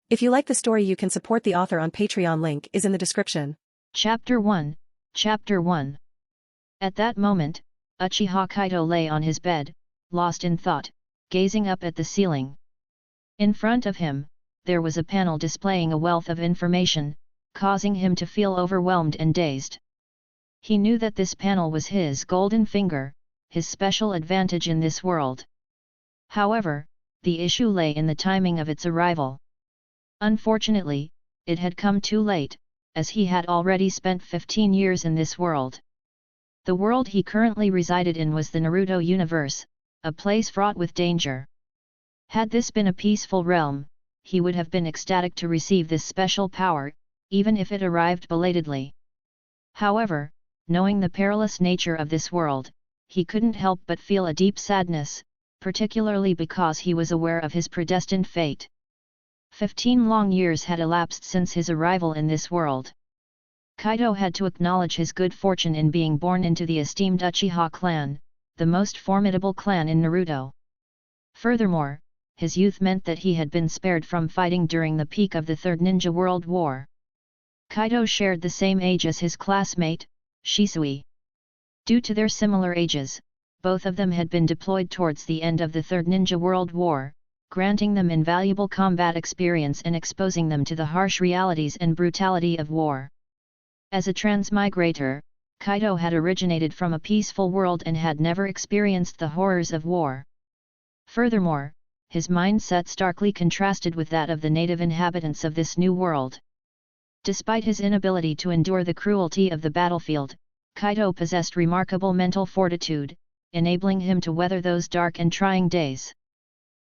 If you like the story, you can support the author on Patreon. Link is in the description. Chapter 1. Chapter 1. At that moment, Uchiha Kaito lay on his bed, lost in thought, gazing up at the ceiling. In front of him, there was a panel displaying a wealth of information, causing him to feel overwhelmed and dazed. He knew that this panel was his golden finger, his special advantage in this world. However, the issue lay in the timing of its arrival. Unfortunately, it had come too late, as he had already spent 15 years in this world. The world he currently resided in was the Naruto universe, a place fraught with danger. Had this been a peaceful realm, he would have been ecstatic to receive this special power, even if it arrived belatedly. However, knowing the perilous nature of this world, he couldn't help but feel a deep sadness, particularly because he was aware of his predestined fate. 15 long years had elapsed since his arrival in this world. Kaido had to acknowledge his good fortune in being born into the esteemed Uchiha clan, the most formidable clan in Naruto. Furthermore, his youth meant that he had been spared from fighting during the peak of the Third Ninja World War. Kaido shared the same age as his classmate, Shisui. Due to their similar ages, both of them had been deployed towards the end of the Third Ninja World War, granting them invaluable combat experience and exposing them to the harsh realities and brutality of war. As a transmigrator, Kaido had originated from a peaceful world and had never experienced the horrors of war. Furthermore, his mindset starkly contrasted with that of the native inhabitants of this new world. Despite his inability to endure the cruelty of the battlefield, Kaido possessed remarkable mental fortitude, enabling him to weather those dark and trying days.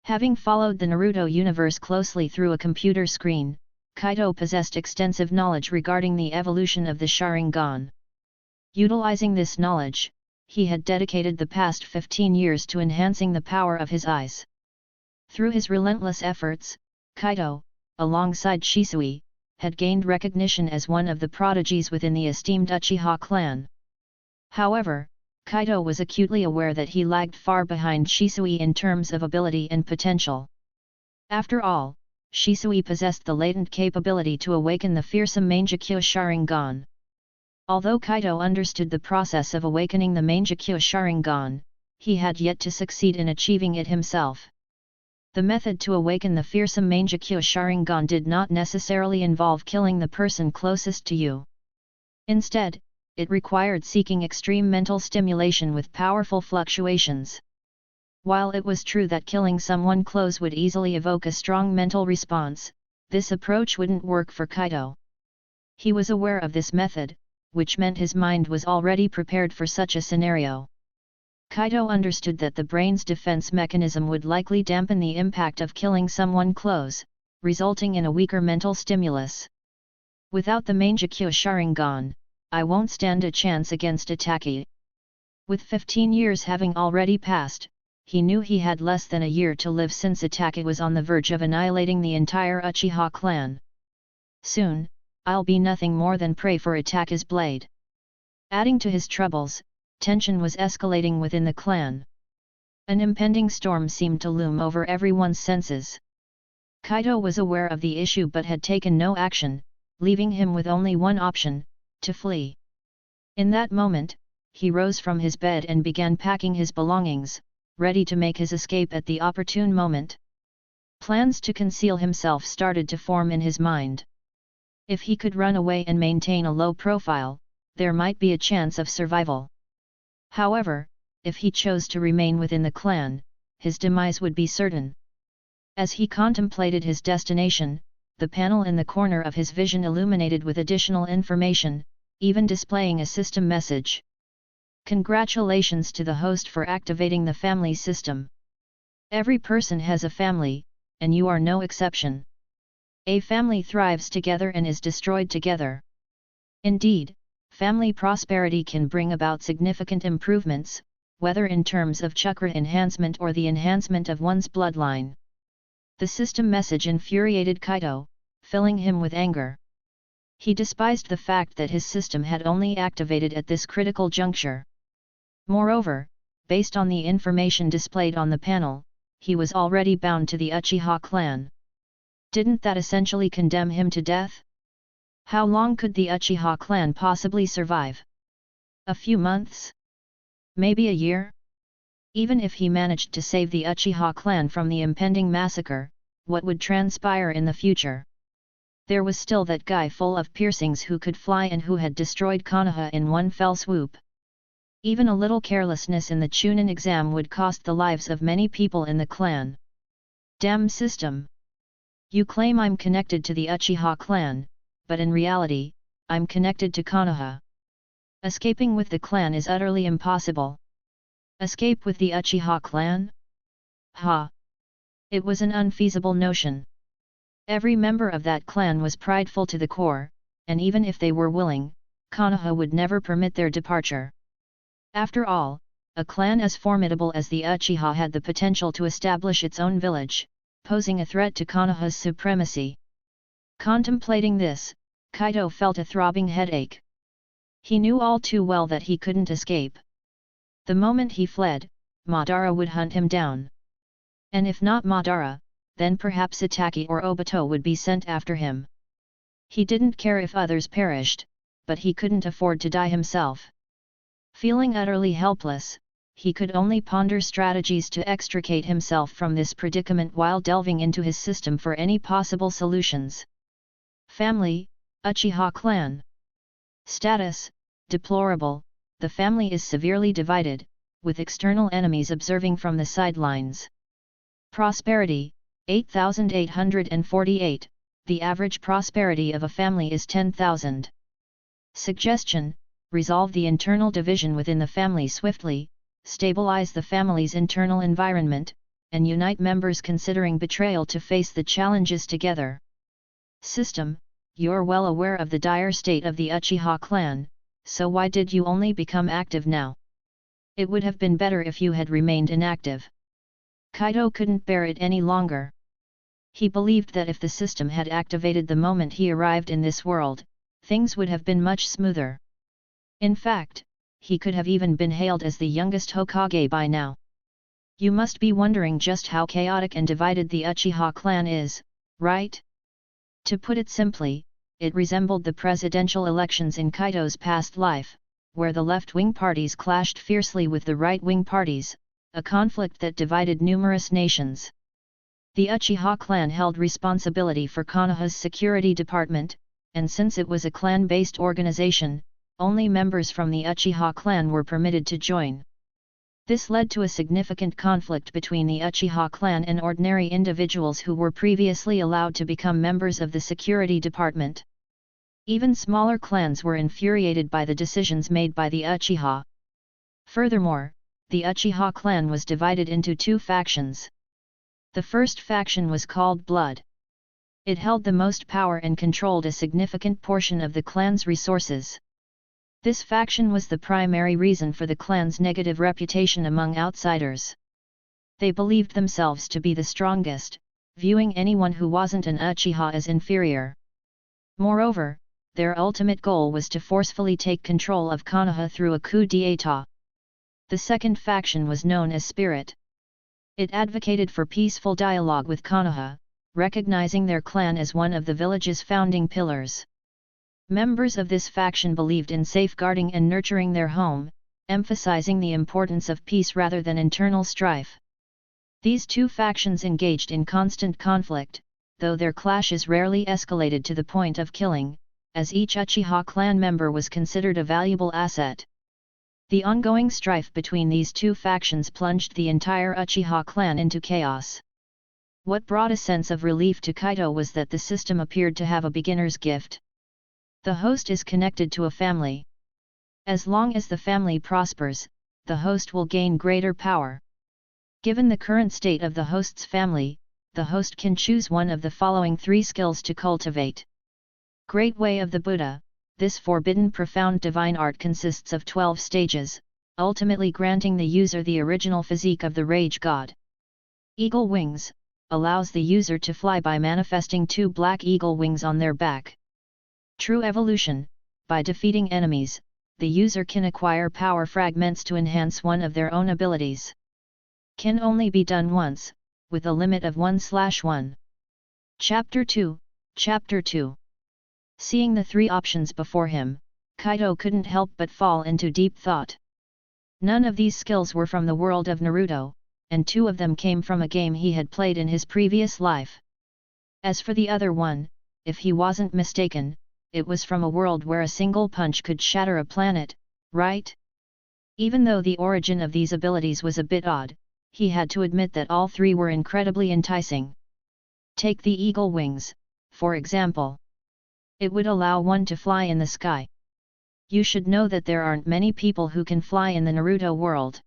Having followed the Naruto universe closely through a computer screen, Kaido possessed extensive knowledge regarding the evolution of the Sharingan. Utilizing this knowledge, he had dedicated the past 15 years to enhancing the power of his eyes. Through his relentless efforts, Kaido, alongside Shisui, had gained recognition as one of the prodigies within the esteemed Uchiha clan. However, Kaido was acutely aware that he lagged far behind Shisui in terms of ability and potential. After all, Shisui possessed the latent capability to awaken the fearsome Mangekyo Sharingan. Although Kaido understood the process of awakening the Mangekyo Sharingan, he had yet to succeed in achieving it himself. The method to awaken the fearsome Mangekyo Sharingan did not necessarily involve killing the person closest to you. Instead, it required seeking extreme mental stimulation with powerful fluctuations. While it was true that killing someone close would easily evoke a strong mental response, this approach wouldn't work for Kaido. He was aware of this method, which meant his mind was already prepared for such a scenario. Kaido understood that the brain's defense mechanism would likely dampen the impact of killing someone close, resulting in a weaker mental stimulus. Without the Mangekyo Sharingan, I won't stand a chance against Itachi. With 15 years having already passed, he knew he had less than a year to live since Itachi was on the verge of annihilating the entire Uchiha clan. Soon, I'll be nothing more than prey for Itachi's blade. Adding to his troubles, tension was escalating within the clan. An impending storm seemed to loom over everyone's senses. Kaido was aware of the issue but had taken no action, leaving him with only one option: to flee. In that moment, he rose from his bed and began packing his belongings, ready to make his escape at the opportune moment. Plans to conceal himself started to form in his mind. If he could run away and maintain a low profile, there might be a chance of survival. However, if he chose to remain within the clan, his demise would be certain. As he contemplated his destination, the panel in the corner of his vision illuminated with additional information, even displaying a system message. Congratulations to the host for activating the family system. Every person has a family, and you are no exception. A family thrives together and is destroyed together. Indeed, family prosperity can bring about significant improvements, whether in terms of chakra enhancement or the enhancement of one's bloodline. The system message infuriated Kaido, filling him with anger. He despised the fact that his system had only activated at this critical juncture. Moreover, based on the information displayed on the panel, he was already bound to the Uchiha clan. Didn't that essentially condemn him to death? How long could the Uchiha clan possibly survive? A few months? Maybe a year? Even if he managed to save the Uchiha clan from the impending massacre, what would transpire in the future? There was still that guy full of piercings who could fly and who had destroyed Konoha in one fell swoop. Even a little carelessness in the Chunin exam would cost the lives of many people in the clan. Damn system! You claim I'm connected to the Uchiha clan, but in reality, I'm connected to Konoha. Escaping with the clan is utterly impossible. Escape with the Uchiha clan? Ha! It was an unfeasible notion. Every member of that clan was prideful to the core, and even if they were willing, Konoha would never permit their departure. After all, a clan as formidable as the Uchiha had the potential to establish its own village, posing a threat to Konoha's supremacy. Contemplating this, Kaido felt a throbbing headache. He knew all too well that he couldn't escape. The moment he fled, Madara would hunt him down. And if not Madara, then perhaps Itachi or Obito would be sent after him. He didn't care if others perished, but he couldn't afford to die himself. Feeling utterly helpless, he could only ponder strategies to extricate himself from this predicament while delving into his system for any possible solutions. Family, Uchiha clan. Status, deplorable, the family is severely divided, with external enemies observing from the sidelines. Prosperity, 8,848, the average prosperity of a family is 10,000. Suggestion, resolve the internal division within the family swiftly, stabilize the family's internal environment, and unite members considering betrayal to face the challenges together. System, you're well aware of the dire state of the Uchiha clan, so why did you only become active now? It would have been better if you had remained inactive. Kaido couldn't bear it any longer. He believed that if the system had activated the moment he arrived in this world, things would have been much smoother. In fact, he could have even been hailed as the youngest Hokage by now. You must be wondering just how chaotic and divided the Uchiha clan is, right? To put it simply, it resembled the presidential elections in Kaido's past life, where the left-wing parties clashed fiercely with the right-wing parties, a conflict that divided numerous nations. The Uchiha clan held responsibility for Konoha's security department, and since it was a clan-based organization, only members from the Uchiha clan were permitted to join. This led to a significant conflict between the Uchiha clan and ordinary individuals who were previously allowed to become members of the security department. Even smaller clans were infuriated by the decisions made by the Uchiha. Furthermore, the Uchiha clan was divided into two factions. The first faction was called Blood. It held the most power and controlled a significant portion of the clan's resources. This faction was the primary reason for the clan's negative reputation among outsiders. They believed themselves to be the strongest, viewing anyone who wasn't an Uchiha as inferior. Moreover, their ultimate goal was to forcefully take control of Konoha through a coup d'état. The second faction was known as Spirit. It advocated for peaceful dialogue with Konoha, recognizing their clan as one of the village's founding pillars. Members of this faction believed in safeguarding and nurturing their home, emphasizing the importance of peace rather than internal strife. These two factions engaged in constant conflict, though their clashes rarely escalated to the point of killing, as each Uchiha clan member was considered a valuable asset. The ongoing strife between these two factions plunged the entire Uchiha clan into chaos. What brought a sense of relief to Kaido was that the system appeared to have a beginner's gift. The host is connected to a family. As long as the family prospers, the host will gain greater power. Given the current state of the host's family, the host can choose one of the following three skills to cultivate. Great Way of the Buddha. This forbidden profound divine art consists of 12 stages, ultimately granting the user the original physique of the rage god. Eagle Wings, allows the user to fly by manifesting 2 black eagle wings on their back. True Evolution, by defeating enemies, the user can acquire power fragments to enhance one of their own abilities. Can only be done once, with a limit of 1/1. Chapter 2, Chapter 2. Seeing the three options before him, Kaido couldn't help but fall into deep thought. None of these skills were from the world of Naruto, and 2 of them came from a game he had played in his previous life. As for the other one, if he wasn't mistaken, it was from a world where a single punch could shatter a planet, right? Even though the origin of these abilities was a bit odd, he had to admit that all 3 were incredibly enticing. Take the eagle wings, for example. It would allow one to fly in the sky. You should know that there aren't many people who can fly in the Naruto world.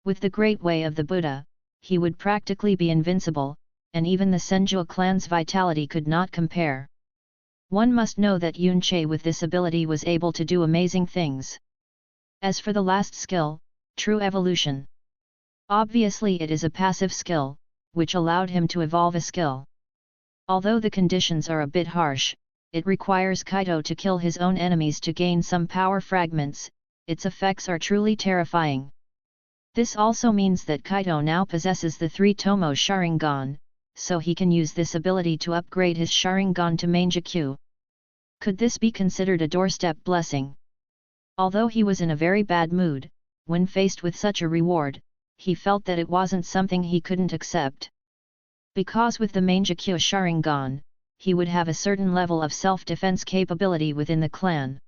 With the Great Way of the Buddha, he would practically be invincible, and even the Senju clan's vitality could not compare. One must know that Yunche with this ability was able to do amazing things. As for the last skill, True Evolution. Obviously it is a passive skill, which allowed him to evolve a skill. Although the conditions are a bit harsh, it requires Kaido to kill his own enemies to gain some power fragments. Its effects are truly terrifying. This also means that Kaido now possesses the 3 Tomo Sharingan, so he can use this ability to upgrade his Sharingan to Mangekyo. Could this be considered a doorstep blessing? Although he was in a very bad mood, when faced with such a reward, he felt that it wasn't something he couldn't accept. Because with the Mangekyo Sharingan, he would have a certain level of self-defense capability within the clan.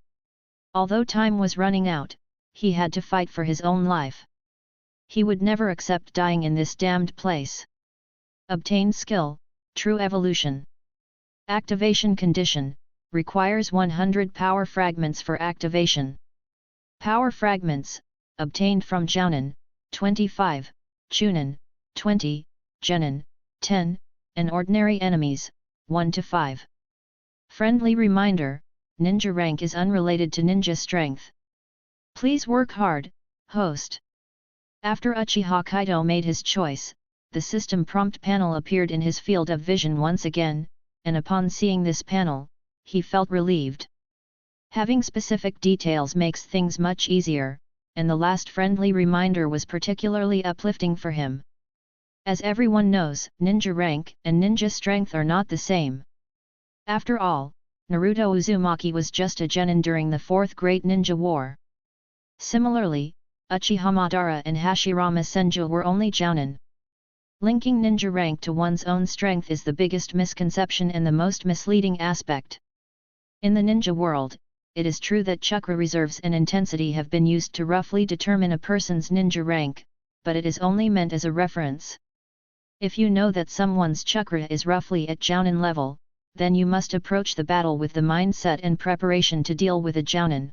Although time was running out, he had to fight for his own life. He would never accept dying in this damned place. Obtained skill, True Evolution. Activation condition, requires 100 power fragments for activation. Power fragments, obtained from Jounin, 25, Chunin, 20, Genin, 10, and ordinary enemies, 1 to 5. Friendly reminder, ninja rank is unrelated to ninja strength. Please work hard, host. After Uchiha Kaito made his choice, the system prompt panel appeared in his field of vision once again, and upon seeing this panel, he felt relieved. Having specific details makes things much easier, and the last friendly reminder was particularly uplifting for him. As everyone knows, ninja rank and ninja strength are not the same. After all, Naruto Uzumaki was just a genin during the 4th Great Ninja War. Similarly, Uchiha Madara and Hashirama Senju were only jounin. Linking ninja rank to one's own strength is the biggest misconception and the most misleading aspect. In the ninja world, it is true that chakra reserves and intensity have been used to roughly determine a person's ninja rank, but it is only meant as a reference. If you know that someone's chakra is roughly at jounin level, then you must approach the battle with the mindset and preparation to deal with a jounin.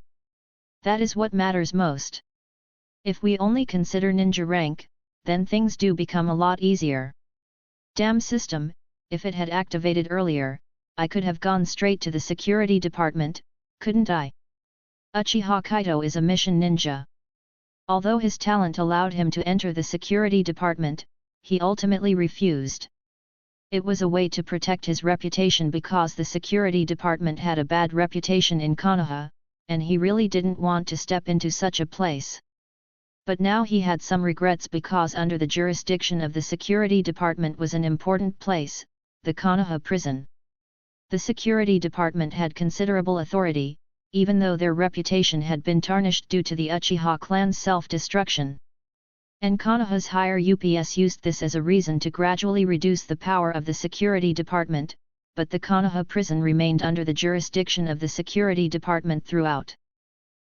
That is what matters most. If we only consider ninja rank, then things do become a lot easier. Damn system, if it had activated earlier, I could have gone straight to the security department, couldn't I? Uchiha Kaito is a mission ninja. Although his talent allowed him to enter the security department, he ultimately refused. It was a way to protect his reputation because the security department had a bad reputation in Konoha, and he really didn't want to step into such a place. But now he had some regrets because under the jurisdiction of the security department was an important place, the Konoha prison. The security department had considerable authority, even though their reputation had been tarnished due to the Uchiha clan's self-destruction. And Konoha's higher UPS used this as a reason to gradually reduce the power of the security department, but the Konoha prison remained under the jurisdiction of the security department throughout.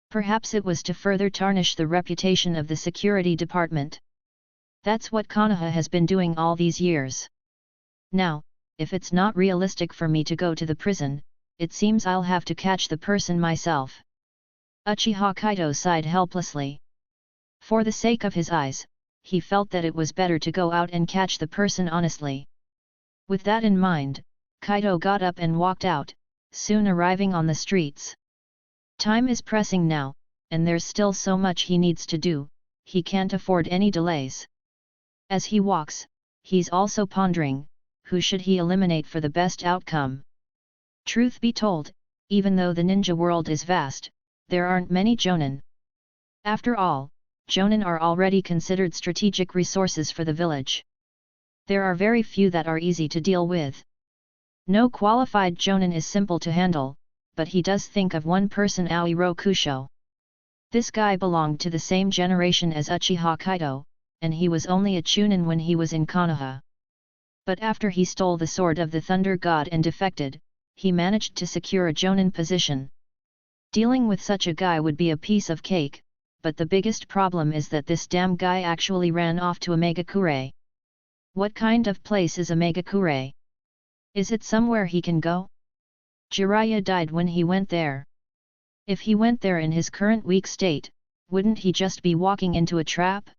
Perhaps it was to further tarnish the reputation of the security department. That's what Konoha has been doing all these years. Now, if it's not realistic for me to go to the prison, it seems I'll have to catch the person myself. Uchiha Kaito sighed helplessly. For the sake of his eyes, he felt that it was better to go out and catch the person honestly. With that in mind, Kaido got up and walked out, soon arriving on the streets. Time is pressing now, and there's still so much he needs to do, he can't afford any delays. As he walks, he's also pondering, who should he eliminate for the best outcome? Truth be told, even though the ninja world is vast, there aren't many jounin. After all, jounin are already considered strategic resources for the village. There are very few that are easy to deal with. No qualified jonin is simple to handle, but he does think of one person, Aoi Rokusho. This guy belonged to the same generation as Uchiha Kaito, and he was only a chunin when he was in Konoha. But after he stole the sword of the Thunder God and defected, he managed to secure a jonin position. Dealing with such a guy would be a piece of cake, but the biggest problem is that this damn guy actually ran off to a Mangekyo. What kind of place is a Mangekyo? Is it somewhere he can go? Jiraiya died when he went there. If he went there in his current weak state, wouldn't he just be walking into a trap?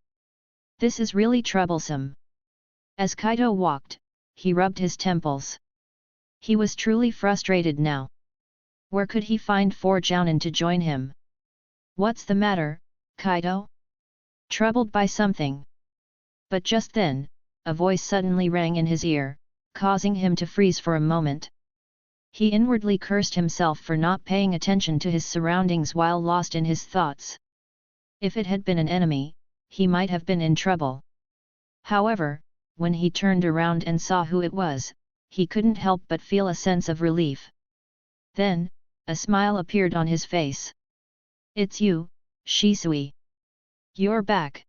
This is really troublesome. As Kaido walked, he rubbed his temples. He was truly frustrated now. Where could he find 4 jounin to join him? What's the matter, Kaido? Troubled by something. But just then, a voice suddenly rang in his ear, causing him to freeze for a moment. He inwardly cursed himself for not paying attention to his surroundings while lost in his thoughts. If it had been an enemy, he might have been in trouble. However, when he turned around and saw who it was, he couldn't help but feel a sense of relief. Then, a smile appeared on his face. "It's you, Shisui. You're back."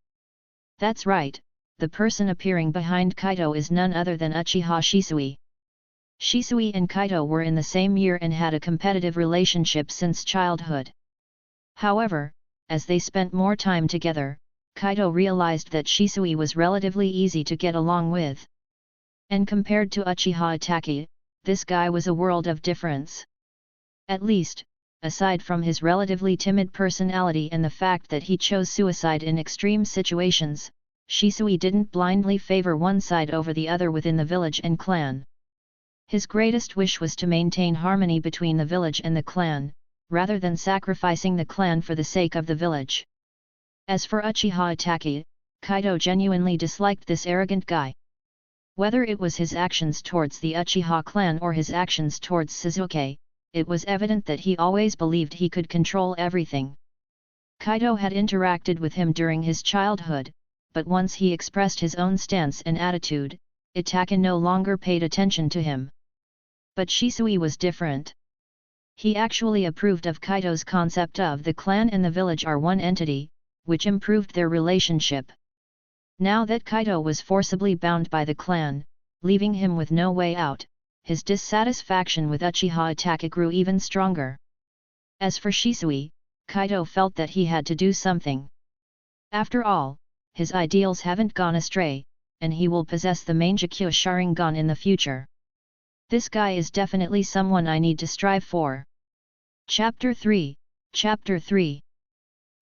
That's right, the person appearing behind Kaido is none other than Uchiha Shisui. Shisui and Kaido were in the same year and had a competitive relationship since childhood. However, as they spent more time together, Kaido realized that Shisui was relatively easy to get along with. And compared to Uchiha Itachi, this guy was a world of difference. At least, aside from his relatively timid personality and the fact that he chose suicide in extreme situations, Shisui didn't blindly favor one side over the other within the village and clan. His greatest wish was to maintain harmony between the village and the clan, rather than sacrificing the clan for the sake of the village. As for Uchiha Itachi, Kaido genuinely disliked this arrogant guy. Whether it was his actions towards the Uchiha clan or his actions towards Sasuke, it was evident that he always believed he could control everything. Kaido had interacted with him during his childhood, but once he expressed his own stance and attitude, Itachi no longer paid attention to him. But Shisui was different. He actually approved of Kaido's concept of the clan and the village are one entity, which improved their relationship. Now that Kaido was forcibly bound by the clan, leaving him with no way out, his dissatisfaction with Uchiha Itachi grew even stronger. As for Shisui, Kaido felt that he had to do something. After all, his ideals haven't gone astray, and he will possess the Mangekyo Sharingan in the future. This guy is definitely someone I need to strive for. Chapter 3.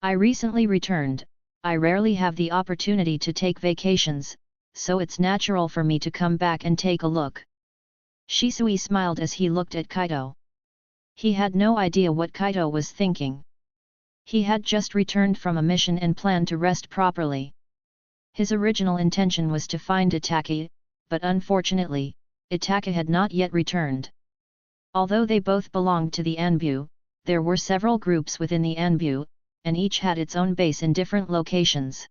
I recently returned. I rarely have the opportunity to take vacations, so it's natural for me to come back and take a look. Shisui smiled as he looked at Kaido. He had no idea what Kaido was thinking. He had just returned from a mission and planned to rest properly. His original intention was to find Itachi, but unfortunately, Itachi had not yet returned. Although they both belonged to the Anbu, there were several groups within the Anbu, and each had its own base in different locations.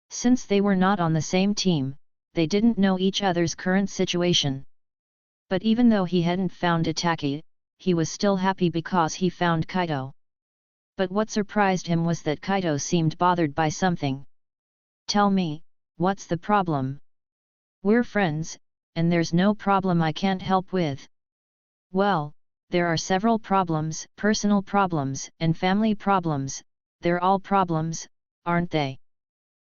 Since they were not on the same team, they didn't know each other's current situation. But even though he hadn't found Itachi, he was still happy because he found Kaido. But what surprised him was that Kaido seemed bothered by something. "Tell me, what's the problem?" "We're friends, and there's no problem I can't help with." "Well, there are several problems, personal problems and family problems, they're all problems, aren't they?"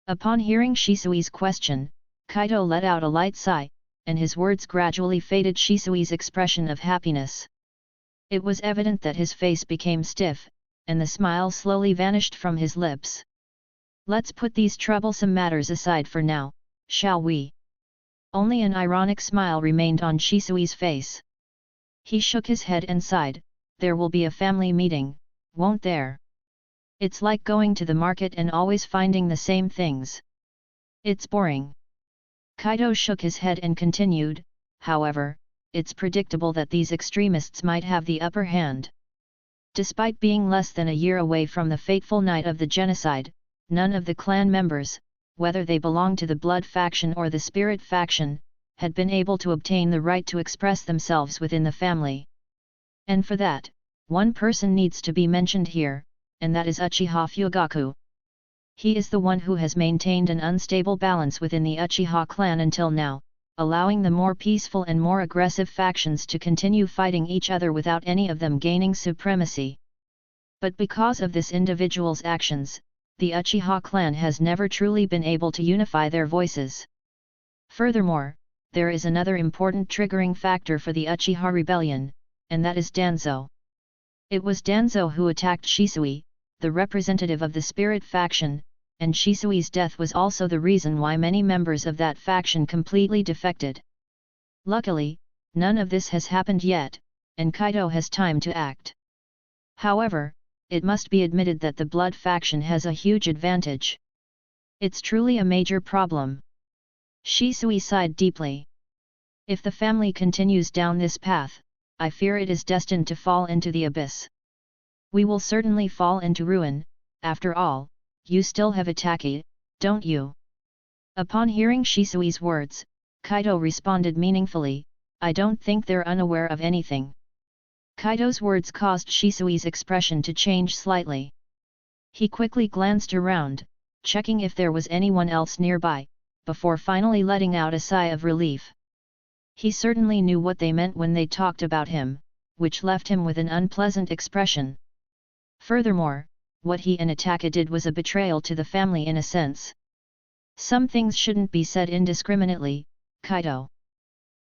Upon hearing Shisui's question, Kaido let out a light sigh, and his words gradually faded Shisui's expression of happiness. It was evident that his face became stiff, and the smile slowly vanished from his lips. "Let's put these troublesome matters aside for now, shall we?" Only an ironic smile remained on Shisui's face. He shook his head and sighed. "There will be a family meeting, won't there? It's like going to the market and always finding the same things. It's boring." Kaido shook his head and continued, "However, it's predictable that these extremists might have the upper hand. Despite being less than a year away from the fateful night of the genocide, none of the clan members, whether they belong to the blood faction or the spirit faction, had been able to obtain the right to express themselves within the family. And for that, one person needs to be mentioned here, and that is Uchiha Fugaku. He is the one who has maintained an unstable balance within the Uchiha clan until now, allowing the more peaceful and more aggressive factions to continue fighting each other without any of them gaining supremacy. But because of this individual's actions, the Uchiha clan has never truly been able to unify their voices. Furthermore, there is another important triggering factor for the Uchiha rebellion, and that is Danzo. It was Danzo who attacked Shisui, the representative of the spirit faction, and Shisui's death was also the reason why many members of that faction completely defected. Luckily, none of this has happened yet, and Kaido has time to act. However, it must be admitted that the blood faction has a huge advantage. It's truly a major problem. Shisui sighed deeply. If the family continues down this path, I fear it is destined to fall into the abyss. We will certainly fall into ruin. After all, you still have Itaki, don't you? Upon hearing Shisui's words, Kaido responded meaningfully, I don't think they're unaware of anything. Kaido's words caused Shisui's expression to change slightly. He quickly glanced around, checking if there was anyone else nearby, before finally letting out a sigh of relief. He certainly knew what they meant when they talked about him, which left him with an unpleasant expression. Furthermore, what he and Itaka did was a betrayal to the family in a sense. Some things shouldn't be said indiscriminately, Kaido.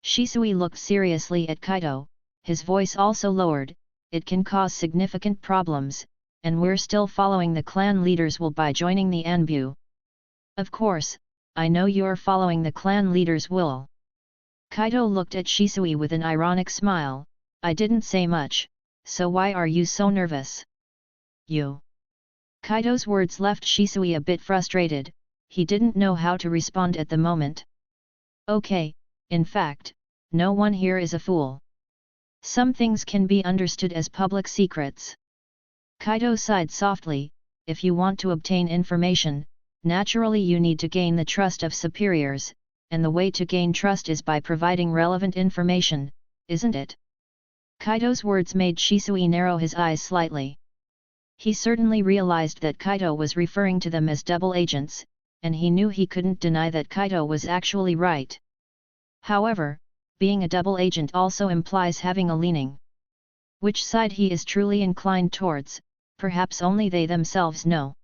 Shisui looked seriously at Kaido, his voice also lowered, it can cause significant problems, and we're still following the clan leaders' will by joining the Anbu. Of course, I know you're following the clan leaders' will. Kaido looked at Shisui with an ironic smile, I didn't say much, so why are you so nervous? You. Kaido's words left Shisui a bit frustrated, he didn't know how to respond at the moment. Okay, in fact, no one here is a fool. Some things can be understood as public secrets. Kaido sighed softly, if you want to obtain information, naturally you need to gain the trust of superiors, and the way to gain trust is by providing relevant information, isn't it? Kaido's words made Shisui narrow his eyes slightly. He certainly realized that Kaido was referring to them as double agents, and he knew he couldn't deny that Kaido was actually right. However, being a double agent also implies having a leaning. Which side he is truly inclined towards, perhaps only they themselves know.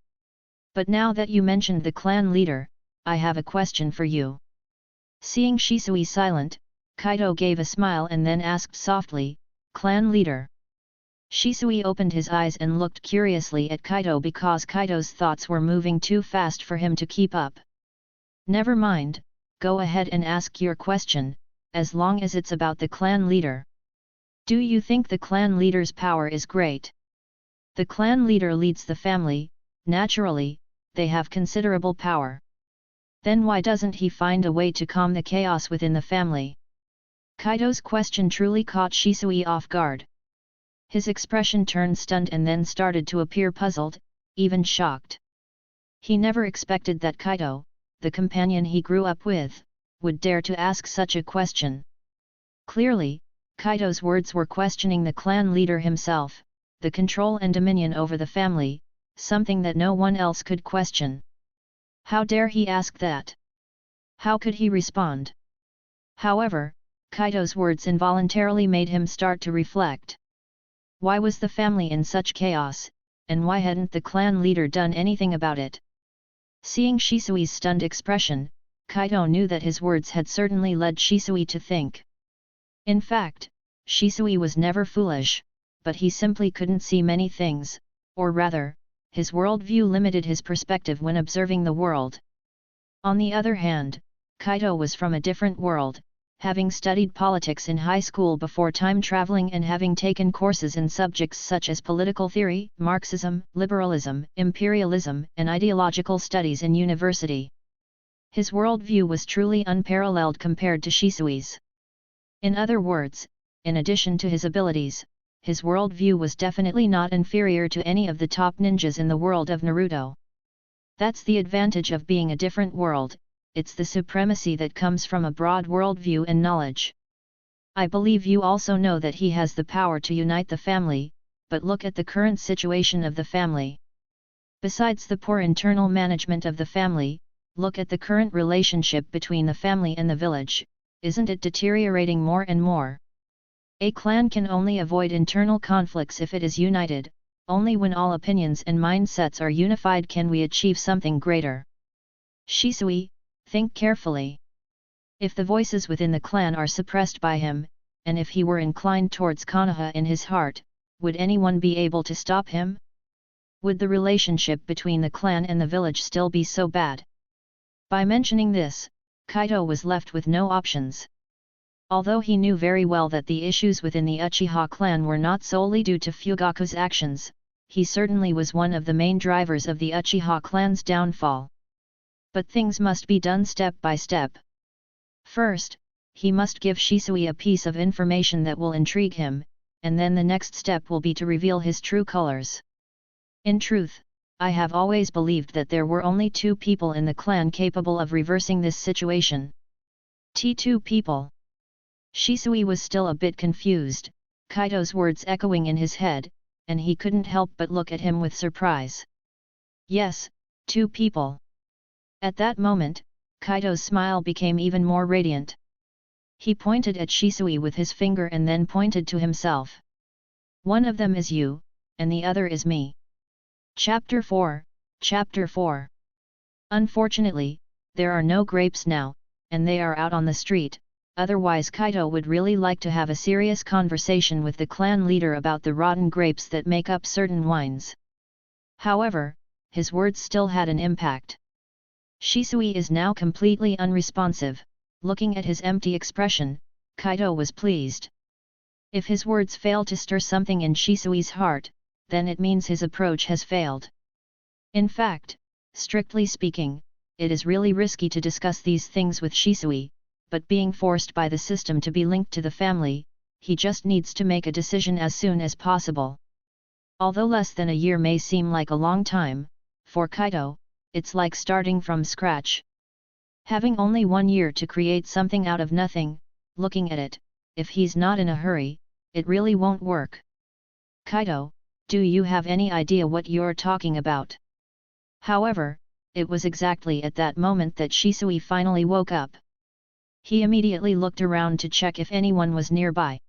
But now that you mentioned the clan leader, I have a question for you. Seeing Shisui silent, Kaido gave a smile and then asked softly, clan leader. Shisui opened his eyes and looked curiously at Kaido because Kaido's thoughts were moving too fast for him to keep up. Never mind, go ahead and ask your question, as long as it's about the clan leader. Do you think the clan leader's power is great? The clan leader leads the family, naturally, they have considerable power. Then why doesn't he find a way to calm the chaos within the family? Kaido's question truly caught Shisui off guard. His expression turned stunned and then started to appear puzzled, even shocked. He never expected that Kaido, the companion he grew up with, would dare to ask such a question. Clearly, Kaido's words were questioning the clan leader himself, the control and dominion over the family, something that no one else could question. How dare he ask that? How could he respond? However, Kaido's words involuntarily made him start to reflect. Why was the family in such chaos, and why hadn't the clan leader done anything about it? Seeing Shisui's stunned expression, Kaido knew that his words had certainly led Shisui to think. In fact, Shisui was never foolish, but he simply couldn't see many things, or rather, his worldview limited his perspective when observing the world. On the other hand, Kaido was from a different world, having studied politics in high school before time traveling and having taken courses in subjects such as political theory, Marxism, liberalism, imperialism, and ideological studies in university. His worldview was truly unparalleled compared to Shisui's. In other words, in addition to his abilities, his worldview was definitely not inferior to any of the top ninjas in the world of Naruto. That's the advantage of being a different world, it's the supremacy that comes from a broad worldview and knowledge. I believe you also know that he has the power to unite the family, but look at the current situation of the family. Besides the poor internal management of the family, look at the current relationship between the family and the village, isn't it deteriorating more and more? A clan can only avoid internal conflicts if it is united, only when all opinions and mindsets are unified can we achieve something greater. Shisui, think carefully. If the voices within the clan are suppressed by him, and if he were inclined towards Konoha in his heart, would anyone be able to stop him? Would the relationship between the clan and the village still be so bad? By mentioning this, Kaido was left with no options. Although he knew very well that the issues within the Uchiha clan were not solely due to Fugaku's actions, he certainly was one of the main drivers of the Uchiha clan's downfall. But things must be done step by step. First, he must give Shisui a piece of information that will intrigue him, and then the next step will be to reveal his true colors. In truth, I have always believed that there were only 2 people in the clan capable of reversing this situation. T2 people. Shisui was still a bit confused, Kaido's words echoing in his head, and he couldn't help but look at him with surprise. Yes, 2 people. At that moment, Kaido's smile became even more radiant. He pointed at Shisui with his finger and then pointed to himself. One of them is you, and the other is me. Chapter 4, Chapter 4. Unfortunately, there are no grapes now, and they are out on the street, otherwise Kaido would really like to have a serious conversation with the clan leader about the rotten grapes that make up certain wines. However, his words still had an impact. Shisui is now completely unresponsive, looking at his empty expression, Kaido was pleased. If his words fail to stir something in Shisui's heart, then it means his approach has failed. In fact, strictly speaking, it is really risky to discuss these things with Shisui, but being forced by the system to be linked to the family, he just needs to make a decision as soon as possible. Although less than a year may seem like a long time, for Kaido, it's like starting from scratch. Having only 1 year to create something out of nothing, looking at it, if he's not in a hurry, it really won't work. Kaido, do you have any idea what you're talking about? However, it was exactly at that moment that Shisui finally woke up. He immediately looked around to check if anyone was nearby.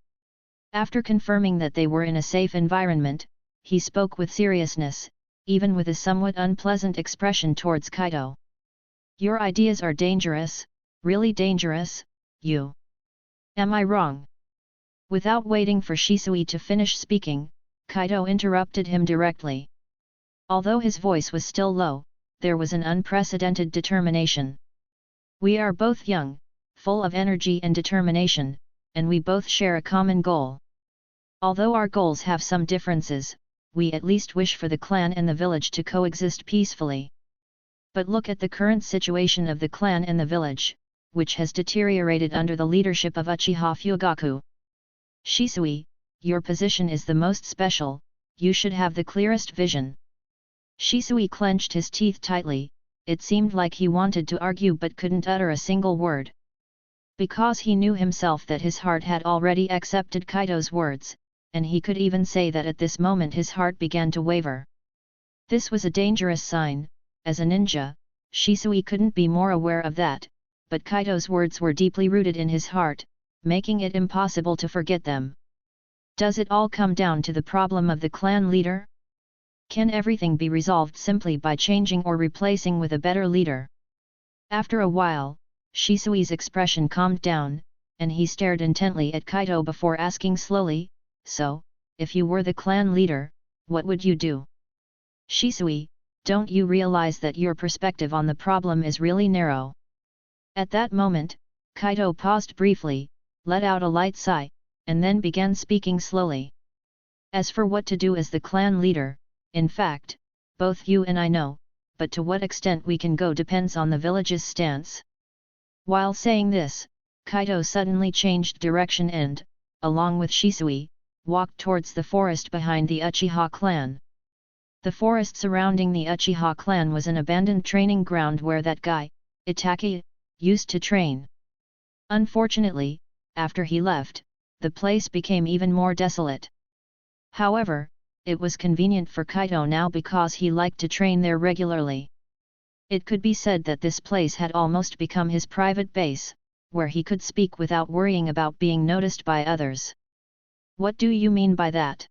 After confirming that they were in a safe environment, he spoke with seriousness, even with a somewhat unpleasant expression towards Kaido. Your ideas are dangerous, really dangerous, you. Am I wrong? Without waiting for Shisui to finish speaking, Kaido interrupted him directly. Although his voice was still low, there was an unprecedented determination. We are both young, full of energy and determination, and we both share a common goal. Although our goals have some differences, we at least wish for the clan and the village to coexist peacefully. But look at the current situation of the clan and the village, which has deteriorated under the leadership of Uchiha Fugaku. Shisui, your position is the most special, you should have the clearest vision. Shisui clenched his teeth tightly, it seemed like he wanted to argue but couldn't utter a single word. Because he knew himself that his heart had already accepted Kaido's words, and he could even say that at this moment his heart began to waver. This was a dangerous sign. As a ninja, Shisui couldn't be more aware of that, but Kaido's words were deeply rooted in his heart, making it impossible to forget them. Does it all come down to the problem of the clan leader? Can everything be resolved simply by changing or replacing with a better leader? After a while, Shisui's expression calmed down, and he stared intently at Kaido before asking slowly, so, if you were the clan leader, what would you do? Shisui, don't you realize that your perspective on the problem is really narrow? At that moment, Kaido paused briefly, let out a light sigh, and then began speaking slowly. As for what to do as the clan leader, in fact, both you and I know, but to what extent we can go depends on the village's stance. While saying this, Kaido suddenly changed direction and, along with Shisui, walked towards the forest behind the Uchiha clan. The forest surrounding the Uchiha clan was an abandoned training ground where that guy, Itaki, used to train. Unfortunately, after he left, the place became even more desolate. However, it was convenient for Kaido now because he liked to train there regularly. It could be said that this place had almost become his private base, where he could speak without worrying about being noticed by others. What do you mean by that?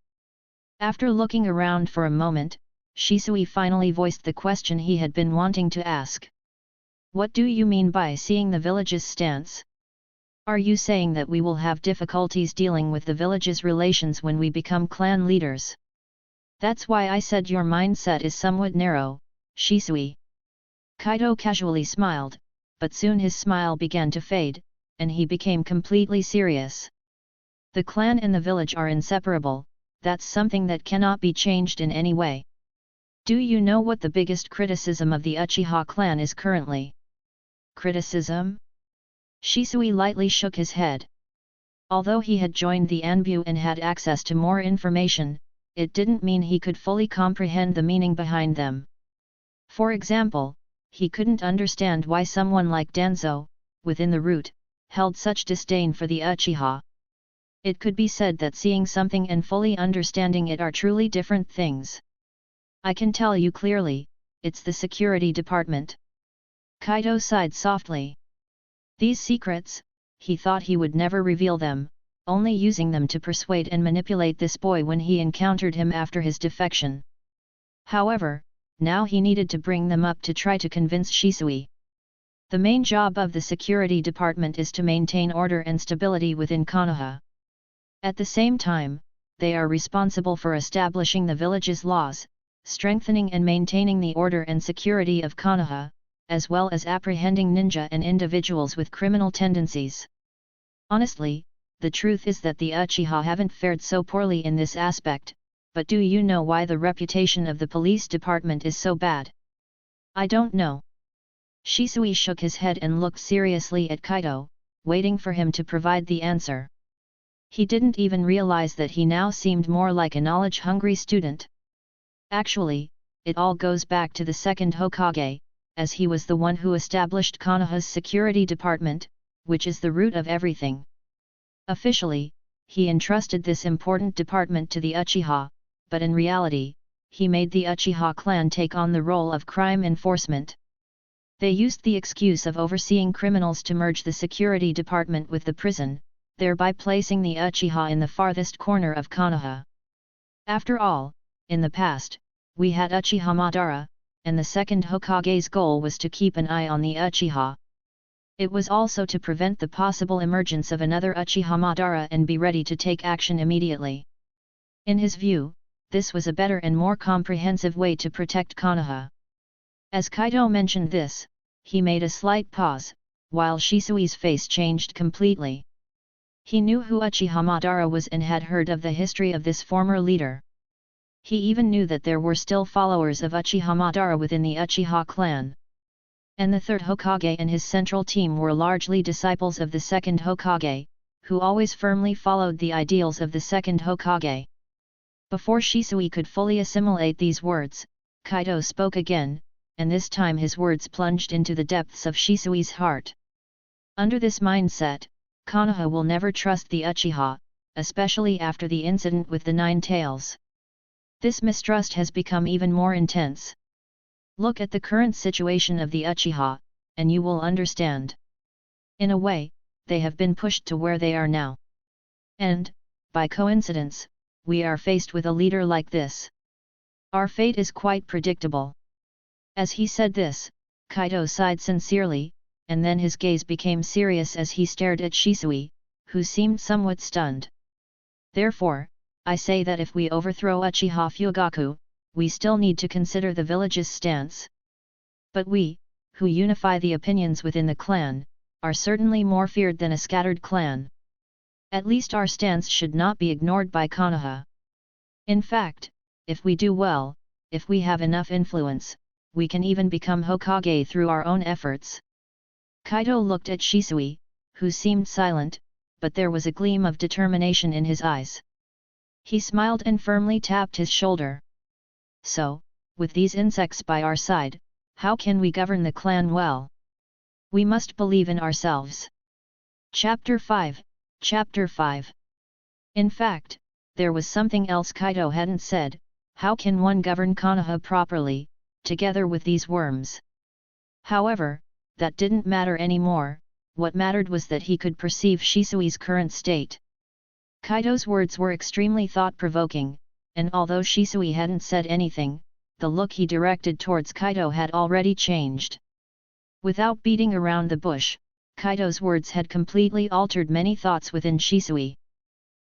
After looking around for a moment, Shisui finally voiced the question he had been wanting to ask. What do you mean by seeing the village's stance? Are you saying that we will have difficulties dealing with the village's relations when we become clan leaders? That's why I said your mindset is somewhat narrow, Shisui. Kaido casually smiled, but soon his smile began to fade, and he became completely serious. The clan and the village are inseparable, that's something that cannot be changed in any way. Do you know what the biggest criticism of the Uchiha clan is currently? Criticism? Shisui lightly shook his head. Although he had joined the Anbu and had access to more information, it didn't mean he could fully comprehend the meaning behind them. For example, he couldn't understand why someone like Danzo, within the root, held such disdain for the Uchiha. It could be said that seeing something and fully understanding it are truly different things. I can tell you clearly, it's the security department. Kaido sighed softly. These secrets, he thought he would never reveal them, only using them to persuade and manipulate this boy when he encountered him after his defection. However, now he needed to bring them up to try to convince Shisui. The main job of the security department is to maintain order and stability within Konoha. At the same time, they are responsible for establishing the village's laws, strengthening and maintaining the order and security of Konoha, as well as apprehending ninja and individuals with criminal tendencies. Honestly, the truth is that the Uchiha haven't fared so poorly in this aspect, but do you know why the reputation of the police department is so bad? I don't know. Shisui shook his head and looked seriously at Kaido, waiting for him to provide the answer. He didn't even realize that he now seemed more like a knowledge-hungry student. Actually, it all goes back to the second Hokage, as he was the one who established Konoha's security department, which is the root of everything. Officially, he entrusted this important department to the Uchiha, but in reality, he made the Uchiha clan take on the role of crime enforcement. They used the excuse of overseeing criminals to merge the security department with the prison, thereby placing the Uchiha in the farthest corner of Konoha. After all, in the past, we had Uchiha Madara, and the second Hokage's goal was to keep an eye on the Uchiha. It was also to prevent the possible emergence of another Uchiha Madara and be ready to take action immediately. In his view, this was a better and more comprehensive way to protect Konoha. As Kaido mentioned this, he made a slight pause, while Shisui's face changed completely. He knew who Uchiha Madara was and had heard of the history of this former leader. He even knew that there were still followers of Uchiha Madara within the Uchiha clan. And the third Hokage and his central team were largely disciples of the second Hokage, who always firmly followed the ideals of the second Hokage. Before Shisui could fully assimilate these words, Kaido spoke again, and this time his words plunged into the depths of Shisui's heart. Under this mindset, Konoha will never trust the Uchiha, especially after the incident with the Nine Tails. This mistrust has become even more intense. Look at the current situation of the Uchiha, and you will understand. In a way, they have been pushed to where they are now. And, by coincidence, we are faced with a leader like this. Our fate is quite predictable. As he said this, Kaido sighed sincerely, and then his gaze became serious as he stared at Shisui, who seemed somewhat stunned. Therefore, I say that if we overthrow Uchiha Fugaku, we still need to consider the village's stance. But we, who unify the opinions within the clan, are certainly more feared than a scattered clan. At least our stance should not be ignored by Konoha. In fact, if we do well, if we have enough influence, we can even become Hokage through our own efforts. Kaido looked at Shisui, who seemed silent, but there was a gleam of determination in his eyes. He smiled and firmly tapped his shoulder. so, with these insects by our side, how can we govern the clan well? We must believe in ourselves. Chapter 5. Chapter 5. In fact, there was something else Kaido hadn't said. How can one govern Konoha properly, together with these worms? However, that didn't matter anymore. What mattered was that he could perceive Shisui's current state. Kaido's words were extremely thought-provoking, and although Shisui hadn't said anything, the look he directed towards Kaido had already changed. Without beating around the bush, Kaido's words had completely altered many thoughts within Shisui.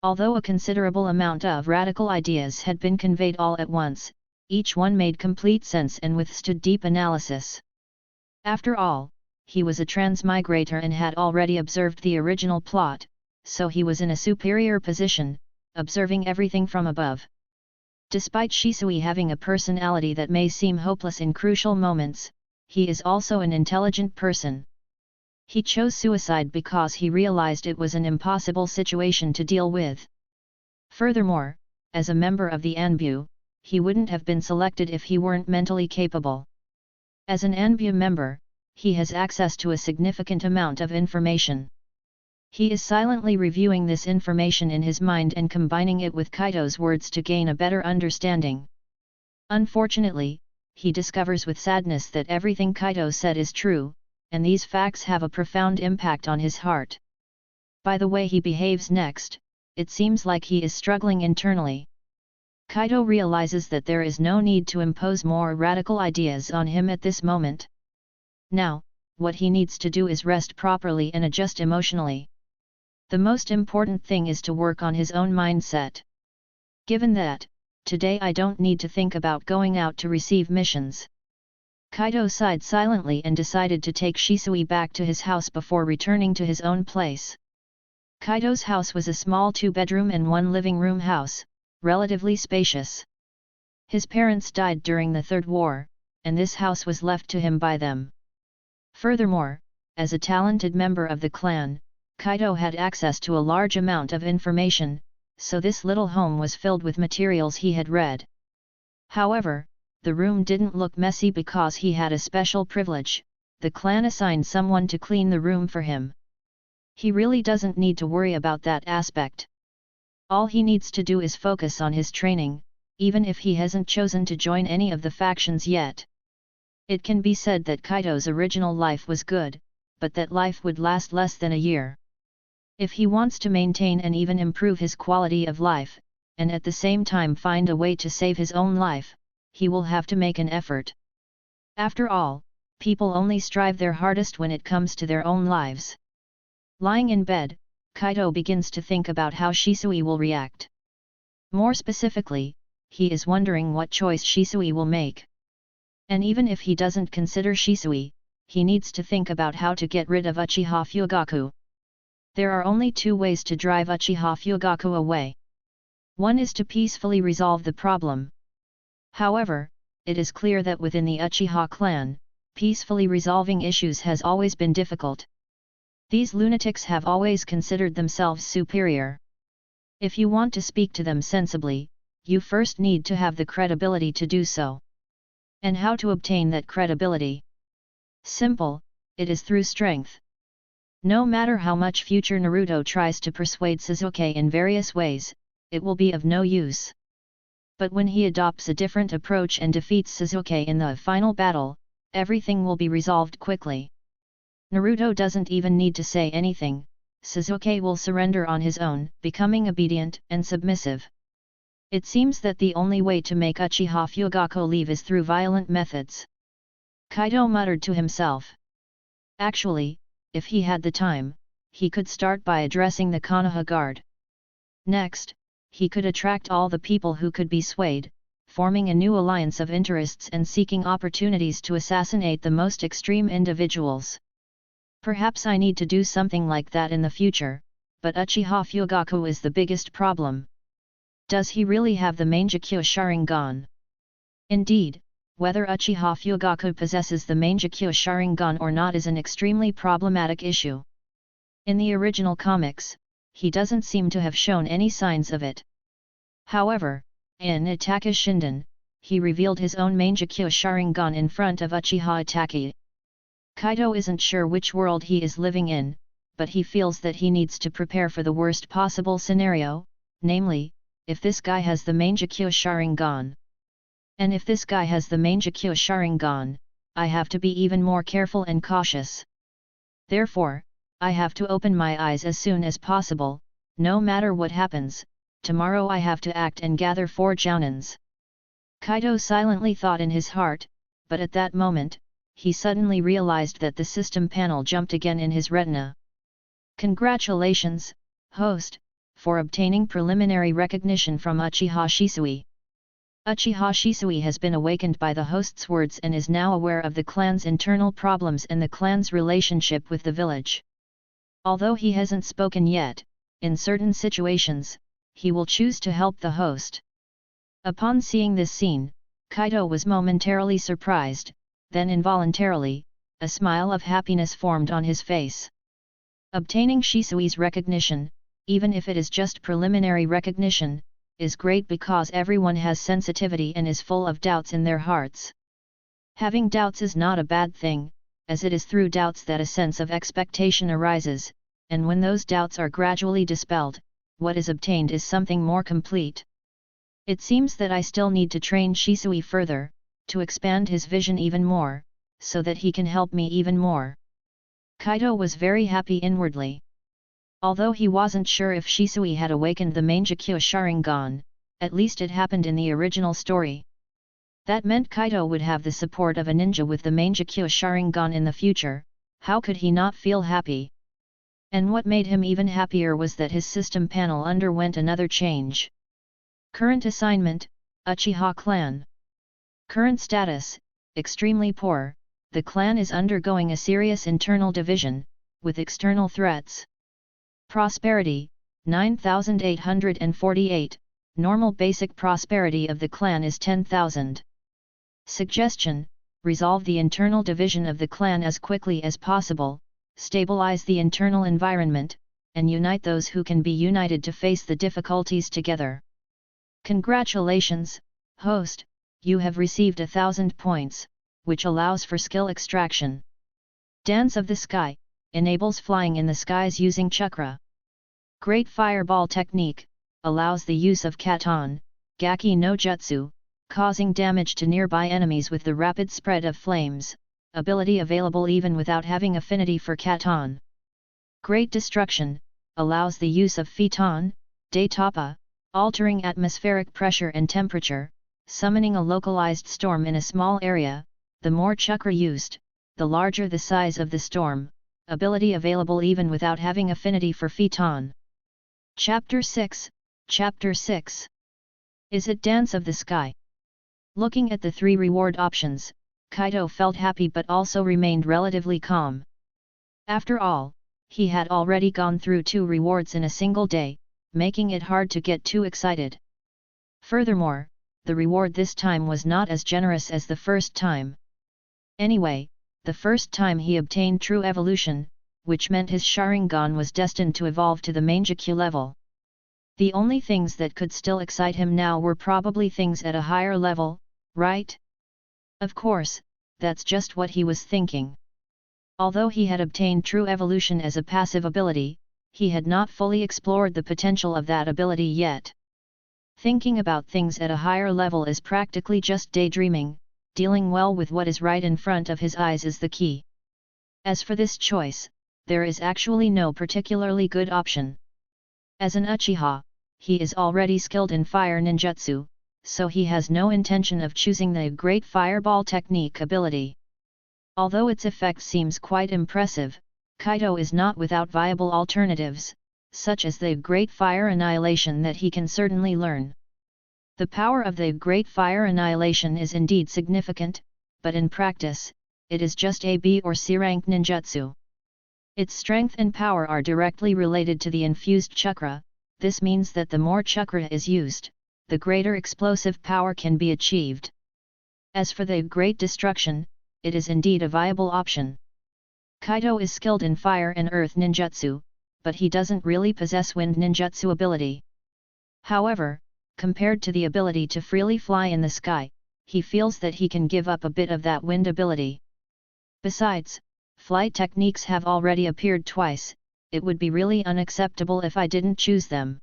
Although a considerable amount of radical ideas had been conveyed all at once, each one made complete sense and withstood deep analysis. After all, he was a transmigrator and had already observed the original plot, so he was in a superior position, observing everything from above. Despite Shisui having a personality that may seem hopeless in crucial moments, he is also an intelligent person. He chose suicide because he realized it was an impossible situation to deal with. Furthermore, as a member of the Anbu, he wouldn't have been selected if he weren't mentally capable. As an Anbu member, he has access to a significant amount of information. He is silently reviewing this information in his mind and combining it with Kaido's words to gain a better understanding. Unfortunately, he discovers with sadness that everything Kaido said is true, and these facts have a profound impact on his heart. By the way he behaves next, it seems like he is struggling internally. Kaido realizes that there is no need to impose more radical ideas on him at this moment. Now, what he needs to do is rest properly and adjust emotionally. The most important thing is to work on his own mindset. Given that, today I don't need to think about going out to receive missions. Kaido sighed silently and decided to take Shisui back to his house before returning to his own place. Kaido's house was a small 2-bedroom and 1 living room house, relatively spacious. His parents died during the Third War, and this house was left to him by them. Furthermore, as a talented member of the clan, Kaido had access to a large amount of information, so this little home was filled with materials he had read. However, the room didn't look messy because he had a special privilege. The clan assigned someone to clean the room for him. He really doesn't need to worry about that aspect. All he needs to do is focus on his training, even if he hasn't chosen to join any of the factions yet. It can be said that Kaido's original life was good, but that life would last less than a year. If he wants to maintain and even improve his quality of life, and at the same time find a way to save his own life, he will have to make an effort. After all, people only strive their hardest when it comes to their own lives. Lying in bed, Kaido begins to think about how Shisui will react. More specifically, he is wondering what choice Shisui will make. And even if he doesn't consider Shisui, he needs to think about how to get rid of Uchiha Fugaku. There are only 2 ways to drive Uchiha Fugaku away. One is to peacefully resolve the problem. However, it is clear that within the Uchiha clan, peacefully resolving issues has always been difficult. These lunatics have always considered themselves superior. If you want to speak to them sensibly, you first need to have the credibility to do so. And how to obtain that credibility? Simple, it is through strength. No matter how much future Naruto tries to persuade Sasuke in various ways, it will be of no use. But when he adopts a different approach and defeats Sasuke in the final battle, everything will be resolved quickly. Naruto doesn't even need to say anything, Sasuke will surrender on his own, becoming obedient and submissive. It seems that the only way to make Uchiha Fugaku leave is through violent methods. Kaido muttered to himself. Actually, if he had the time, he could start by addressing the Konoha guard. Next, he could attract all the people who could be swayed, forming a new alliance of interests and seeking opportunities to assassinate the most extreme individuals. Perhaps I need to do something like that in the future, but Uchiha Fugaku is the biggest problem. Does he really have the Mangekyo Sharingan? Indeed, whether Uchiha Fugaku possesses the Mangekyo Sharingan or not is an extremely problematic issue. In the original comics, he doesn't seem to have shown any signs of it. However, in Itachi Shinden, he revealed his own Mangekyo Sharingan in front of Uchiha Itachi. Kaido isn't sure which world he is living in, but he feels that he needs to prepare for the worst possible scenario, namely, if this guy has the Mangekyo Sharingan. And if this guy has the Mangekyo Sharingan, I have to be even more careful and cautious. Therefore, I have to open my eyes as soon as possible, no matter what happens. Tomorrow I have to act and gather 4 jounins. Kaido silently thought in his heart, but at that moment, he suddenly realized that the system panel jumped again in his retina. Congratulations, host, for obtaining preliminary recognition from Uchiha Shisui. Uchiha Shisui has been awakened by the host's words and is now aware of the clan's internal problems and the clan's relationship with the village. Although he hasn't spoken yet, in certain situations, he will choose to help the host. Upon seeing this scene, Kaido was momentarily surprised, then involuntarily, a smile of happiness formed on his face. Obtaining Shisui's recognition, even if it is just preliminary recognition, is great because everyone has sensitivity and is full of doubts in their hearts. Having doubts is not a bad thing, as it is through doubts that a sense of expectation arises, and when those doubts are gradually dispelled, what is obtained is something more complete. It seems that I still need to train Shisui further, to expand his vision even more, so that he can help me even more. Kaido was very happy inwardly. Although he wasn't sure if Shisui had awakened the Mangekyo Sharingan, at least it happened in the original story. That meant Kaido would have the support of a ninja with the Mangekyo Sharingan in the future. How could he not feel happy? And what made him even happier was that his system panel underwent another change. Current assignment, Uchiha Clan. Current status, extremely poor. The clan is undergoing a serious internal division, with external threats. Prosperity, 9,848, normal basic prosperity of the clan is 10,000. Suggestion, resolve the internal division of the clan as quickly as possible, stabilize the internal environment, and unite those who can be united to face the difficulties together. Congratulations, host, you have received 1,000 points, which allows for skill extraction. Dance of the Sky, enables flying in the skies using chakra. Great Fireball Technique, allows the use of Katon, Gaki no Jutsu, causing damage to nearby enemies with the rapid spread of flames, ability available even without having affinity for Katon. Great Destruction, allows the use of Phaeton, Daitapa, altering atmospheric pressure and temperature, summoning a localized storm in a small area. The more chakra used, the larger the size of the storm, ability available even without having affinity for Phaeton. Chapter 6, Chapter 6. Is it Dance of the Sky? Looking at the 3 reward options, Kaido felt happy but also remained relatively calm. After all, he had already gone through 2 rewards in a single day, making it hard to get too excited. Furthermore, the reward this time was not as generous as the first time. Anyway, the first time he obtained true evolution, which meant his Sharingan was destined to evolve to the Mangekyo level. The only things that could still excite him now were probably things at a higher level, right? Of course, that's just what he was thinking. Although he had obtained true evolution as a passive ability, he had not fully explored the potential of that ability yet. Thinking about things at a higher level is practically just daydreaming. Dealing well with what is right in front of his eyes is the key. As for this choice, there is actually no particularly good option. As an Uchiha, he is already skilled in fire ninjutsu, so he has no intention of choosing the Great Fireball Technique ability. Although its effect seems quite impressive, Kaido is not without viable alternatives, such as the Great Fire Annihilation that he can certainly learn. The power of the Great Fire Annihilation is indeed significant, but in practice, it is just a B or C rank ninjutsu. Its strength and power are directly related to the infused chakra. This means that the more chakra is used, the greater explosive power can be achieved. As for the Great Destruction, it is indeed a viable option. Kaido is skilled in fire and earth ninjutsu, but he doesn't really possess wind ninjutsu ability. However, compared to the ability to freely fly in the sky, he feels that he can give up a bit of that wind ability. Besides, flight techniques have already appeared twice, it would be really unacceptable if I didn't choose them.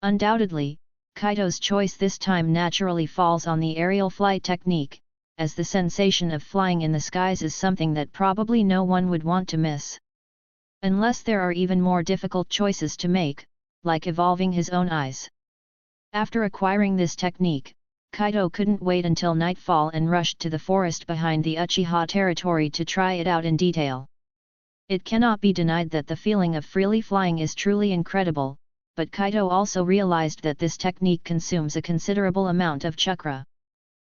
Undoubtedly, Kaido's choice this time naturally falls on the aerial flight technique, as the sensation of flying in the skies is something that probably no one would want to miss. Unless there are even more difficult choices to make, like evolving his own eyes. After acquiring this technique, Kaido couldn't wait until nightfall and rushed to the forest behind the Uchiha territory to try it out in detail. It cannot be denied that the feeling of freely flying is truly incredible, but Kaido also realized that this technique consumes a considerable amount of chakra.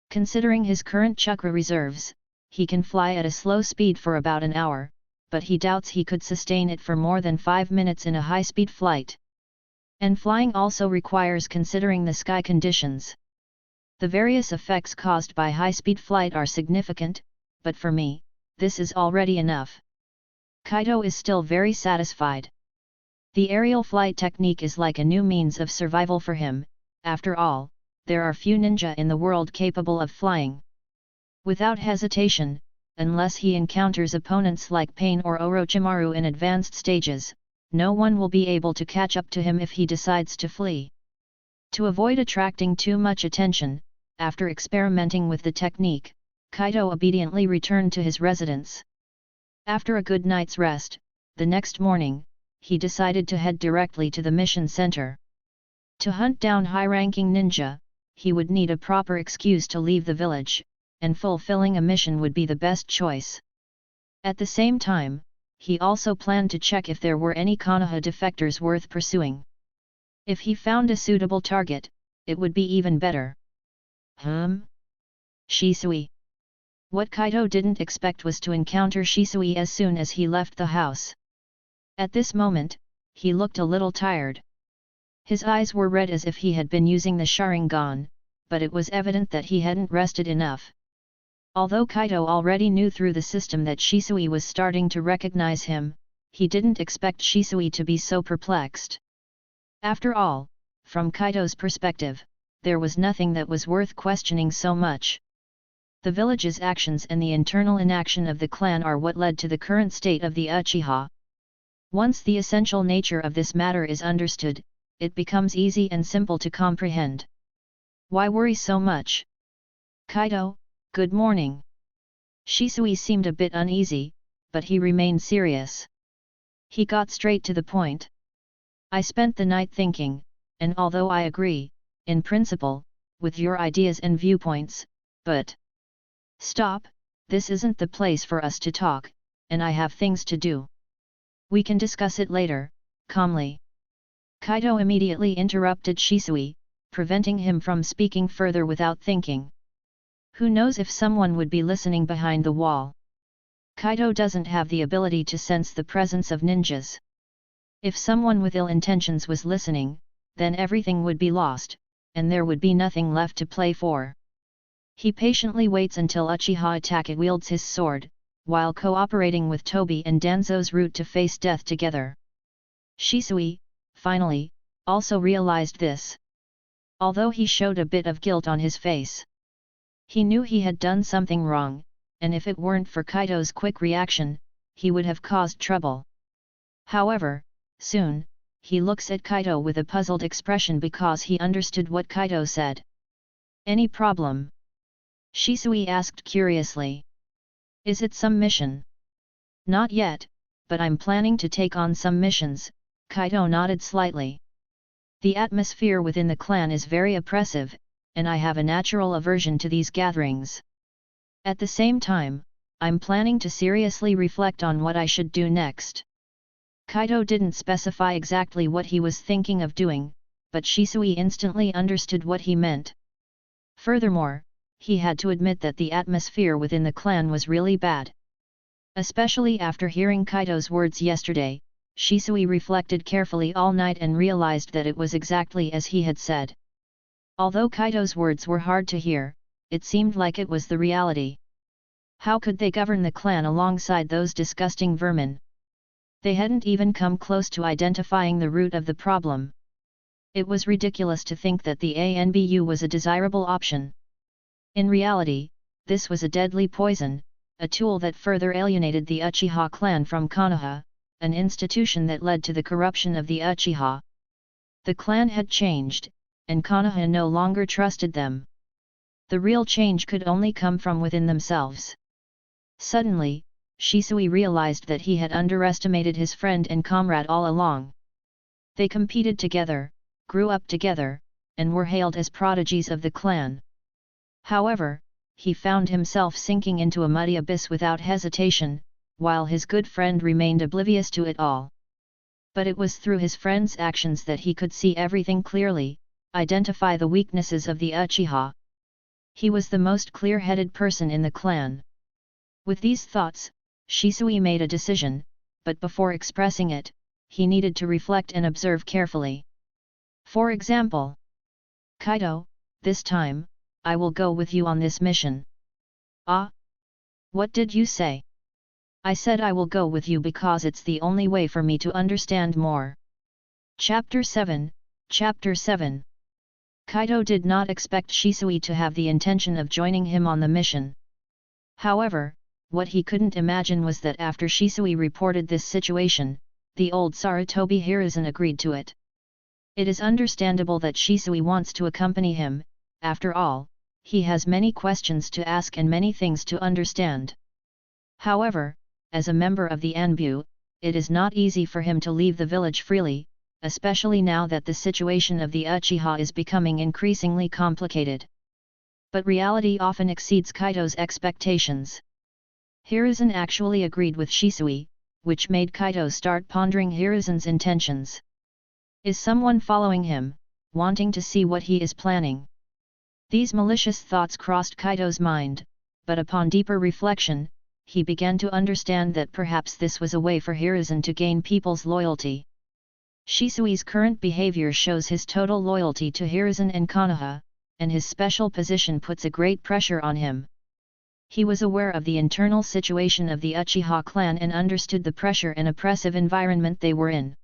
Considering his current chakra reserves, he can fly at a slow speed for about an hour, but he doubts he could sustain it for more than 5 minutes in a high-speed flight. And flying also requires considering the sky conditions. The various effects caused by high-speed flight are significant, but for me, this is already enough. Kaido is still very satisfied. The aerial flight technique is like a new means of survival for him. After all, there are few ninja in the world capable of flying. Without hesitation, unless he encounters opponents like Pain or Orochimaru in advanced stages, no one will be able to catch up to him if he decides to flee. To avoid attracting too much attention, after experimenting with the technique, Kaido obediently returned to his residence. After a good night's rest, the next morning, he decided to head directly to the mission center. To hunt down high-ranking ninja, he would need a proper excuse to leave the village, and fulfilling a mission would be the best choice. At the same time, he also planned to check if there were any Konoha defectors worth pursuing. If he found a suitable target, it would be even better. Shisui. What Kaido didn't expect was to encounter Shisui as soon as he left the house. At this moment, he looked a little tired. His eyes were red as if he had been using the Sharingan, but it was evident that he hadn't rested enough. Although Kaido already knew through the system that Shisui was starting to recognize him, he didn't expect Shisui to be so perplexed. After all, from Kaido's perspective, there was nothing that was worth questioning so much. The village's actions and the internal inaction of the clan are what led to the current state of the Uchiha. Once the essential nature of this matter is understood, it becomes easy and simple to comprehend. Why worry so much? Kaido, good morning. Shisui seemed a bit uneasy, but he remained serious. He got straight to the point. I spent the night thinking, and although I agree, in principle, with your ideas and viewpoints, but... Stop, this isn't the place for us to talk, and I have things to do. We can discuss it later, calmly. Kaido immediately interrupted Shisui, preventing him from speaking further without thinking. Who knows if someone would be listening behind the wall? Kaido doesn't have the ability to sense the presence of ninjas. If someone with ill intentions was listening, then everything would be lost, and there would be nothing left to play for. He patiently waits until Uchiha Itachi wields his sword, while cooperating with Toby and Danzo's route to face death together. Shisui, finally, also realized this. Although he showed a bit of guilt on his face. He knew he had done something wrong, and if it weren't for Kaido's quick reaction, he would have caused trouble. However, soon, he looks at Kaido with a puzzled expression because he understood what Kaido said. Any problem? Shisui asked curiously. Is it some mission? Not yet, but I'm planning to take on some missions, Kaido nodded slightly. The atmosphere within the clan is very oppressive, and I have a natural aversion to these gatherings. At the same time, I'm planning to seriously reflect on what I should do next. Kaido didn't specify exactly what he was thinking of doing, but Shisui instantly understood what he meant. Furthermore, he had to admit that the atmosphere within the clan was really bad. Especially after hearing Kaido's words yesterday, Shisui reflected carefully all night and realized that it was exactly as he had said. Although Kaido's words were hard to hear, it seemed like it was the reality. How could they govern the clan alongside those disgusting vermin? They hadn't even come close to identifying the root of the problem. It was ridiculous to think that the ANBU was a desirable option. In reality, this was a deadly poison, a tool that further alienated the Uchiha clan from Konoha, an institution that led to the corruption of the Uchiha. The clan had changed, and Konoha no longer trusted them. The real change could only come from within themselves. Suddenly, Shisui realized that he had underestimated his friend and comrade all along. They competed together, grew up together, and were hailed as prodigies of the clan. However, he found himself sinking into a muddy abyss without hesitation, while his good friend remained oblivious to it all. But it was through his friend's actions that he could see everything clearly, identify the weaknesses of the Uchiha. He was the most clear-headed person in the clan. With these thoughts, Shisui made a decision, but before expressing it, he needed to reflect and observe carefully. For example, Kaido, this time, I will go with you on this mission. Ah? What did you say? I said I will go with you because it's the only way for me to understand more. Chapter 7, Chapter 7. Kaido did not expect Shisui to have the intention of joining him on the mission. However, what he couldn't imagine was that after Shisui reported this situation, the old Sarutobi Hiruzen agreed to it. It is understandable that Shisui wants to accompany him, after all, he has many questions to ask and many things to understand. However, as a member of the Anbu, it is not easy for him to leave the village freely, especially now that the situation of the Uchiha is becoming increasingly complicated. But reality often exceeds Kaido's expectations. Hiruzen actually agreed with Shisui, which made Kaido start pondering Hiruzen's intentions. Is someone following him, wanting to see what he is planning? These malicious thoughts crossed Kaido's mind, but upon deeper reflection, he began to understand that perhaps this was a way for Hiruzen to gain people's loyalty. Shisui's current behavior shows his total loyalty to Hiruzen and Konoha, and his special position puts a great pressure on him. He was aware of the internal situation of the Uchiha clan and understood the pressure and oppressive environment they were in.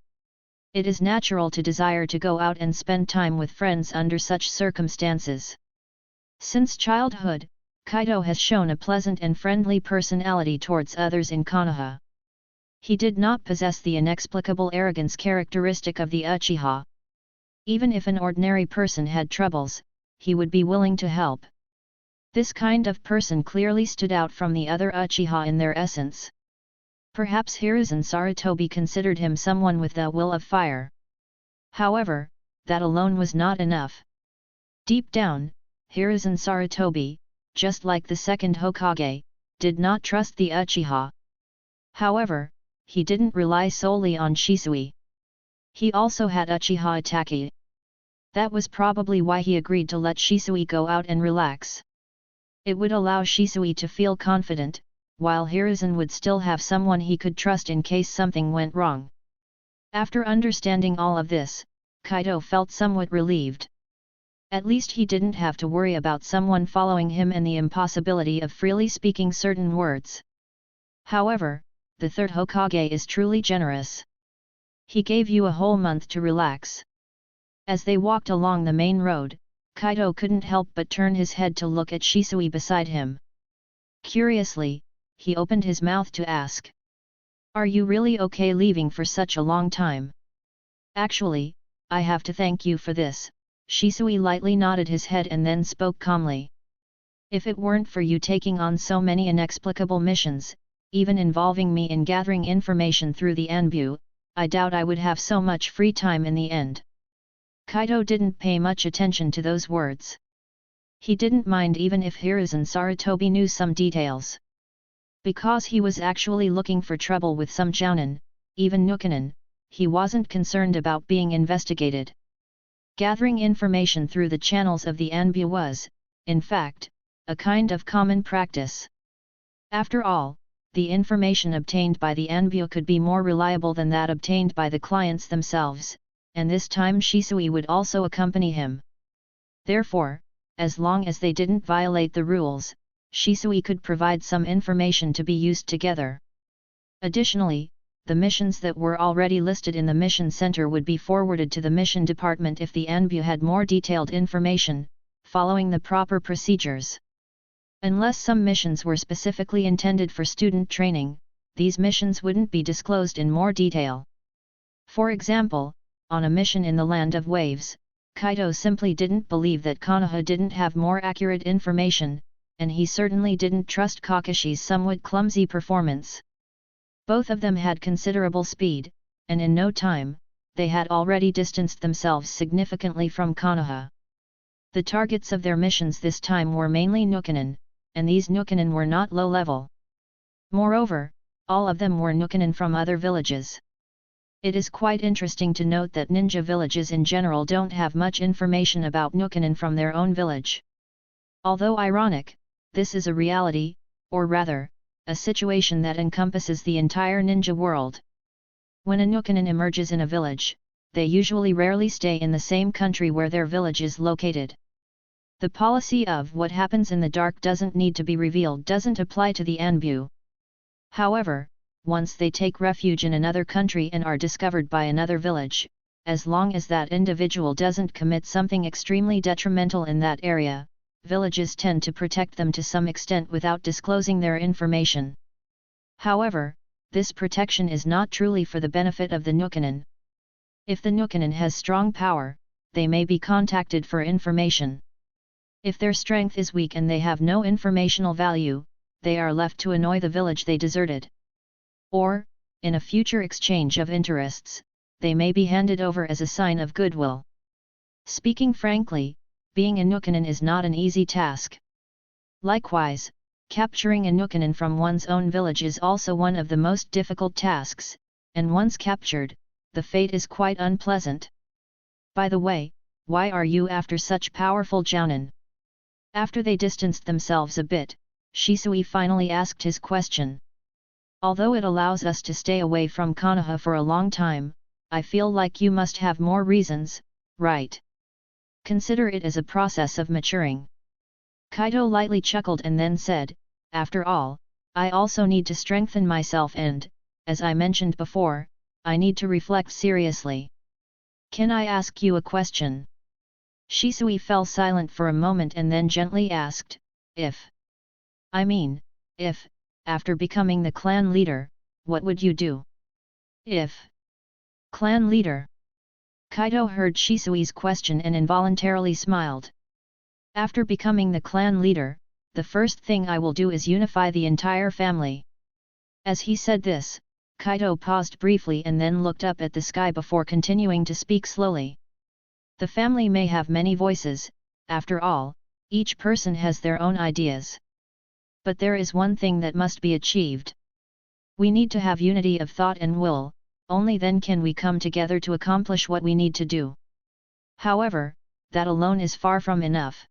It is natural to desire to go out and spend time with friends under such circumstances. Since childhood, Kaido has shown a pleasant and friendly personality towards others in Konoha. He did not possess the inexplicable arrogance characteristic of the Uchiha. Even if an ordinary person had troubles, he would be willing to help. This kind of person clearly stood out from the other Uchiha in their essence. Perhaps Hiruzen Sarutobi considered him someone with the will of fire. However, that alone was not enough. Deep down, Hiruzen Sarutobi, just like the second Hokage, did not trust the Uchiha. However, he didn't rely solely on Shisui. He also had Uchiha Itaki. That was probably why he agreed to let Shisui go out and relax. It would allow Shisui to feel confident, while Hiruzen would still have someone he could trust in case something went wrong. After understanding all of this, Kaido felt somewhat relieved. At least he didn't have to worry about someone following him and the impossibility of freely speaking certain words. However, the third Hokage is truly generous. He gave you a whole month to relax. As they walked along the main road, Kaido couldn't help but turn his head to look at Shisui beside him. Curiously, he opened his mouth to ask, "Are you really okay leaving for such a long time?" "Actually, I have to thank you for this." Shisui lightly nodded his head and then spoke calmly. "If it weren't for you taking on so many inexplicable missions, even involving me in gathering information through the Anbu, I doubt I would have so much free time in the end." Kaido didn't pay much attention to those words. He didn't mind even if Hiruzen Sarutobi knew some details. Because he was actually looking for trouble with some jounin, even Nukanen, he wasn't concerned about being investigated. Gathering information through the channels of the Anbu was, in fact, a kind of common practice. After all, the information obtained by the Anbu could be more reliable than that obtained by the clients themselves, and this time Shisui would also accompany him. Therefore, as long as they didn't violate the rules, Shisui could provide some information to be used together. Additionally, the missions that were already listed in the mission center would be forwarded to the mission department if the Anbu had more detailed information, following the proper procedures. Unless some missions were specifically intended for student training, these missions wouldn't be disclosed in more detail. For example, on a mission in the Land of Waves, Kaido simply didn't believe that Konoha didn't have more accurate information, and he certainly didn't trust Kakashi's somewhat clumsy performance. Both of them had considerable speed, and in no time, they had already distanced themselves significantly from Konoha. The targets of their missions this time were mainly Nukkinen, and these Nukkinen were not low-level. Moreover, all of them were Nukkinen from other villages. It is quite interesting to note that ninja villages in general don't have much information about Nukkinen from their own village. Although ironic, this is a reality, or rather, a situation that encompasses the entire ninja world. When a Nukkinen emerges in a village, they usually rarely stay in the same country where their village is located. The policy of what happens in the dark doesn't need to be revealed doesn't apply to the Anbu. However, once they take refuge in another country and are discovered by another village, as long as that individual doesn't commit something extremely detrimental in that area, villages tend to protect them to some extent without disclosing their information. However, this protection is not truly for the benefit of the Nukkinen. If the Nukkinen has strong power, they may be contacted for information. If their strength is weak and they have no informational value, they are left to annoy the village they deserted. Or, in a future exchange of interests, they may be handed over as a sign of goodwill. Speaking frankly, being a Nukkinen is not an easy task. Likewise, capturing a Nukkinen from one's own village is also one of the most difficult tasks, and once captured, the fate is quite unpleasant. By the way, why are you after such powerful jounin? After they distanced themselves a bit, Shisui finally asked his question. Although it allows us to stay away from Konoha for a long time, I feel like you must have more reasons, right? Consider it as a process of maturing. Kaido lightly chuckled and then said, after all, I also need to strengthen myself and, as I mentioned before, I need to reflect seriously. Can I ask you a question? Shisui fell silent for a moment and then gently asked, if, after becoming the clan leader, what would you do? If clan leader. Kaido heard Shisui's question and involuntarily smiled. After becoming the clan leader, the first thing I will do is unify the entire family. As he said this, Kaido paused briefly and then looked up at the sky before continuing to speak slowly. The family may have many voices, after all, each person has their own ideas. But there is one thing that must be achieved. We need to have unity of thought and will, only then can we come together to accomplish what we need to do. However, that alone is far from enough.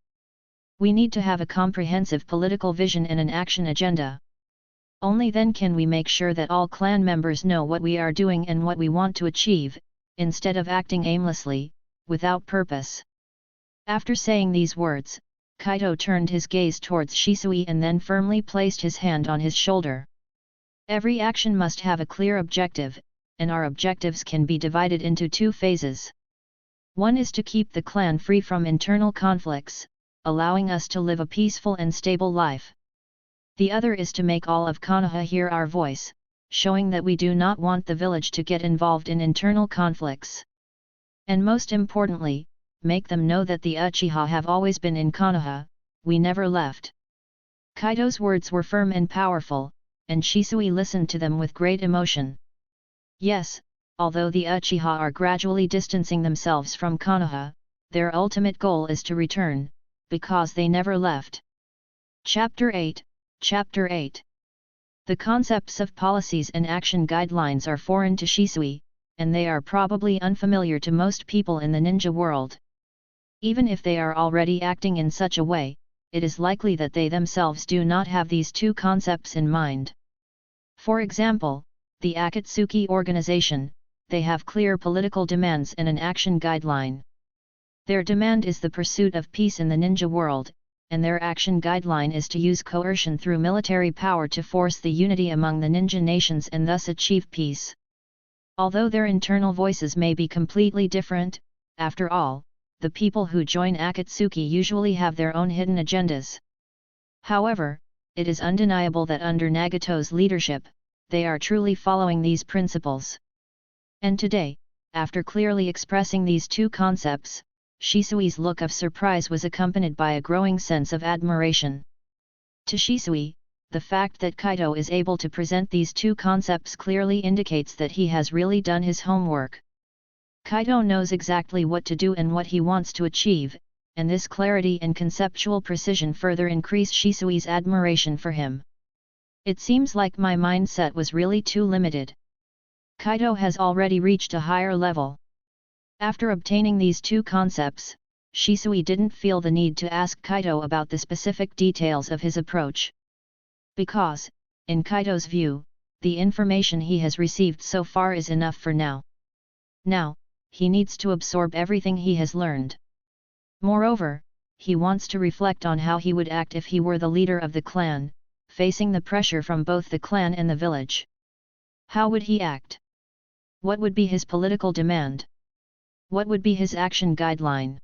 We need to have a comprehensive political vision and an action agenda. Only then can we make sure that all clan members know what we are doing and what we want to achieve, instead of acting aimlessly, without purpose. After saying these words, Kaido turned his gaze towards Shisui and then firmly placed his hand on his shoulder. Every action must have a clear objective, and our objectives can be divided into two phases. One is to keep the clan free from internal conflicts, allowing us to live a peaceful and stable life. The other is to make all of Konoha hear our voice, showing that we do not want the village to get involved in internal conflicts. And most importantly, make them know that the Uchiha have always been in Konoha, we never left. Kaido's words were firm and powerful, and Shisui listened to them with great emotion. Yes, although the Uchiha are gradually distancing themselves from Konoha, their ultimate goal is to return, because they never left. Chapter 8. The concepts of policies and action guidelines are foreign to Shisui, and they are probably unfamiliar to most people in the ninja world. Even if they are already acting in such a way, it is likely that they themselves do not have these two concepts in mind. For example, the Akatsuki organization, they have clear political demands and an action guideline. Their demand is the pursuit of peace in the ninja world, and their action guideline is to use coercion through military power to force the unity among the ninja nations and thus achieve peace. Although their internal voices may be completely different, after all, the people who join Akatsuki usually have their own hidden agendas. However, it is undeniable that under Nagato's leadership, they are truly following these principles. And today, after clearly expressing these two concepts, Shisui's look of surprise was accompanied by a growing sense of admiration. To Shisui, the fact that Kaido is able to present these two concepts clearly indicates that he has really done his homework. Kaido knows exactly what to do and what he wants to achieve, and this clarity and conceptual precision further increase Shisui's admiration for him. It seems like my mindset was really too limited. Kaido has already reached a higher level. After obtaining these two concepts, Shisui didn't feel the need to ask Kaido about the specific details of his approach. Because, in Kaido's view, the information he has received so far is enough for now. Now, he needs to absorb everything he has learned. Moreover, he wants to reflect on how he would act if he were the leader of the clan, facing the pressure from both the clan and the village. How would he act? What would be his political demand? What would be his action guideline?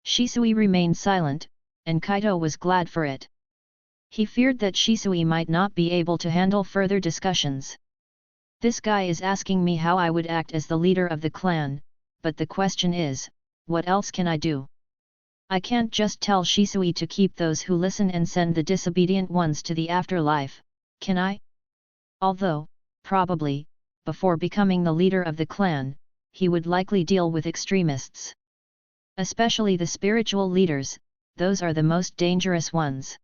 Shisui remained silent, and Kaido was glad for it. He feared that Shisui might not be able to handle further discussions. This guy is asking me how I would act as the leader of the clan, but the question is, what else can I do? I can't just tell Shisui to keep those who listen and send the disobedient ones to the afterlife, can I? Although, probably, before becoming the leader of the clan, he would likely deal with extremists. Especially the spiritual leaders, those are the most dangerous ones.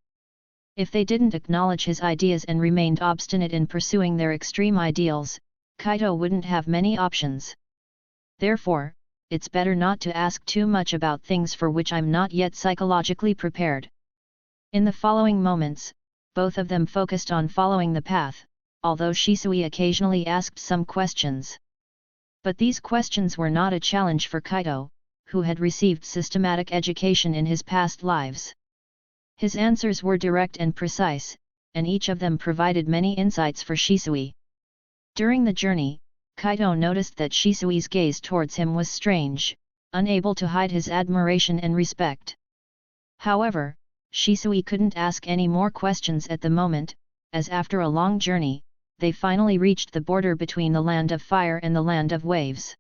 If they didn't acknowledge his ideas and remained obstinate in pursuing their extreme ideals, Kaido wouldn't have many options. Therefore, it's better not to ask too much about things for which I'm not yet psychologically prepared. In the following moments, both of them focused on following the path, although Shisui occasionally asked some questions. But these questions were not a challenge for Kaido, who had received systematic education in his past lives. His answers were direct and precise, and each of them provided many insights for Shisui. During the journey, Kaido noticed that Shisui's gaze towards him was strange, unable to hide his admiration and respect. However, Shisui couldn't ask any more questions at the moment, as after a long journey, they finally reached the border between the land of fire and the land of waves.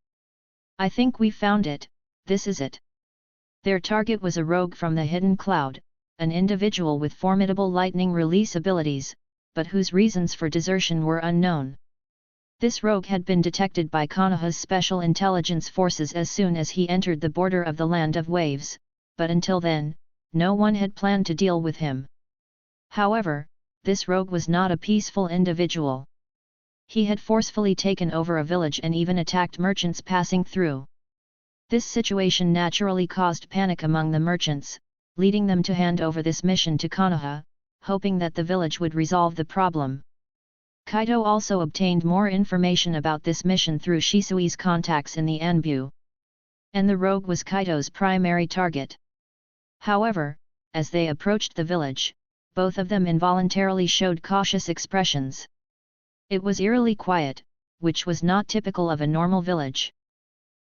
I think we found it, this is it. Their target was a rogue from the hidden cloud, an individual with formidable lightning release abilities, but whose reasons for desertion were unknown. This rogue had been detected by Konoha's special intelligence forces as soon as he entered the border of the land of waves, but until then, no one had planned to deal with him. However, this rogue was not a peaceful individual. He had forcefully taken over a village and even attacked merchants passing through. This situation naturally caused panic among the merchants, leading them to hand over this mission to Konoha, hoping that the village would resolve the problem. Kaido also obtained more information about this mission through Shisui's contacts in the Anbu. And the rogue was Kaido's primary target. However, as they approached the village, both of them involuntarily showed cautious expressions. It was eerily quiet, which was not typical of a normal village.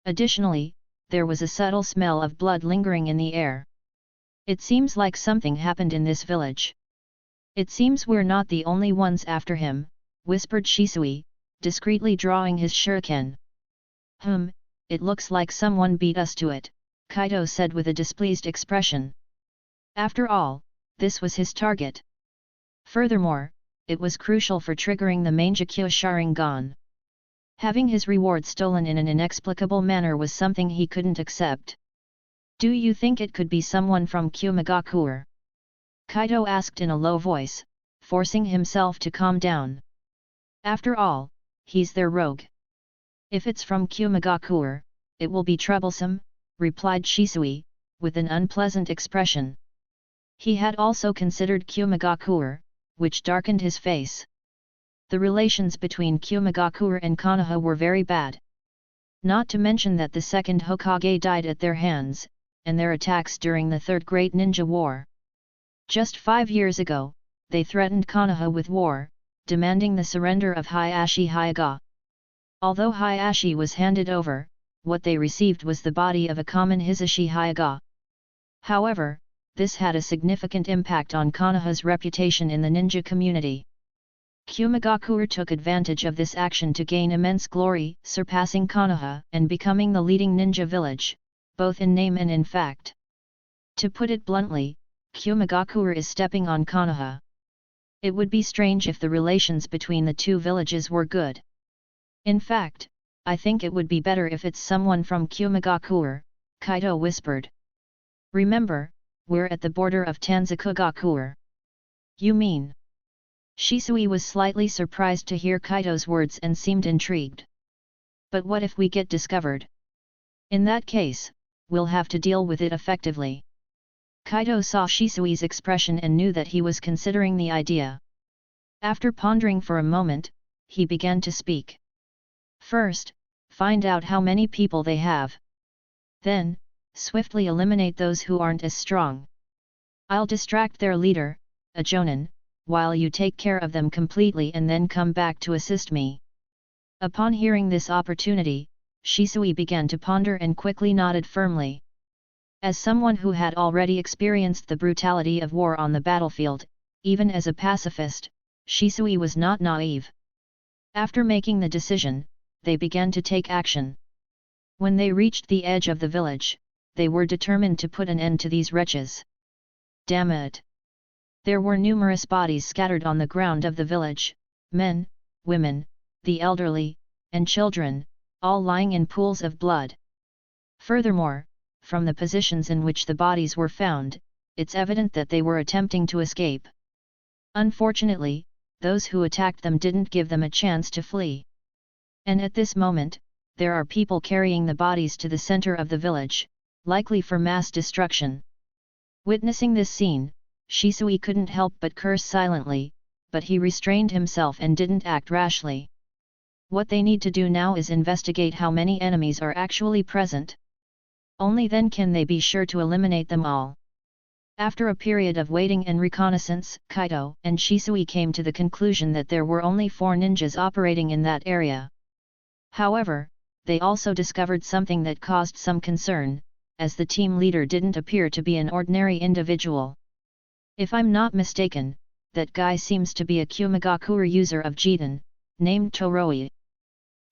Additionally, there was a subtle smell of blood lingering in the air. It seems like something happened in this village. It seems we're not the only ones after him, whispered Shisui, discreetly drawing his shuriken. It looks like someone beat us to it, Kaido said with a displeased expression. After all, this was his target. Furthermore, it was crucial for triggering the Mangekyo Sharingan. Having his reward stolen in an inexplicable manner was something he couldn't accept. Do you think it could be someone from Kyumegakuer? Kaido asked in a low voice, forcing himself to calm down. After all, he's their rogue. If it's from Kyumegakuer, it will be troublesome, replied Shisui, with an unpleasant expression. He had also considered Kyumegakuer, which darkened his face. The relations between Kyumegakuer and Konoha were very bad. Not to mention that the second Hokage died at their hands, and their attacks during the Third Great Ninja War. Just 5 years ago, they threatened Konoha with war, demanding the surrender of Hayashi Hayaga. Although Hayashi was handed over, what they received was the body of a common Hisashi Hayaga. However, this had a significant impact on Konoha's reputation in the ninja community. Kumigakure took advantage of this action to gain immense glory, surpassing Konoha and becoming the leading ninja village, both in name and in fact. To put it bluntly, Kumigakure is stepping on Konoha. It would be strange if the relations between the two villages were good. In fact, I think it would be better if it's someone from Kumigakure, Kaido whispered. Remember, we're at the border of Tanzakugakure. You mean? Shisui was slightly surprised to hear Kaido's words and seemed intrigued. But what if we get discovered? In that case, we'll have to deal with it effectively. Kaido saw Shisui's expression and knew that he was considering the idea. After pondering for a moment, he began to speak. First, find out how many people they have. Then, swiftly eliminate those who aren't as strong. I'll distract their leader, a Jonin, while you take care of them completely and then come back to assist me. Upon hearing this opportunity, Shisui began to ponder and quickly nodded firmly. As someone who had already experienced the brutality of war on the battlefield, even as a pacifist, Shisui was not naive. After making the decision, they began to take action. When they reached the edge of the village, they were determined to put an end to these wretches. Damn it! There were numerous bodies scattered on the ground of the village, men, women, the elderly, and children, all lying in pools of blood. Furthermore, from the positions in which the bodies were found, it's evident that they were attempting to escape. Unfortunately, those who attacked them didn't give them a chance to flee. And at this moment, there are people carrying the bodies to the center of the village, likely for mass destruction. Witnessing this scene, Shisui couldn't help but curse silently, but he restrained himself and didn't act rashly. What they need to do now is investigate how many enemies are actually present. Only then can they be sure to eliminate them all. After a period of waiting and reconnaissance, Kaido and Shisui came to the conclusion that there were only 4 ninjas operating in that area. However, they also discovered something that caused some concern, as the team leader didn't appear to be an ordinary individual. If I'm not mistaken, that guy seems to be a Kumigakure user of Jiten, named Tooi.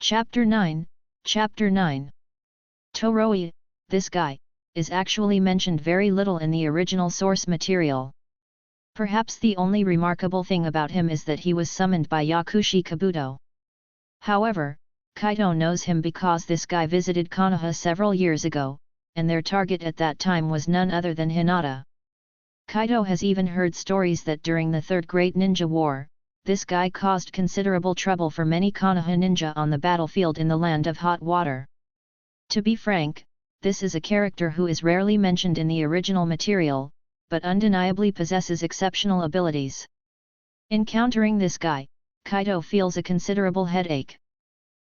Chapter 9, Chapter 9. Tooi, this guy, is actually mentioned very little in the original source material. Perhaps the only remarkable thing about him is that he was summoned by Yakushi Kabuto. However, Kaido knows him because this guy visited Konoha several years ago, and their target at that time was none other than Hinata. Kaido has even heard stories that during the Third Great Ninja War, this guy caused considerable trouble for many Konoha ninja on the battlefield in the Land of Hot Water. To be frank, this is a character who is rarely mentioned in the original material, but undeniably possesses exceptional abilities. Encountering this guy, Kaido feels a considerable headache.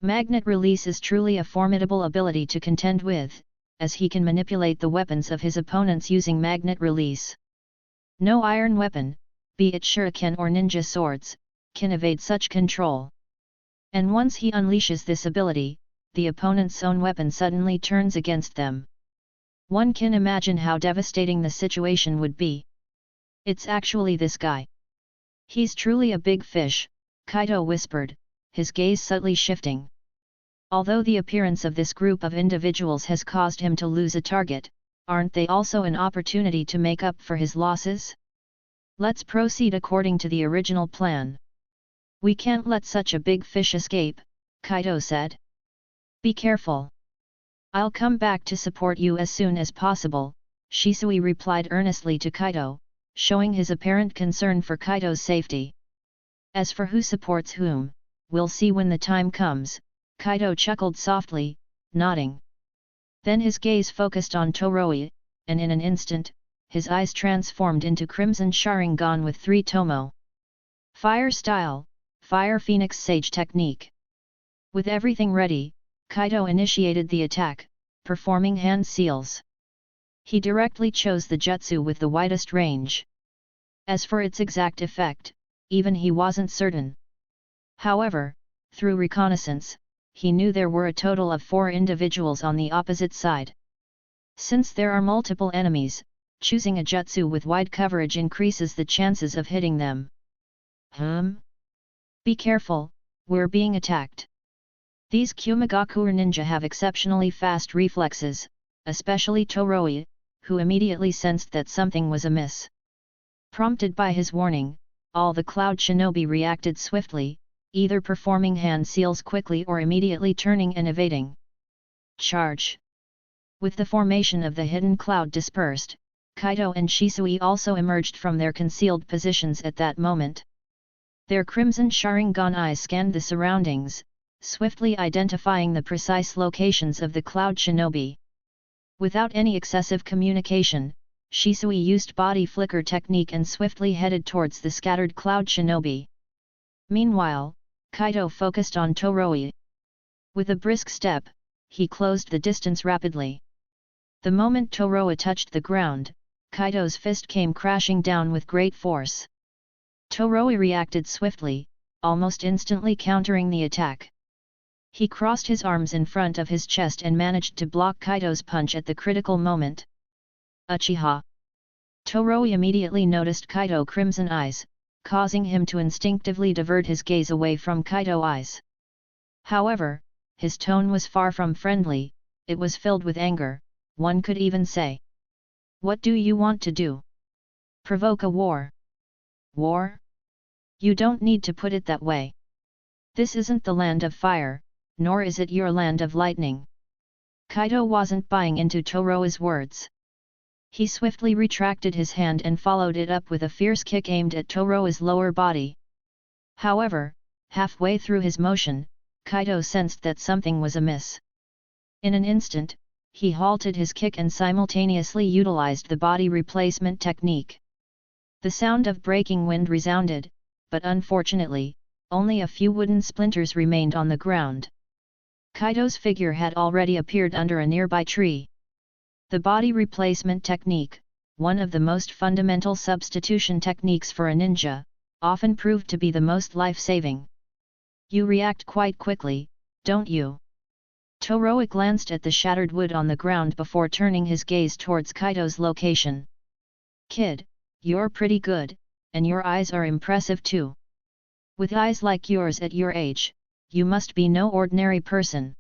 Magnet Release is truly a formidable ability to contend with, as he can manipulate the weapons of his opponents using Magnet Release. No iron weapon, be it shuriken or ninja swords, can evade such control. And once he unleashes this ability, the opponent's own weapon suddenly turns against them. One can imagine how devastating the situation would be. It's actually this guy. He's truly a big fish, Kaido whispered, his gaze subtly shifting. Although the appearance of this group of individuals has caused him to lose a target, aren't they also an opportunity to make up for his losses? Let's proceed according to the original plan. We can't let such a big fish escape, Kaido said. Be careful. I'll come back to support you as soon as possible, Shisui replied earnestly to Kaido, showing his apparent concern for Kaido's safety. As for who supports whom, we'll see when the time comes, Kaido chuckled softly, nodding. Then his gaze focused on Tooi, and in an instant, his eyes transformed into Crimson Sharingan with 3 tomo. Fire Style, Fire Phoenix Sage Technique. With everything ready, Kaido initiated the attack, performing hand seals. He directly chose the jutsu with the widest range. As for its exact effect, even he wasn't certain. However, through reconnaissance, he knew there were a total of 4 individuals on the opposite side. Since there are multiple enemies, choosing a jutsu with wide coverage increases the chances of hitting them. Be careful, we're being attacked. These Kyumigakuer ninja have exceptionally fast reflexes, especially Tooi, who immediately sensed that something was amiss. Prompted by his warning, all the cloud shinobi reacted swiftly, either performing hand seals quickly or immediately turning and evading. Charge! With the formation of the hidden cloud dispersed, Kaido and Shisui also emerged from their concealed positions at that moment. Their crimson Sharingan eyes scanned the surroundings, swiftly identifying the precise locations of the cloud shinobi. Without any excessive communication, Shisui used body flicker technique and swiftly headed towards the scattered cloud shinobi. Meanwhile, Kaido focused on Tooi. With a brisk step, he closed the distance rapidly. The moment Tooi touched the ground, Kaido's fist came crashing down with great force. Tooi reacted swiftly, almost instantly countering the attack. He crossed his arms in front of his chest and managed to block Kaido's punch at the critical moment. Uchiha! Tooi immediately noticed Kaido's crimson eyes, causing him to instinctively divert his gaze away from Kaido's eyes. However, his tone was far from friendly, it was filled with anger, one could even say. What do you want to do? Provoke a war? War? You don't need to put it that way. This isn't the land of fire, nor is it your land of lightning. Kaido wasn't buying into Toi's words. He swiftly retracted his hand and followed it up with a fierce kick aimed at Toi's lower body. However, halfway through his motion, Kaido sensed that something was amiss. In an instant, he halted his kick and simultaneously utilized the body replacement technique. The sound of breaking wind resounded, but unfortunately, only a few wooden splinters remained on the ground. Kaido's figure had already appeared under a nearby tree. The body replacement technique, one of the most fundamental substitution techniques for a ninja, often proved to be the most life-saving. You react quite quickly, don't you? Tooi glanced at the shattered wood on the ground before turning his gaze towards Kaido's location. Kid, you're pretty good, and your eyes are impressive too. With eyes like yours at your age, you must be no ordinary person.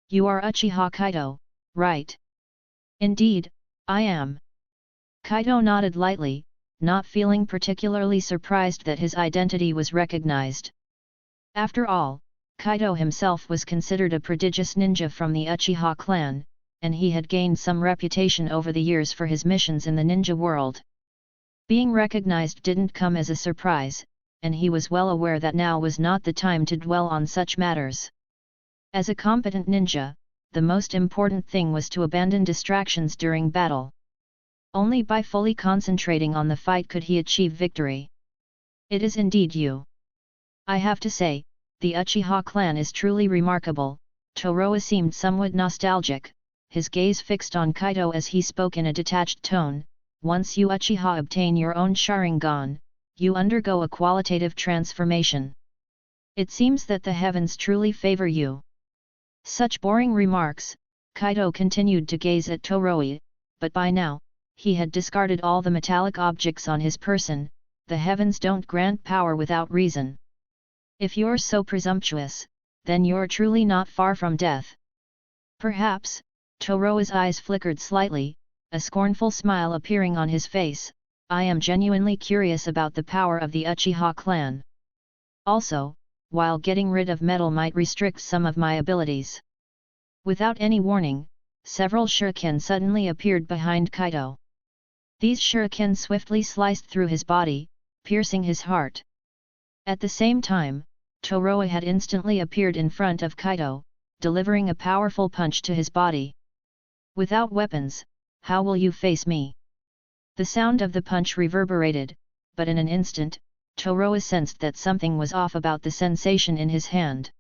You are Uchiha Kaito, right? Indeed, I am. Kaido nodded lightly, not feeling particularly surprised that his identity was recognized. After all, Kaido himself was considered a prodigious ninja from the Uchiha clan, and he had gained some reputation over the years for his missions in the ninja world. Being recognized didn't come as a surprise, and he was well aware that now was not the time to dwell on such matters. As a competent ninja, the most important thing was to abandon distractions during battle. Only by fully concentrating on the fight could he achieve victory. It is indeed you. I have to say, the Uchiha clan is truly remarkable. Tooi seemed somewhat nostalgic, his gaze fixed on Kaido as he spoke in a detached tone. Once you Uchiha obtain your own Sharingan, you undergo a qualitative transformation. It seems that the heavens truly favor you. Such boring remarks, Kaido continued to gaze at Tooi, but by now, he had discarded all the metallic objects on his person. The heavens don't grant power without reason. If you're so presumptuous, then you're truly not far from death. Perhaps, Toi's eyes flickered slightly, a scornful smile appearing on his face. I am genuinely curious about the power of the Uchiha clan. Also, while getting rid of metal might restrict some of my abilities. Without any warning, several shuriken suddenly appeared behind Kaido. These shuriken swiftly sliced through his body, piercing his heart. At the same time, Tooi had instantly appeared in front of Kaido, delivering a powerful punch to his body. Without weapons, how will you face me? The sound of the punch reverberated, but in an instant, Tooi sensed that something was off about the sensation in his hand.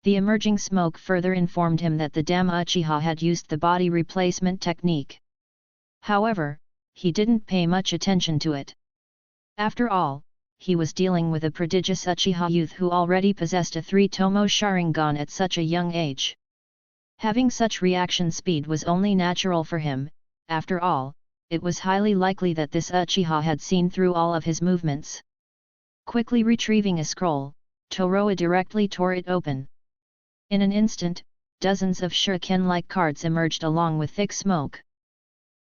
The emerging smoke further informed him that the damn Uchiha had used the body replacement technique. However, he didn't pay much attention to it. After all, he was dealing with a prodigious Uchiha youth who already possessed a 3-tomo Sharingan at such a young age. Having such reaction speed was only natural for him. After all, it was highly likely that this Uchiha had seen through all of his movements. Quickly retrieving a scroll, Toroa directly tore it open. In an instant, dozens of shuriken-like cards emerged along with thick smoke.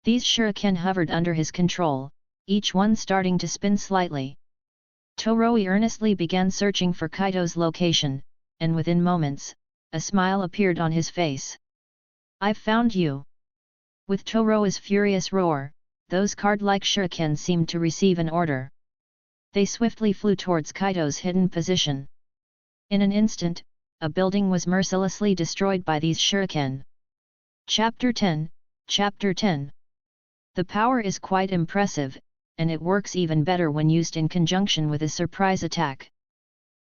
These shuriken hovered under his control, each one starting to spin slightly. Toroa earnestly began searching for Kaido's location, and within moments, a smile appeared on his face. "I've found you!" With Toroa's furious roar, those card-like shuriken seemed to receive an order. They swiftly flew towards Kaido's hidden position. In an instant, a building was mercilessly destroyed by these shuriken. Chapter 10. The power is quite impressive, and it works even better when used in conjunction with a surprise attack.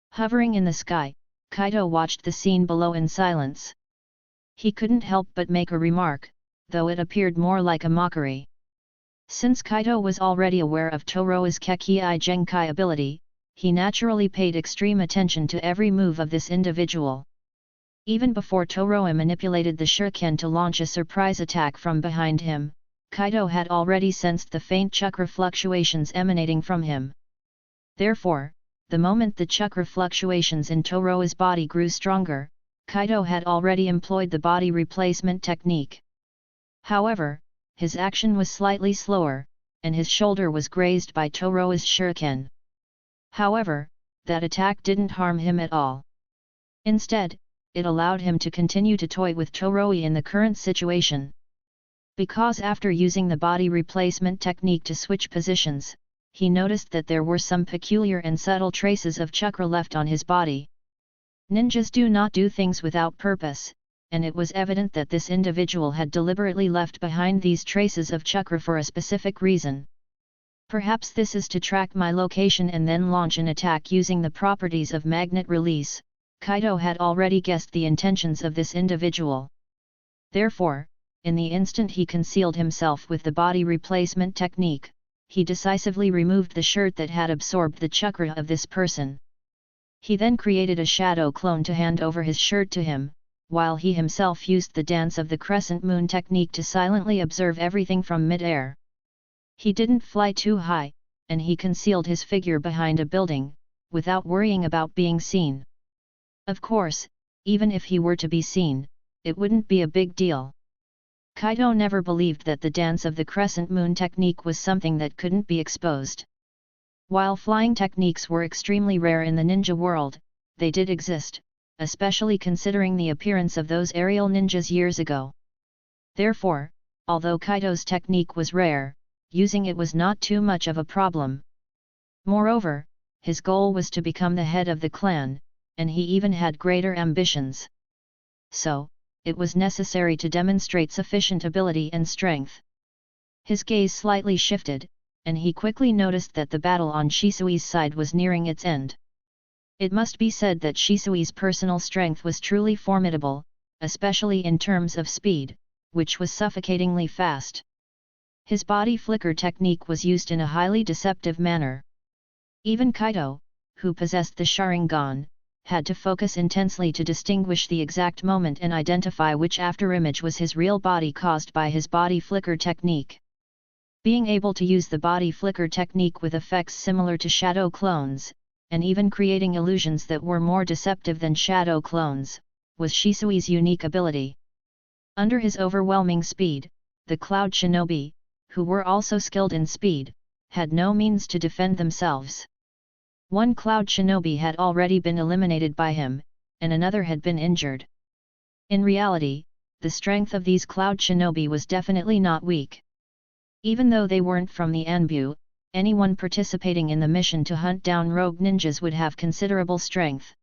Hovering in the sky, Kaido watched the scene below in silence. He couldn't help but make a remark, though it appeared more like a mockery. Since Kaido was already aware of Toroa's Kekkei Genkai ability, he naturally paid extreme attention to every move of this individual. Even before Toroa manipulated the shuriken to launch a surprise attack from behind him, Kaido had already sensed the faint chakra fluctuations emanating from him. Therefore, the moment the chakra fluctuations in Toroa's body grew stronger, Kaido had already employed the body replacement technique. However, his action was slightly slower, and his shoulder was grazed by Toroa's shuriken. However, that attack didn't harm him at all. Instead, it allowed him to continue to toy with Toroa in the current situation. Because after using the body replacement technique to switch positions, he noticed that there were some peculiar and subtle traces of chakra left on his body. Ninjas do not do things without purpose, and it was evident that this individual had deliberately left behind these traces of chakra for a specific reason. Perhaps this is to track my location and then launch an attack using the properties of magnet release. Kaido had already guessed the intentions of this individual. Therefore, in the instant he concealed himself with the body replacement technique, he decisively removed the shirt that had absorbed the chakra of this person. He then created a shadow clone to hand over his shirt to him, while he himself used the dance of the crescent moon technique to silently observe everything from mid-air. He didn't fly too high, and he concealed his figure behind a building, without worrying about being seen. Of course, even if he were to be seen, it wouldn't be a big deal. Kaido never believed that the dance of the crescent moon technique was something that couldn't be exposed. While flying techniques were extremely rare in the ninja world, they did exist, especially considering the appearance of those aerial ninjas years ago. Therefore, although Kaido's technique was rare, using it was not too much of a problem. Moreover, his goal was to become the head of the clan, and he even had greater ambitions. So, it was necessary to demonstrate sufficient ability and strength. His gaze slightly shifted, and he quickly noticed that the battle on Shisui's side was nearing its end. It must be said that Shisui's personal strength was truly formidable, especially in terms of speed, which was suffocatingly fast. His body flicker technique was used in a highly deceptive manner. Even Kaido, who possessed the Sharingan, had to focus intensely to distinguish the exact moment and identify which afterimage was his real body caused by his body flicker technique. Being able to use the body flicker technique with effects similar to shadow clones, and even creating illusions that were more deceptive than shadow clones, was Shisui's unique ability. Under his overwhelming speed, the Cloud Shinobi, who were also skilled in speed, had no means to defend themselves. One Cloud Shinobi had already been eliminated by him, and another had been injured. In reality, the strength of these Cloud Shinobi was definitely not weak. Even though they weren't from the Anbu, anyone participating in the mission to hunt down rogue ninjas would have considerable strength.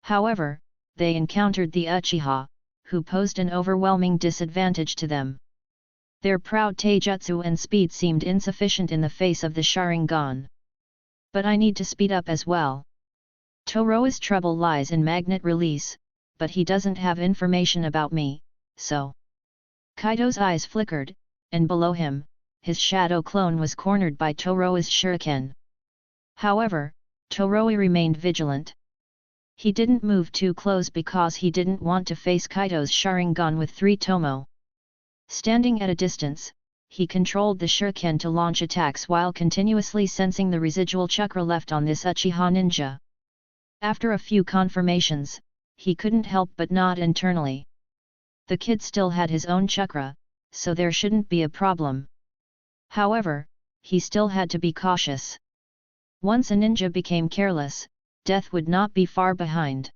However, they encountered the Uchiha, who posed an overwhelming disadvantage to them. Their proud taijutsu and speed seemed insufficient in the face of the Sharingan. But I need to speed up as well. Toroa's trouble lies in magnet release, but he doesn't have information about me, so... Kaido's eyes flickered, and below him, his shadow clone was cornered by Toroa's shuriken. However, Toroa remained vigilant. He didn't move too close because he didn't want to face Kaido's Sharingan with 3 tomo. Standing at a distance, he controlled the shuriken to launch attacks while continuously sensing the residual chakra left on this Uchiha ninja. After a few confirmations, he couldn't help but nod internally. The kid still had his own chakra, so there shouldn't be a problem. However, he still had to be cautious. Once a ninja became careless, death would not be far behind.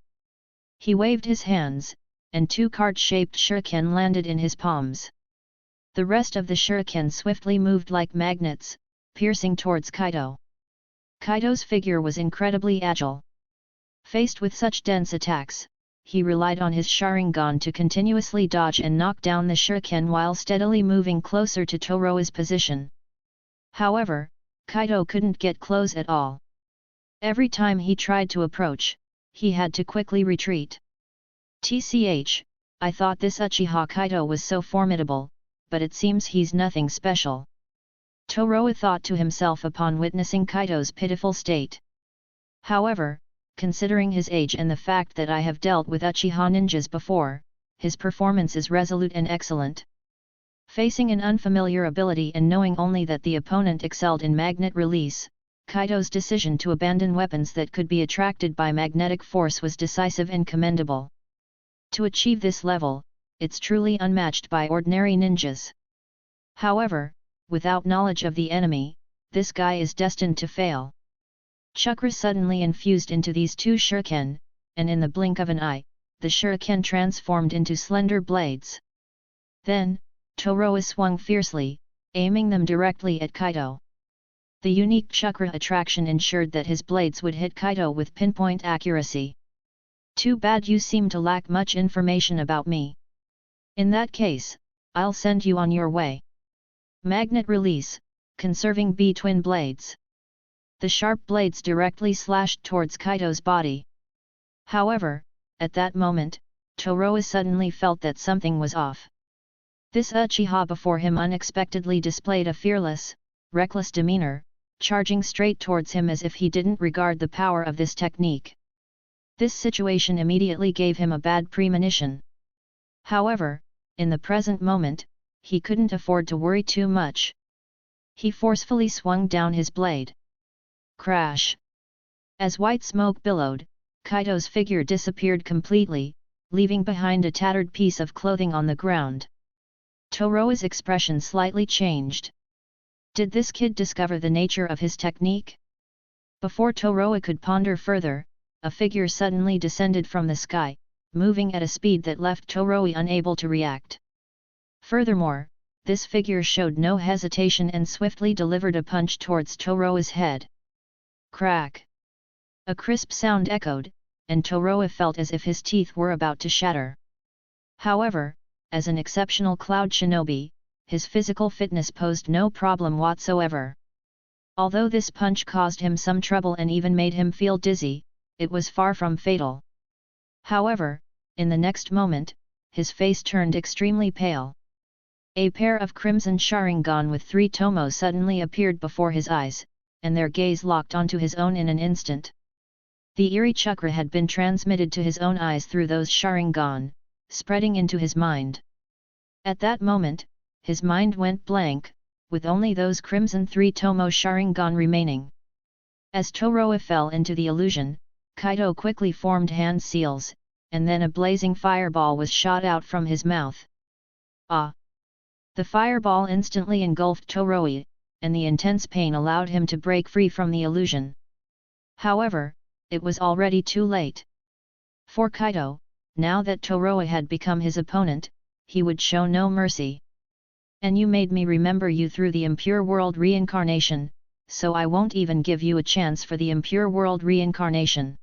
He waved his hands, and 2 card-shaped shuriken landed in his palms. The rest of the shuriken swiftly moved like magnets, piercing towards Kaido. Kaido's figure was incredibly agile. Faced with such dense attacks, he relied on his Sharingan to continuously dodge and knock down the shuriken while steadily moving closer to Toroa's position. However, Kaido couldn't get close at all. Every time he tried to approach, he had to quickly retreat. TCH, I thought this Uchiha Kaito was so formidable, but it seems he's nothing special. Toroa thought to himself upon witnessing Kaido's pitiful state. However, considering his age and the fact that I have dealt with Uchiha ninjas before, his performance is resolute and excellent. Facing an unfamiliar ability and knowing only that the opponent excelled in magnet release, Kaido's decision to abandon weapons that could be attracted by magnetic force was decisive and commendable. To achieve this level, it's truly unmatched by ordinary ninjas. However, without knowledge of the enemy, this guy is destined to fail. Chakra suddenly infused into these 2 shuriken, and in the blink of an eye, the shuriken transformed into slender blades. Then, Toroa swung fiercely, aiming them directly at Kaido. The unique chakra attraction ensured that his blades would hit Kaido with pinpoint accuracy. Too bad you seem to lack much information about me. In that case, I'll send you on your way. Magnet release, conserving B twin blades. The sharp blades directly slashed towards Kaido's body. However, at that moment, Toroa suddenly felt that something was off. This Uchiha before him unexpectedly displayed a fearless, reckless demeanor, charging straight towards him as if he didn't regard the power of this technique. This situation immediately gave him a bad premonition. However, in the present moment, he couldn't afford to worry too much. He forcefully swung down his blade. Crash! As white smoke billowed, Kaido's figure disappeared completely, leaving behind a tattered piece of clothing on the ground. Toroa's expression slightly changed. Did this kid discover the nature of his technique? Before Toroa could ponder further, a figure suddenly descended from the sky, moving at a speed that left Toroa unable to react. Furthermore, this figure showed no hesitation and swiftly delivered a punch towards Toroa's head. Crack! A crisp sound echoed, and Toroa felt as if his teeth were about to shatter. However, as an exceptional cloud shinobi, his physical fitness posed no problem whatsoever. Although this punch caused him some trouble and even made him feel dizzy, it was far from fatal. However, in the next moment, his face turned extremely pale. A pair of crimson Sharingan with 3 tomo suddenly appeared before his eyes, and their gaze locked onto his own in an instant. The eerie chakra had been transmitted to his own eyes through those Sharingan, spreading into his mind. At that moment, his mind went blank, with only those crimson 3 tomo Sharingan remaining. As Toroa fell into the illusion, Kaido quickly formed hand seals, and then a blazing fireball was shot out from his mouth. Ah! The fireball instantly engulfed Toroa, and the intense pain allowed him to break free from the illusion. However, it was already too late. For Kaido, now that Toroa had become his opponent, he would show no mercy. And you made me remember you through the impure world reincarnation, so I won't even give you a chance for the impure world reincarnation.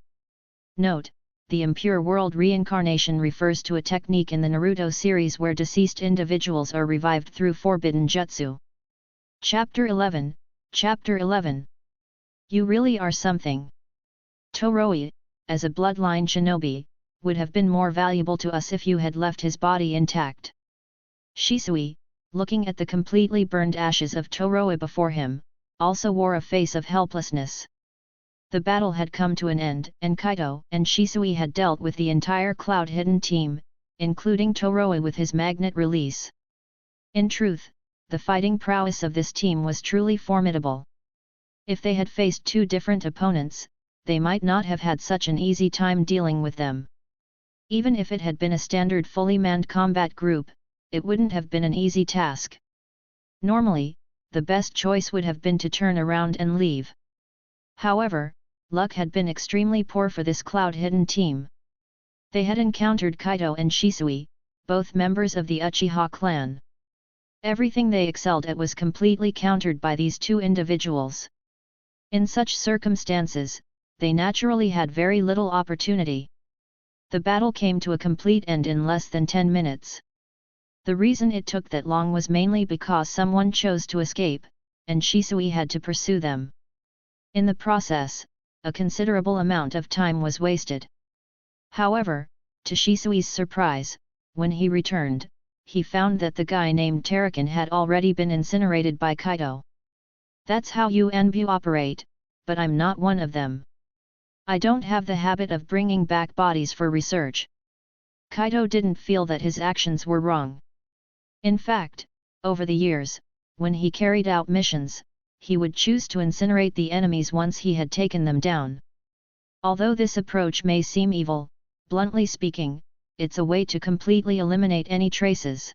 Note: the impure world reincarnation refers to a technique in the Naruto series where deceased individuals are revived through forbidden jutsu. Chapter 11, Chapter 11. You really are something. Toroa, as a bloodline shinobi, would have been more valuable to us if you had left his body intact. Shisui, looking at the completely burned ashes of Toroa before him, also wore a face of helplessness. The battle had come to an end, and Kaido and Shisui had dealt with the entire Cloud Hidden team, including Toroa with his magnet release. In truth, the fighting prowess of this team was truly formidable. If they had faced two different opponents, they might not have had such an easy time dealing with them. Even if it had been a standard fully manned combat group, it wouldn't have been an easy task. Normally, the best choice would have been to turn around and leave. However, luck had been extremely poor for this cloud-hidden team. They had encountered Kaido and Shisui, both members of the Uchiha clan. Everything they excelled at was completely countered by these two individuals. In such circumstances, they naturally had very little opportunity. The battle came to a complete end in less than 10 minutes. The reason it took that long was mainly because someone chose to escape, and Shisui had to pursue them. In the process, a considerable amount of time was wasted. However, to Shisui's surprise, when he returned, he found that the guy named Tarakan had already been incinerated by Kaido. That's how you Anbu operate, but I'm not one of them. I don't have the habit of bringing back bodies for research. Kaido didn't feel that his actions were wrong. In fact, over the years, when he carried out missions, he would choose to incinerate the enemies once he had taken them down. Although this approach may seem evil, bluntly speaking, it's a way to completely eliminate any traces.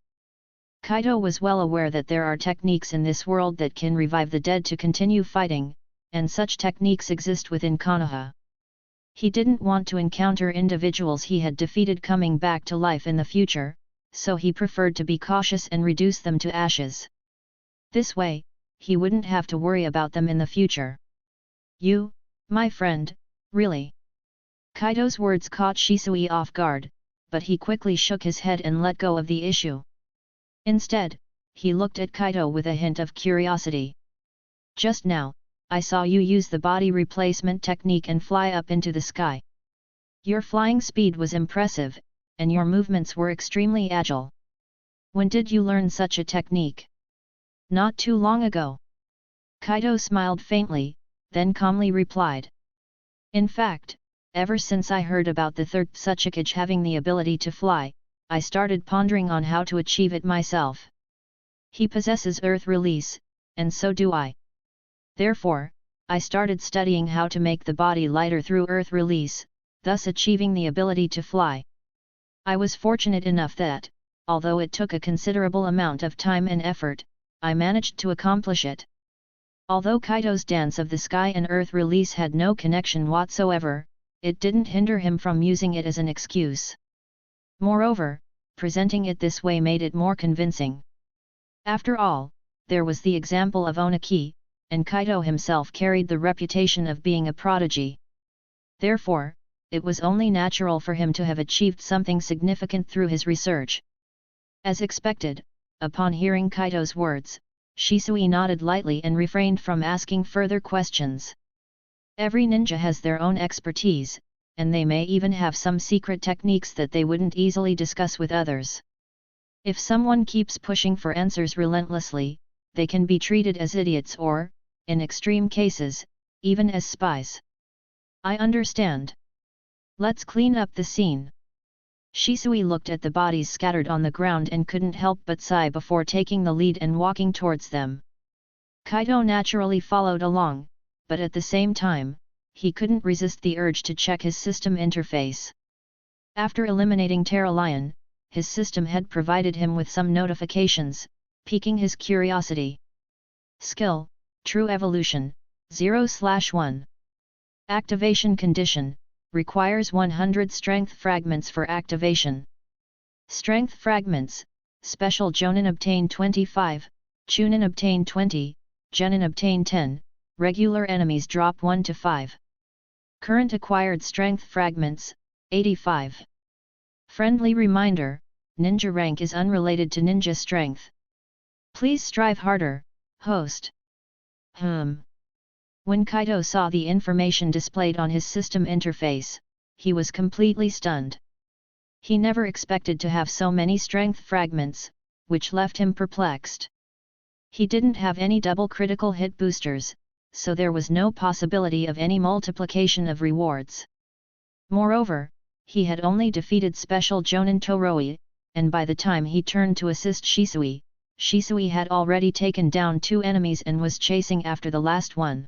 Kaido was well aware that there are techniques in this world that can revive the dead to continue fighting, and such techniques exist within Konoha. He didn't want to encounter individuals he had defeated coming back to life in the future, so he preferred to be cautious and reduce them to ashes. This way, he wouldn't have to worry about them in the future. You, my friend, really? Kaido's words caught Shisui off guard, but he quickly shook his head and let go of the issue. Instead, he looked at Kaido with a hint of curiosity. Just now, I saw you use the body replacement technique and fly up into the sky. Your flying speed was impressive, and your movements were extremely agile. When did you learn such a technique? Not too long ago. Kaido smiled faintly, then calmly replied. In fact, ever since I heard about the third Tsuchikage having the ability to fly, I started pondering on how to achieve it myself. He possesses Earth Release, and so do I. Therefore, I started studying how to make the body lighter through Earth Release, thus achieving the ability to fly. I was fortunate enough that, although it took a considerable amount of time and effort, I managed to accomplish it. Although Kaido's dance of the sky and Earth Release had no connection whatsoever, it didn't hinder him from using it as an excuse. Moreover, presenting it this way made it more convincing. After all, there was the example of Oniki, and Kaido himself carried the reputation of being a prodigy. Therefore, it was only natural for him to have achieved something significant through his research. As expected, upon hearing Kaido's words, Shisui nodded lightly and refrained from asking further questions. Every ninja has their own expertise, and they may even have some secret techniques that they wouldn't easily discuss with others. If someone keeps pushing for answers relentlessly, they can be treated as idiots or, in extreme cases, even as spies. I understand. Let's clean up the scene. Shisui looked at the bodies scattered on the ground and couldn't help but sigh before taking the lead and walking towards them. Kaido naturally followed along, but at the same time, he couldn't resist the urge to check his system interface. After eliminating Terra Lion, his system had provided him with some notifications, piquing his curiosity. Skill, True Evolution, 0/1. Activation condition, requires 100 strength fragments for activation. Strength fragments, special Jonin obtain 25, Chunin obtain 20, Genin obtain 10, regular enemies drop 1 to 5. Current acquired strength fragments, 85. Friendly reminder, ninja rank is unrelated to ninja strength. Please strive harder, host. When Kaido saw the information displayed on his system interface, he was completely stunned. He never expected to have so many strength fragments, which left him perplexed. He didn't have any double critical hit boosters, so there was no possibility of any multiplication of rewards. Moreover, he had only defeated Special Jonin Toroi, and by the time he turned to assist Shisui, Shisui had already taken down 2 enemies and was chasing after the last one.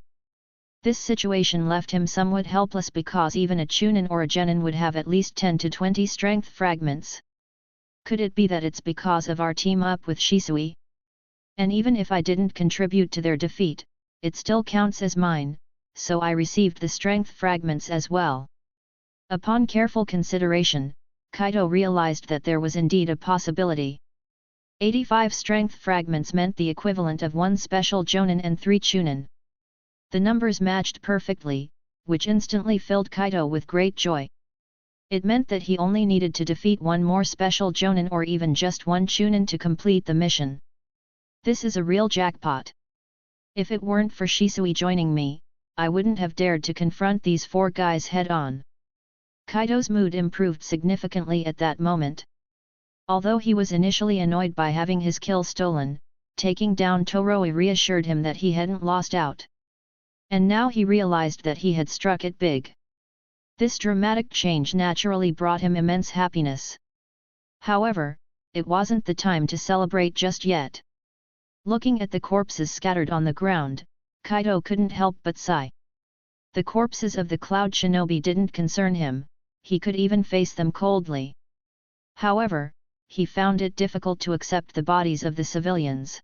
This situation left him somewhat helpless because even a Chunin or a Genin would have at least 10 to 20 strength fragments. Could it be that it's because of our team up with Shisui? And even if I didn't contribute to their defeat, it still counts as mine, so I received the strength fragments as well. Upon careful consideration, Kaido realized that there was indeed a possibility. 85 strength fragments meant the equivalent of 1 special Jonin and 3 Chunin. The numbers matched perfectly, which instantly filled Kaido with great joy. It meant that he only needed to defeat 1 more special Jonin or even just 1 Chunin to complete the mission. This is a real jackpot. If it weren't for Shisui joining me, I wouldn't have dared to confront these 4 guys head-on. Kaido's mood improved significantly at that moment. Although he was initially annoyed by having his kill stolen, taking down Tooi reassured him that he hadn't lost out. And now he realized that he had struck it big. This dramatic change naturally brought him immense happiness. However, it wasn't the time to celebrate just yet. Looking at the corpses scattered on the ground, Kaido couldn't help but sigh. The corpses of the Cloud Shinobi didn't concern him, he could even face them coldly. However, he found it difficult to accept the bodies of the civilians.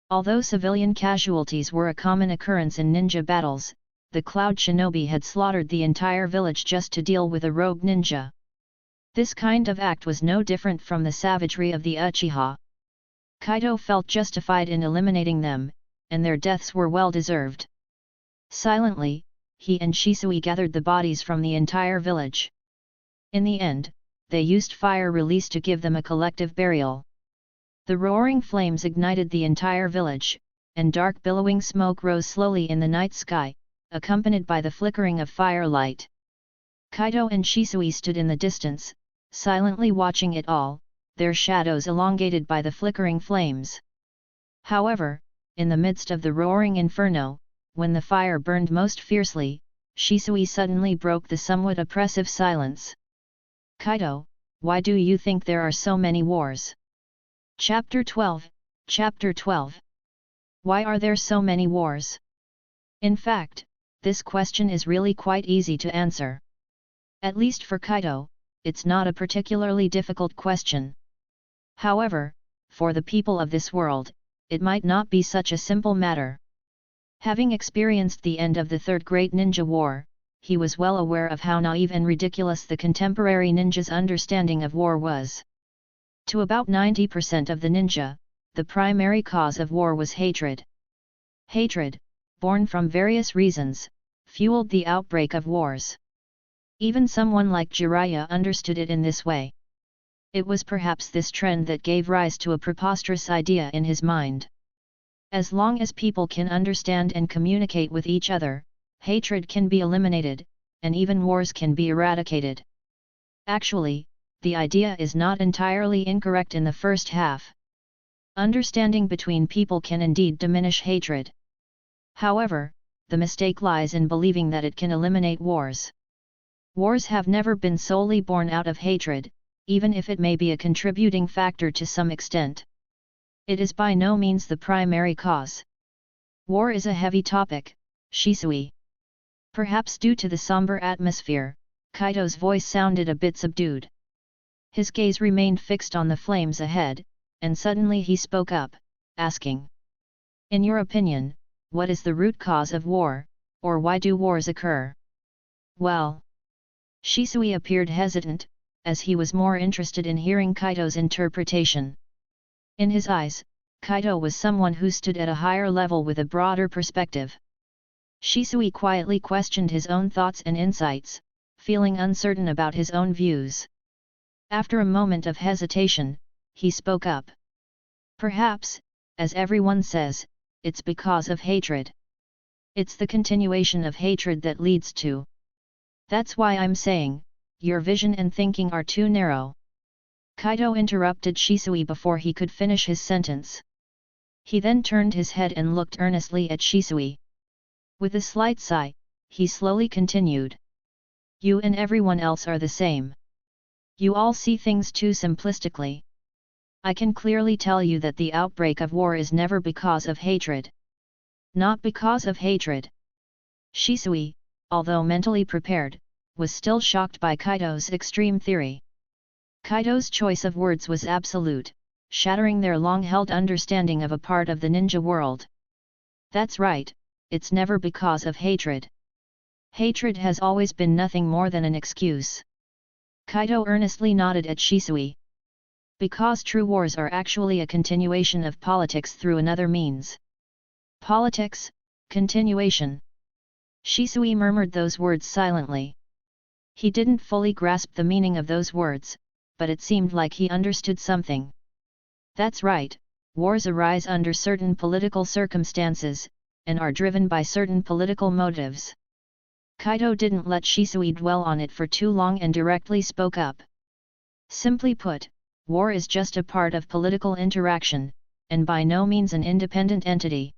Although civilian casualties were a common occurrence in ninja battles, the Cloud Shinobi had slaughtered the entire village just to deal with a rogue ninja. This kind of act was no different from the savagery of the Uchiha. Kaido felt justified in eliminating them, and their deaths were well deserved. Silently, he and Shisui gathered the bodies from the entire village. In the end, they used fire release to give them a collective burial. The roaring flames ignited the entire village, and dark billowing smoke rose slowly in the night sky, accompanied by the flickering of firelight. Kaido and Shisui stood in the distance, silently watching it all, their shadows elongated by the flickering flames. However, in the midst of the roaring inferno, when the fire burned most fiercely, Shisui suddenly broke the somewhat oppressive silence. Kaido, why do you think there are so many wars? Chapter 12, Chapter 12. Why are there so many wars? In fact, this question is really quite easy to answer. At least for Kaido, it's not a particularly difficult question. However, for the people of this world, it might not be such a simple matter. Having experienced the end of the Third Great Ninja War, he was well aware of how naive and ridiculous the contemporary ninjas' understanding of war was. To about 90% of the ninja, the primary cause of war was hatred. Hatred, born from various reasons, fueled the outbreak of wars. Even someone like Jiraiya understood it in this way. It was perhaps this trend that gave rise to a preposterous idea in his mind. As long as people can understand and communicate with each other, hatred can be eliminated, and even wars can be eradicated. Actually, the idea is not entirely incorrect in the first half. Understanding between people can indeed diminish hatred. However, the mistake lies in believing that it can eliminate wars. Wars have never been solely born out of hatred, even if it may be a contributing factor to some extent. It is by no means the primary cause. War is a heavy topic, Shisui. Perhaps due to the somber atmosphere, Kaido's voice sounded a bit subdued. His gaze remained fixed on the flames ahead, and suddenly he spoke up, asking, "In your opinion, what is the root cause of war, or why do wars occur?" Well, Shisui appeared hesitant, as he was more interested in hearing Kaido's interpretation. In his eyes, Kaido was someone who stood at a higher level with a broader perspective. Shisui quietly questioned his own thoughts and insights, feeling uncertain about his own views. After a moment of hesitation, he spoke up. "Perhaps, as everyone says, it's because of hatred. It's the continuation of hatred that leads to. That's why I'm saying, your vision and thinking are too narrow." Kaido interrupted Shisui before he could finish his sentence. He then turned his head and looked earnestly at Shisui. With a slight sigh, he slowly continued. "You and everyone else are the same. You all see things too simplistically. I can clearly tell you that the outbreak of war is never because of hatred. Not because of hatred. Shisui, although mentally prepared, was still shocked by Kaido's extreme theory. Kaido's choice of words was absolute, shattering their long-held understanding of a part of the ninja world. That's right, it's never because of hatred. Hatred has always been nothing more than an excuse. Kaido earnestly nodded at Shisui. Because true wars are actually a continuation of politics through another means. Politics, continuation. Shisui murmured those words silently. He didn't fully grasp the meaning of those words, but it seemed like he understood something. That's right, wars arise under certain political circumstances, and are driven by certain political motives. Kaido didn't let Shisui dwell on it for too long and directly spoke up. Simply put, war is just a part of political interaction, and by no means an independent entity.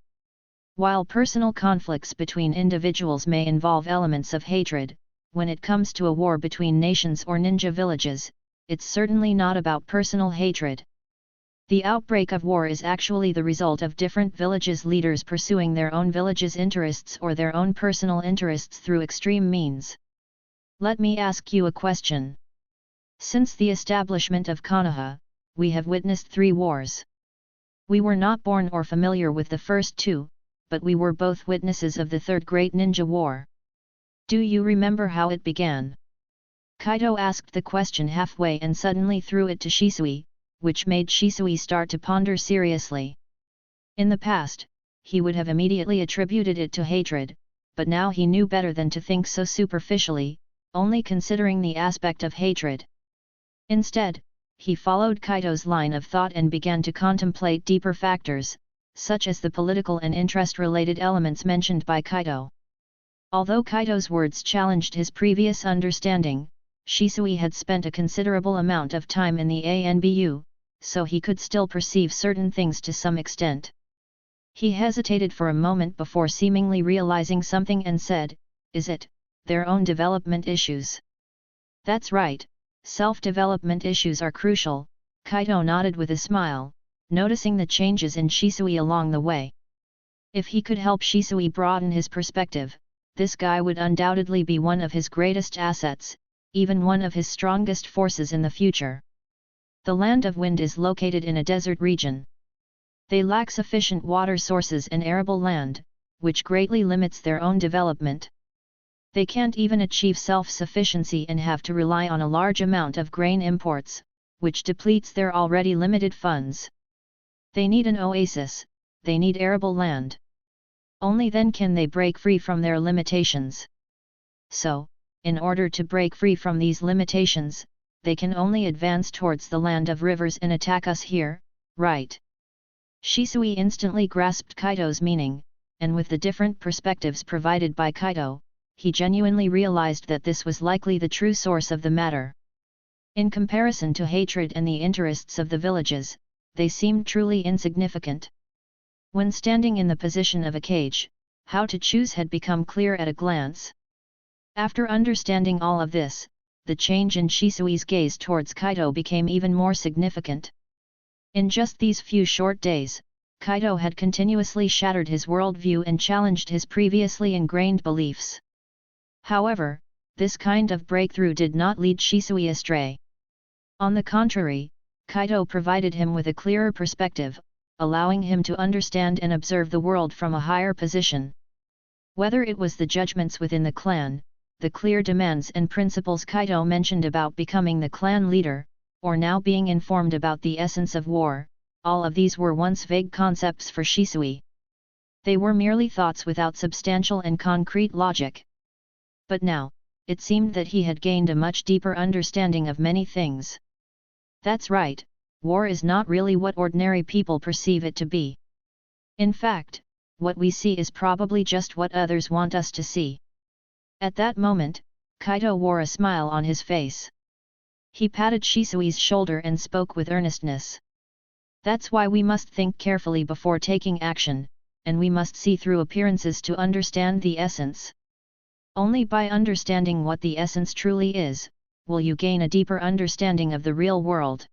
While personal conflicts between individuals may involve elements of hatred, when it comes to a war between nations or ninja villages, it's certainly not about personal hatred. The outbreak of war is actually the result of different villages' leaders pursuing their own village's interests or their own personal interests through extreme means. Let me ask you a question. Since the establishment of Konoha, we have witnessed 3 wars. We were not born or familiar with the first 2, but we were both witnesses of the third great ninja war. Do you remember how it began? Kaido asked the question halfway and suddenly threw it to Shisui, which made Shisui start to ponder seriously. In the past, he would have immediately attributed it to hatred, but now he knew better than to think so superficially, only considering the aspect of hatred. Instead, he followed Kaido's line of thought and began to contemplate deeper factors, such as the political and interest-related elements mentioned by Kaido. Although Kaido's words challenged his previous understanding, Shisui had spent a considerable amount of time in the ANBU, so he could still perceive certain things to some extent. He hesitated for a moment before seemingly realizing something and said, "Is it, their own development issues?" "That's right, self-development issues are crucial," Kaido nodded with a smile, noticing the changes in Shisui along the way. If he could help Shisui broaden his perspective, this guy would undoubtedly be one of his greatest assets, even one of his strongest forces in the future. The Land of Wind is located in a desert region. They lack sufficient water sources and arable land, which greatly limits their own development. They can't even achieve self-sufficiency and have to rely on a large amount of grain imports, which depletes their already limited funds. They need an oasis, they need arable land. Only then can they break free from their limitations. So, in order to break free from these limitations, they can only advance towards the land of rivers and attack us here, right? Shisui instantly grasped Kaido's meaning, and with the different perspectives provided by Kaido, he genuinely realized that this was likely the true source of the matter. In comparison to hatred and the interests of the villages, they seemed truly insignificant. When standing in the position of a cage, how to choose had become clear at a glance. After understanding all of this, the change in Shisui's gaze towards Kaido became even more significant. In just these few short days, Kaido had continuously shattered his worldview and challenged his previously ingrained beliefs. However, this kind of breakthrough did not lead Shisui astray. On the contrary, Kaido provided him with a clearer perspective, allowing him to understand and observe the world from a higher position. Whether it was the judgments within the clan, the clear demands and principles Kaido mentioned about becoming the clan leader, or now being informed about the essence of war, all of these were once vague concepts for Shisui. They were merely thoughts without substantial and concrete logic. But now, it seemed that he had gained a much deeper understanding of many things. That's right, war is not really what ordinary people perceive it to be. In fact, what we see is probably just what others want us to see. At that moment, Kaido wore a smile on his face. He patted Shisui's shoulder and spoke with earnestness. That's why we must think carefully before taking action, and we must see through appearances to understand the essence. Only by understanding what the essence truly is, will you gain a deeper understanding of the real world.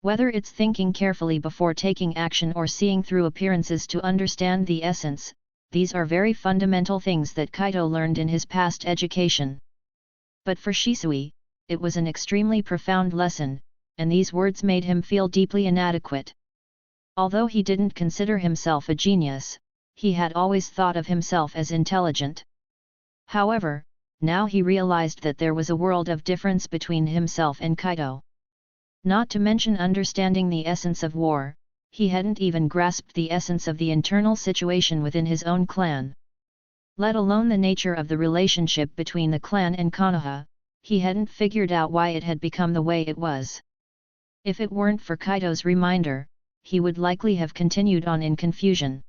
Whether it's thinking carefully before taking action or seeing through appearances to understand the essence, these are very fundamental things that Kaido learned in his past education. But for Shisui, it was an extremely profound lesson, and these words made him feel deeply inadequate. Although he didn't consider himself a genius, he had always thought of himself as intelligent. However, now he realized that there was a world of difference between himself and Kaido. Not to mention understanding the essence of war, he hadn't even grasped the essence of the internal situation within his own clan. Let alone the nature of the relationship between the clan and Konoha, he hadn't figured out why it had become the way it was. If it weren't for Kaido's reminder, he would likely have continued on in confusion.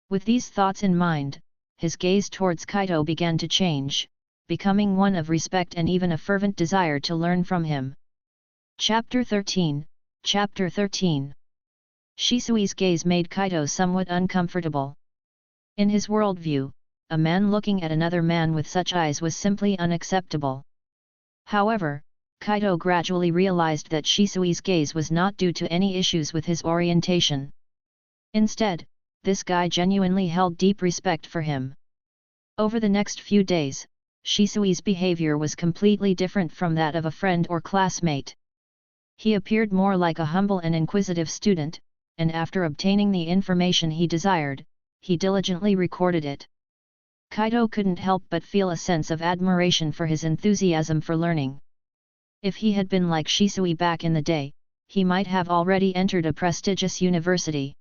With these thoughts in mind, his gaze towards Kaido began to change, becoming one of respect and even a fervent desire to learn from him. Chapter 13. Chapter 13. Shisui's gaze made Kaido somewhat uncomfortable. In his worldview, a man looking at another man with such eyes was simply unacceptable. However, Kaido gradually realized that Shisui's gaze was not due to any issues with his orientation. Instead, this guy genuinely held deep respect for him. Over the next few days, Shisui's behavior was completely different from that of a friend or classmate. He appeared more like a humble and inquisitive student, and after obtaining the information he desired, he diligently recorded it. Kaido couldn't help but feel a sense of admiration for his enthusiasm for learning. If he had been like Shisui back in the day, he might have already entered a prestigious university.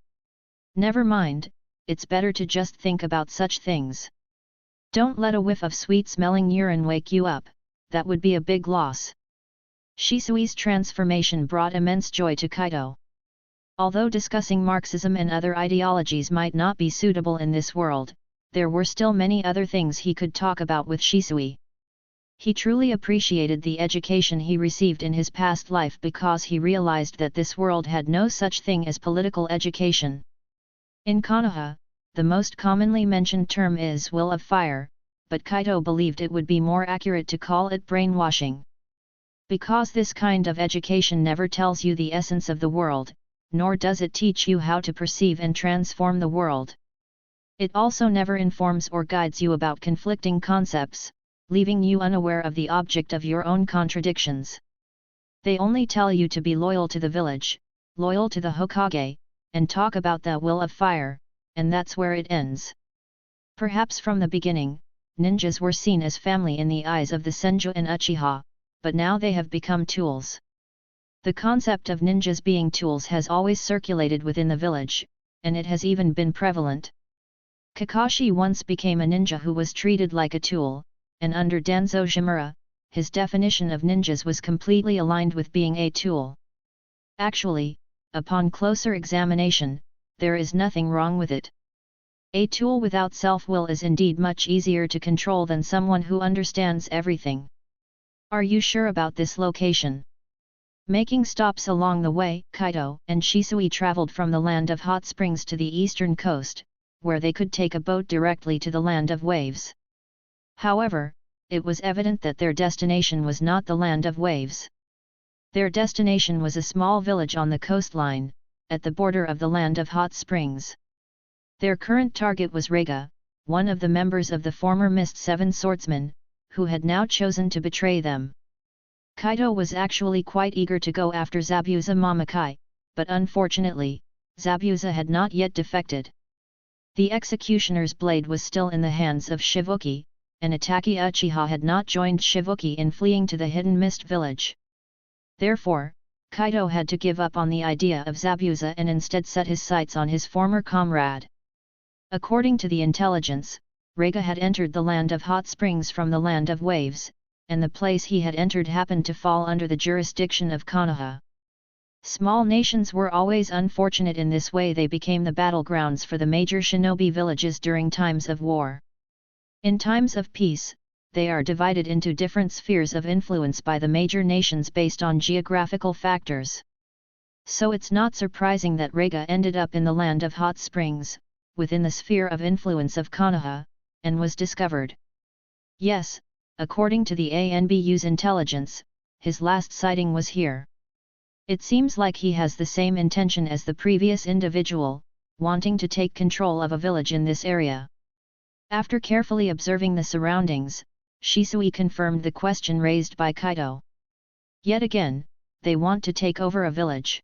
Never mind, it's better to just think about such things. Don't let a whiff of sweet-smelling urine wake you up, that would be a big loss. Shisui's transformation brought immense joy to Kaido. Although discussing Marxism and other ideologies might not be suitable in this world, there were still many other things he could talk about with Shisui. He truly appreciated the education he received in his past life because he realized that this world had no such thing as political education. In Konoha, the most commonly mentioned term is will of fire, but Kaido believed it would be more accurate to call it brainwashing. Because this kind of education never tells you the essence of the world, nor does it teach you how to perceive and transform the world. It also never informs or guides you about conflicting concepts, leaving you unaware of the object of your own contradictions. They only tell you to be loyal to the village, loyal to the Hokage, and talk about the will of fire, and that's where it ends. Perhaps from the beginning, ninjas were seen as family in the eyes of the Senju and Uchiha, but now they have become tools. The concept of ninjas being tools has always circulated within the village, and it has even been prevalent. Kakashi once became a ninja who was treated like a tool, and under Danzo Shimura, his definition of ninjas was completely aligned with being a tool. Actually, upon closer examination, there is nothing wrong with it. A tool without self-will is indeed much easier to control than someone who understands everything. Are you sure about this location? Making stops along the way, Kaido and Shisui traveled from the land of hot springs to the eastern coast, where they could take a boat directly to the land of waves. However, it was evident that their destination was not the land of waves. Their destination was a small village on the coastline, at the border of the land of hot springs. Their current target was Rega, one of the members of the former Mist Seven Swordsmen, who had now chosen to betray them. Kaido was actually quite eager to go after Zabuza Mamakai, but unfortunately, Zabuza had not yet defected. The executioner's blade was still in the hands of Shivuki, and Itaki Uchiha had not joined Shivuki in fleeing to the hidden mist village. Therefore, Kaido had to give up on the idea of Zabuza and instead set his sights on his former comrade. According to the intelligence, Rega had entered the land of hot springs from the land of waves, and the place he had entered happened to fall under the jurisdiction of Konoha. Small nations were always unfortunate in this way. They became the battlegrounds for the major shinobi villages during times of war. In times of peace, they are divided into different spheres of influence by the major nations based on geographical factors. So it's not surprising that Rega ended up in the land of hot springs, within the sphere of influence of Konoha, and was discovered. Yes, according to the ANBU's intelligence, his last sighting was here. It seems like he has the same intention as the previous individual, wanting to take control of a village in this area. After carefully observing the surroundings, Shisui confirmed the question raised by Kaido. Yet again, they want to take over a village.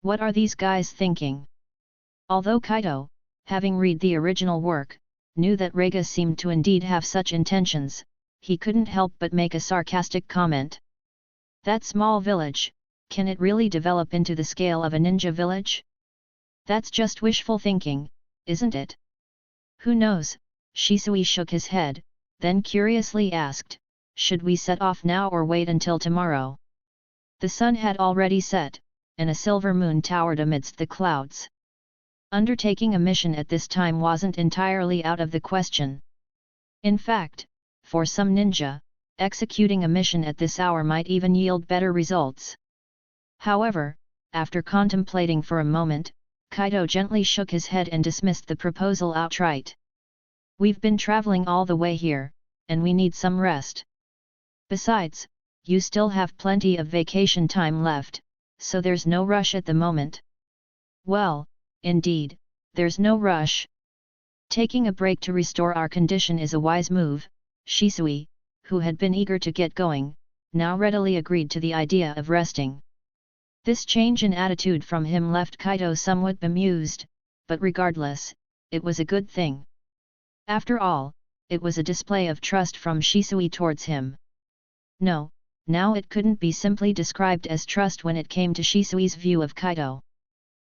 What are these guys thinking? Although Kaido, having read the original work, knew that Rega seemed to indeed have such intentions, he couldn't help but make a sarcastic comment. That small village, can it really develop into the scale of a ninja village? That's just wishful thinking, isn't it? Who knows? Shisui shook his head, then curiously asked, should we set off now or wait until tomorrow? The sun had already set, and a silver moon towered amidst the clouds. Undertaking a mission at this time wasn't entirely out of the question. In fact, for some ninja, executing a mission at this hour might even yield better results. However, after contemplating for a moment, Kaido gently shook his head and dismissed the proposal outright. We've been traveling all the way here, and we need some rest. Besides, you still have plenty of vacation time left, so there's no rush at the moment. Well, indeed, there's no rush. Taking a break to restore our condition is a wise move. Shisui, who had been eager to get going, now readily agreed to the idea of resting. This change in attitude from him left Kaido somewhat bemused, but regardless, it was a good thing. After all, it was a display of trust from Shisui towards him. No, now it couldn't be simply described as trust when it came to Shisui's view of Kaido.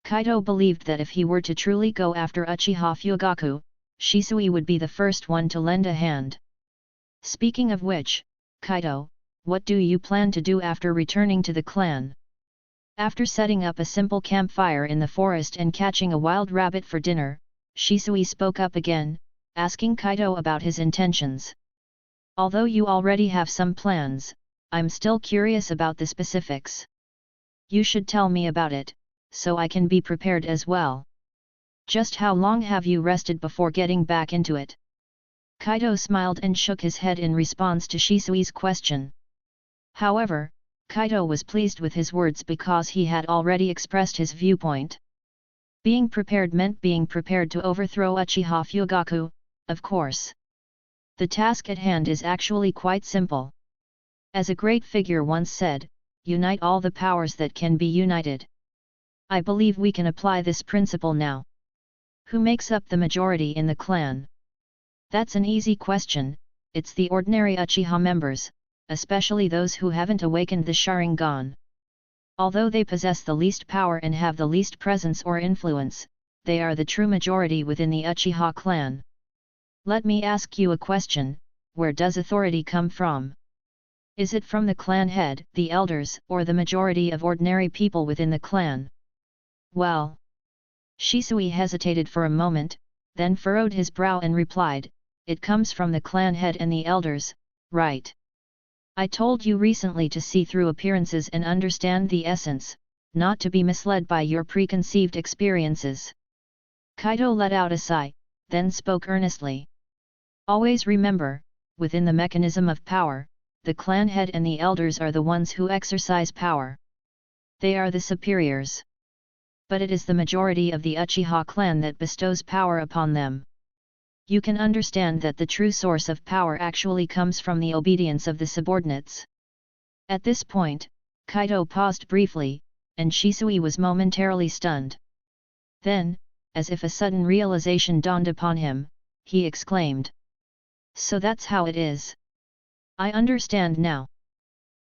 Kaido believed that if he were to truly go after Uchiha Fugaku, Shisui would be the first one to lend a hand. Speaking of which, Kaido, what do you plan to do after returning to the clan? After setting up a simple campfire in the forest and catching a wild rabbit for dinner, Shisui spoke up again, asking Kaido about his intentions. Although you already have some plans, I'm still curious about the specifics. You should tell me about it, so I can be prepared as well. Just how long have you rested before getting back into it? Kaido smiled and shook his head in response to Shisui's question. However, Kaido was pleased with his words because he had already expressed his viewpoint. Being prepared meant being prepared to overthrow Uchiha Fugaku, of course. The task at hand is actually quite simple. As a great figure once said, unite all the powers that can be united. I believe we can apply this principle now. Who makes up the majority in the clan? That's an easy question, it's the ordinary Uchiha members, especially those who haven't awakened the Sharingan. Although they possess the least power and have the least presence or influence, they are the true majority within the Uchiha clan. Let me ask you a question, where does authority come from? Is it from the clan head, the elders, or the majority of ordinary people within the clan? Well. Shisui hesitated for a moment, then furrowed his brow and replied, it comes from the clan head and the elders, right? I told you recently to see through appearances and understand the essence, not to be misled by your preconceived experiences. Kaido let out a sigh, then spoke earnestly. Always remember, within the mechanism of power, the clan head and the elders are the ones who exercise power. They are the superiors. But it is the majority of the Uchiha clan that bestows power upon them. You can understand that the true source of power actually comes from the obedience of the subordinates. At this point, Kaido paused briefly, and Shisui was momentarily stunned. Then, as if a sudden realization dawned upon him, he exclaimed. So that's how it is. I understand now.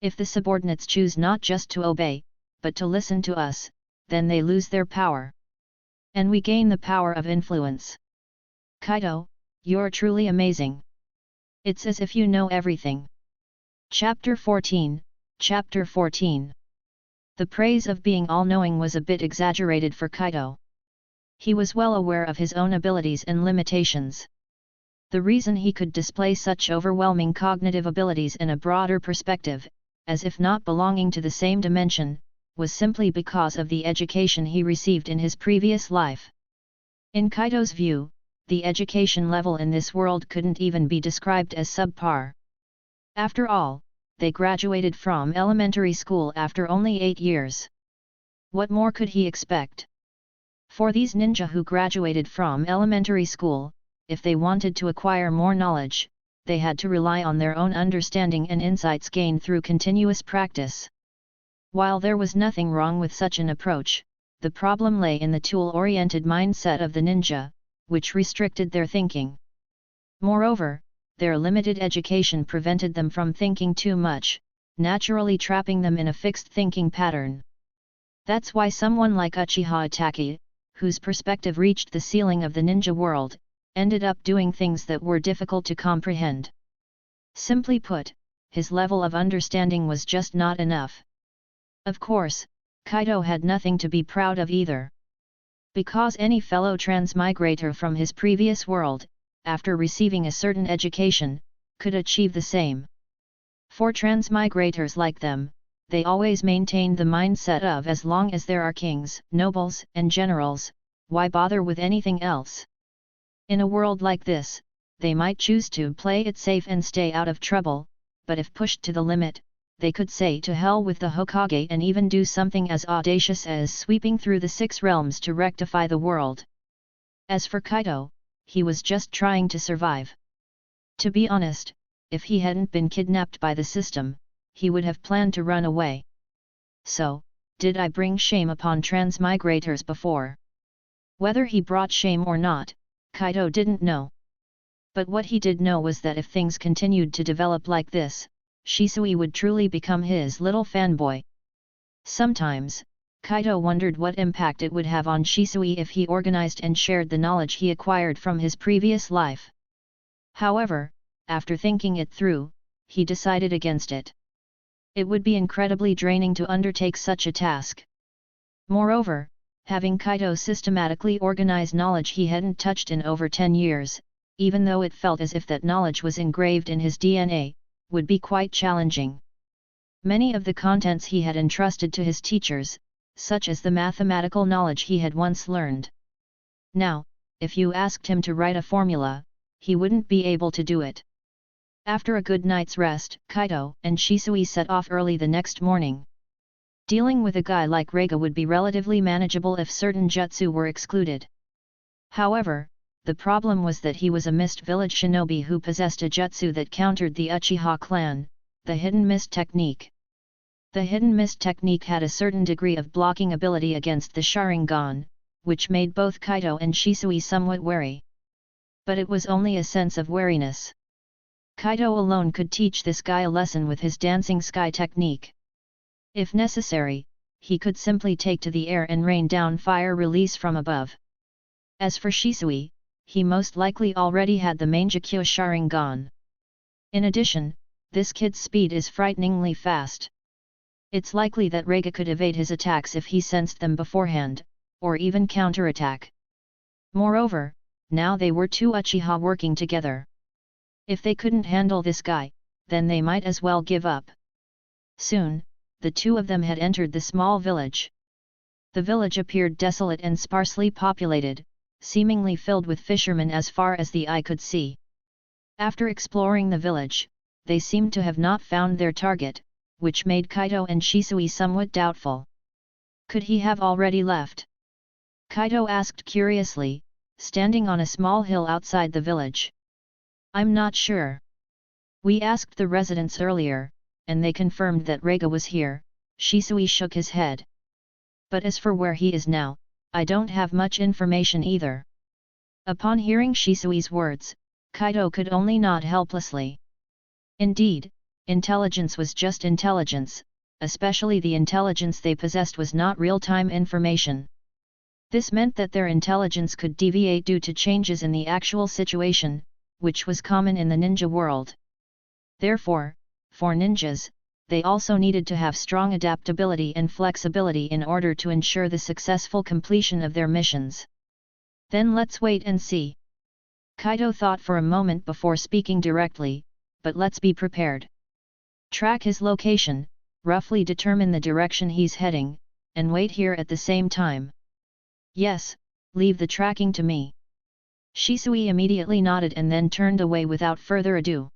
If the subordinates choose not just to obey, but to listen to us, then they lose their power. And we gain the power of influence. Kaido, you're truly amazing. It's as if you know everything. Chapter 14, Chapter 14. The praise of being all-knowing was a bit exaggerated for Kaido. He was well aware of his own abilities and limitations. The reason he could display such overwhelming cognitive abilities in a broader perspective, as if not belonging to the same dimension, was simply because of the education he received in his previous life. In Kaido's view, the education level in this world couldn't even be described as subpar. After all, they graduated from elementary school after only 8 years. What more could he expect? For these ninja who graduated from elementary school, if they wanted to acquire more knowledge, they had to rely on their own understanding and insights gained through continuous practice. While there was nothing wrong with such an approach, the problem lay in the tool-oriented mindset of the ninja, which restricted their thinking. Moreover, their limited education prevented them from thinking too much, naturally trapping them in a fixed thinking pattern. That's why someone like Uchiha Kaito, whose perspective reached the ceiling of the ninja world, ended up doing things that were difficult to comprehend. Simply put, his level of understanding was just not enough. Of course, Kaido had nothing to be proud of either. Because any fellow transmigrator from his previous world, after receiving a certain education, could achieve the same. For transmigrators like them, they always maintained the mindset of as long as there are kings, nobles, and generals, why bother with anything else? In a world like this, they might choose to play it safe and stay out of trouble, but if pushed to the limit, they could say to hell with the Hokage and even do something as audacious as sweeping through the 6 realms to rectify the world. As for Kaido, he was just trying to survive. To be honest, if he hadn't been kidnapped by the system, he would have planned to run away. So, did I bring shame upon transmigrators before? Whether he brought shame or not, Kaido didn't know. But what he did know was that if things continued to develop like this, Shisui would truly become his little fanboy. Sometimes, Kaido wondered what impact it would have on Shisui if he organized and shared the knowledge he acquired from his previous life. However, after thinking it through, he decided against it. It would be incredibly draining to undertake such a task. Moreover, having Kaido systematically organize knowledge he hadn't touched in over 10 years, even though it felt as if that knowledge was engraved in his DNA, would be quite challenging. Many of the contents he had entrusted to his teachers, such as the mathematical knowledge he had once learned. Now, if you asked him to write a formula, he wouldn't be able to do it. After a good night's rest, Kaido and Shisui set off early the next morning. Dealing with a guy like Reiga would be relatively manageable if certain jutsu were excluded. However, the problem was that he was a mist village shinobi who possessed a jutsu that countered the Uchiha clan, the hidden mist technique. The hidden mist technique had a certain degree of blocking ability against the Sharingan, which made both Kaido and Shisui somewhat wary. But it was only a sense of wariness. Kaido alone could teach this guy a lesson with his dancing sky technique. If necessary, he could simply take to the air and rain down fire release from above. As for Shisui, he most likely already had the Mangekyo Sharingan. In addition, this kid's speed is frighteningly fast. It's likely that Reiga could evade his attacks if he sensed them beforehand, or even counterattack. Moreover, now they were 2 Uchiha working together. If they couldn't handle this guy, then they might as well give up. Soon, the 2 of them had entered the small village. The village appeared desolate and sparsely populated, seemingly filled with fishermen as far as the eye could see. After exploring the village, they seemed to have not found their target, which made Kaido and Shisui somewhat doubtful. Could he have already left? Kaido asked curiously, standing on a small hill outside the village. I'm not sure. We asked the residents earlier, and they confirmed that Reiga was here. Shisui shook his head. But as for where he is now, I don't have much information either. Upon hearing Shisui's words, Kaido could only nod helplessly. Indeed, intelligence was just intelligence, especially the intelligence they possessed was not real-time information. This meant that their intelligence could deviate due to changes in the actual situation, which was common in the ninja world. Therefore, for ninjas, they also needed to have strong adaptability and flexibility in order to ensure the successful completion of their missions. Then let's wait and see. Kaido thought for a moment before speaking directly, but let's be prepared. Track his location, roughly determine the direction he's heading, and wait here at the same time. Yes, leave the tracking to me. Shisui immediately nodded and then turned away without further ado.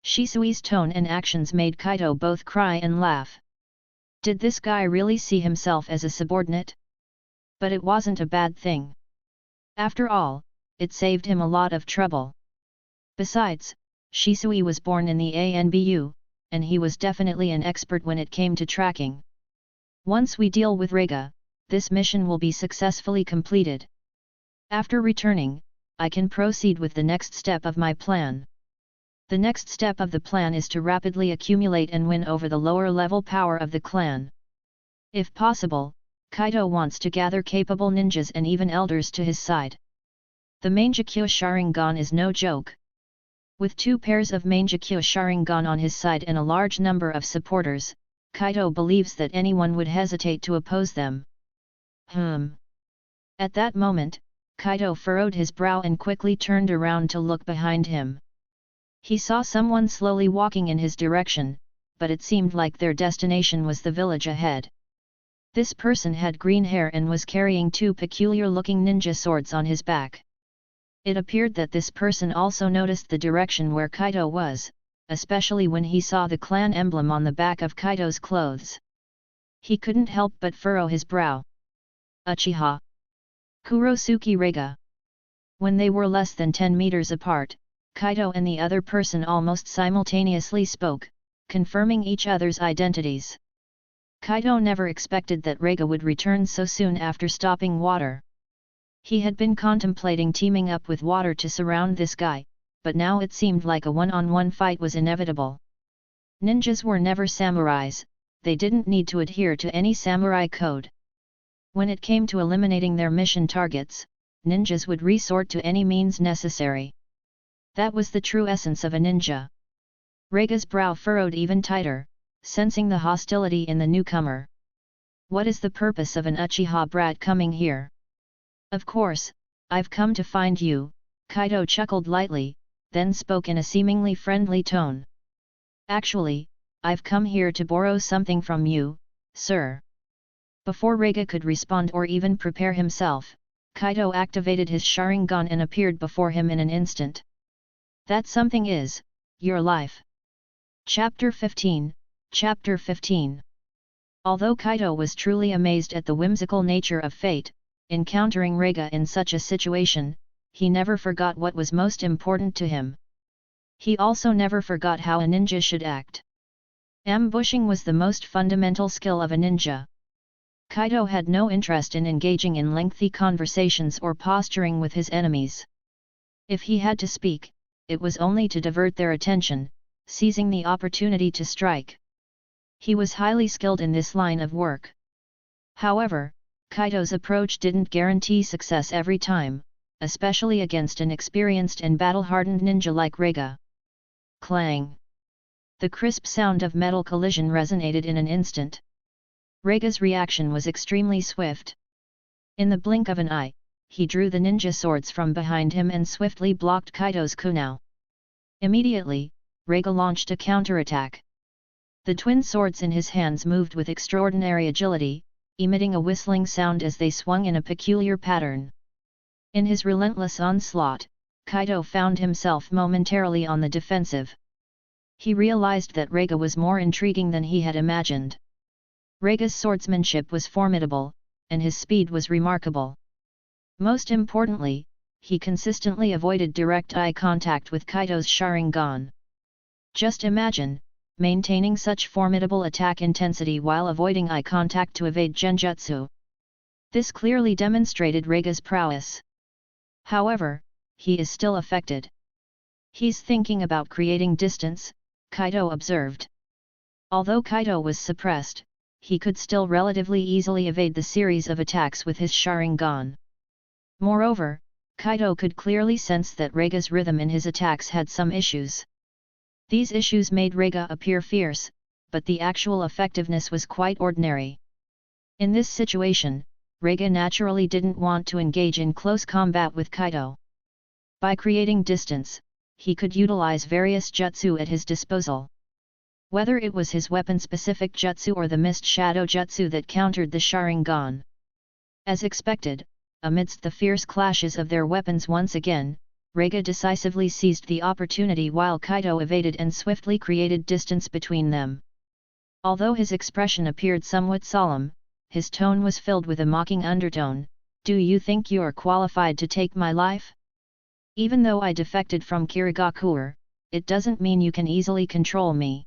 Shisui's tone and actions made Kaido both cry and laugh. Did this guy really see himself as a subordinate? But it wasn't a bad thing. After all, it saved him a lot of trouble. Besides, Shisui was born in the ANBU, and he was definitely an expert when it came to tracking. Once we deal with Rega, this mission will be successfully completed. After returning, I can proceed with the next step of my plan. The next step of the plan is to rapidly accumulate and win over the lower level power of the clan. If possible, Kaido wants to gather capable ninjas and even elders to his side. The Mangekyo Sharingan is no joke. With 2 pairs of Mangekyo Sharingan on his side and a large number of supporters, Kaido believes that anyone would hesitate to oppose them. At that moment, Kaido furrowed his brow and quickly turned around to look behind him. He saw someone slowly walking in his direction, but it seemed like their destination was the village ahead. This person had green hair and was carrying 2 peculiar-looking ninja swords on his back. It appeared that this person also noticed the direction where Kaido was, especially when he saw the clan emblem on the back of Kaido's clothes. He couldn't help but furrow his brow. Uchiha Kurosuke Rega. When they were less than 10 meters apart, Kaido and the other person almost simultaneously spoke, confirming each other's identities. Kaido never expected that Rega would return so soon after stopping water. He had been contemplating teaming up with water to surround this guy, but now it seemed like a one-on-one fight was inevitable. Ninjas were never samurais, they didn't need to adhere to any samurai code. When it came to eliminating their mission targets, ninjas would resort to any means necessary. That was the true essence of a ninja. Rega's brow furrowed even tighter, sensing the hostility in the newcomer. What is the purpose of an Uchiha brat coming here? Of course, I've come to find you, Kaido chuckled lightly, then spoke in a seemingly friendly tone. Actually, I've come here to borrow something from you, sir. Before Rega could respond or even prepare himself, Kaido activated his Sharingan and appeared before him in an instant. That something is, your life. Chapter 15, Chapter 15. Although Kaido was truly amazed at the whimsical nature of fate, encountering Rega in such a situation, he never forgot what was most important to him. He also never forgot how a ninja should act. Ambushing was the most fundamental skill of a ninja. Kaido had no interest in engaging in lengthy conversations or posturing with his enemies. If he had to speak, it was only to divert their attention, seizing the opportunity to strike. He was highly skilled in this line of work. However, Kaido's approach didn't guarantee success every time, especially against an experienced and battle-hardened ninja like Rega. Clang! The crisp sound of metal collision resonated in an instant. Rega's reaction was extremely swift. In the blink of an eye, he drew the ninja swords from behind him and swiftly blocked Kaido's kunao. Immediately, Rega launched a counterattack. The twin swords in his hands moved with extraordinary agility, emitting a whistling sound as they swung in a peculiar pattern. In his relentless onslaught, Kaido found himself momentarily on the defensive. He realized that Rega was more intriguing than he had imagined. Rega's swordsmanship was formidable, and his speed was remarkable. Most importantly, he consistently avoided direct eye contact with Kaido's Sharingan. Just imagine, maintaining such formidable attack intensity while avoiding eye contact to evade genjutsu. This clearly demonstrated Rega's prowess. However, he is still affected. He's thinking about creating distance, Kaido observed. Although Kaido was suppressed, he could still relatively easily evade the series of attacks with his Sharingan. Moreover, Kaido could clearly sense that Rega's rhythm in his attacks had some issues. These issues made Rega appear fierce, but the actual effectiveness was quite ordinary. In this situation, Rega naturally didn't want to engage in close combat with Kaido. By creating distance, he could utilize various jutsu at his disposal. Whether it was his weapon-specific jutsu or the mist shadow jutsu that countered the Sharingan. As expected, amidst the fierce clashes of their weapons once again, Reiga decisively seized the opportunity while Kaido evaded and swiftly created distance between them. Although his expression appeared somewhat solemn, his tone was filled with a mocking undertone. Do you think you're qualified to take my life? Even though I defected from Kirigakure, it doesn't mean you can easily control me.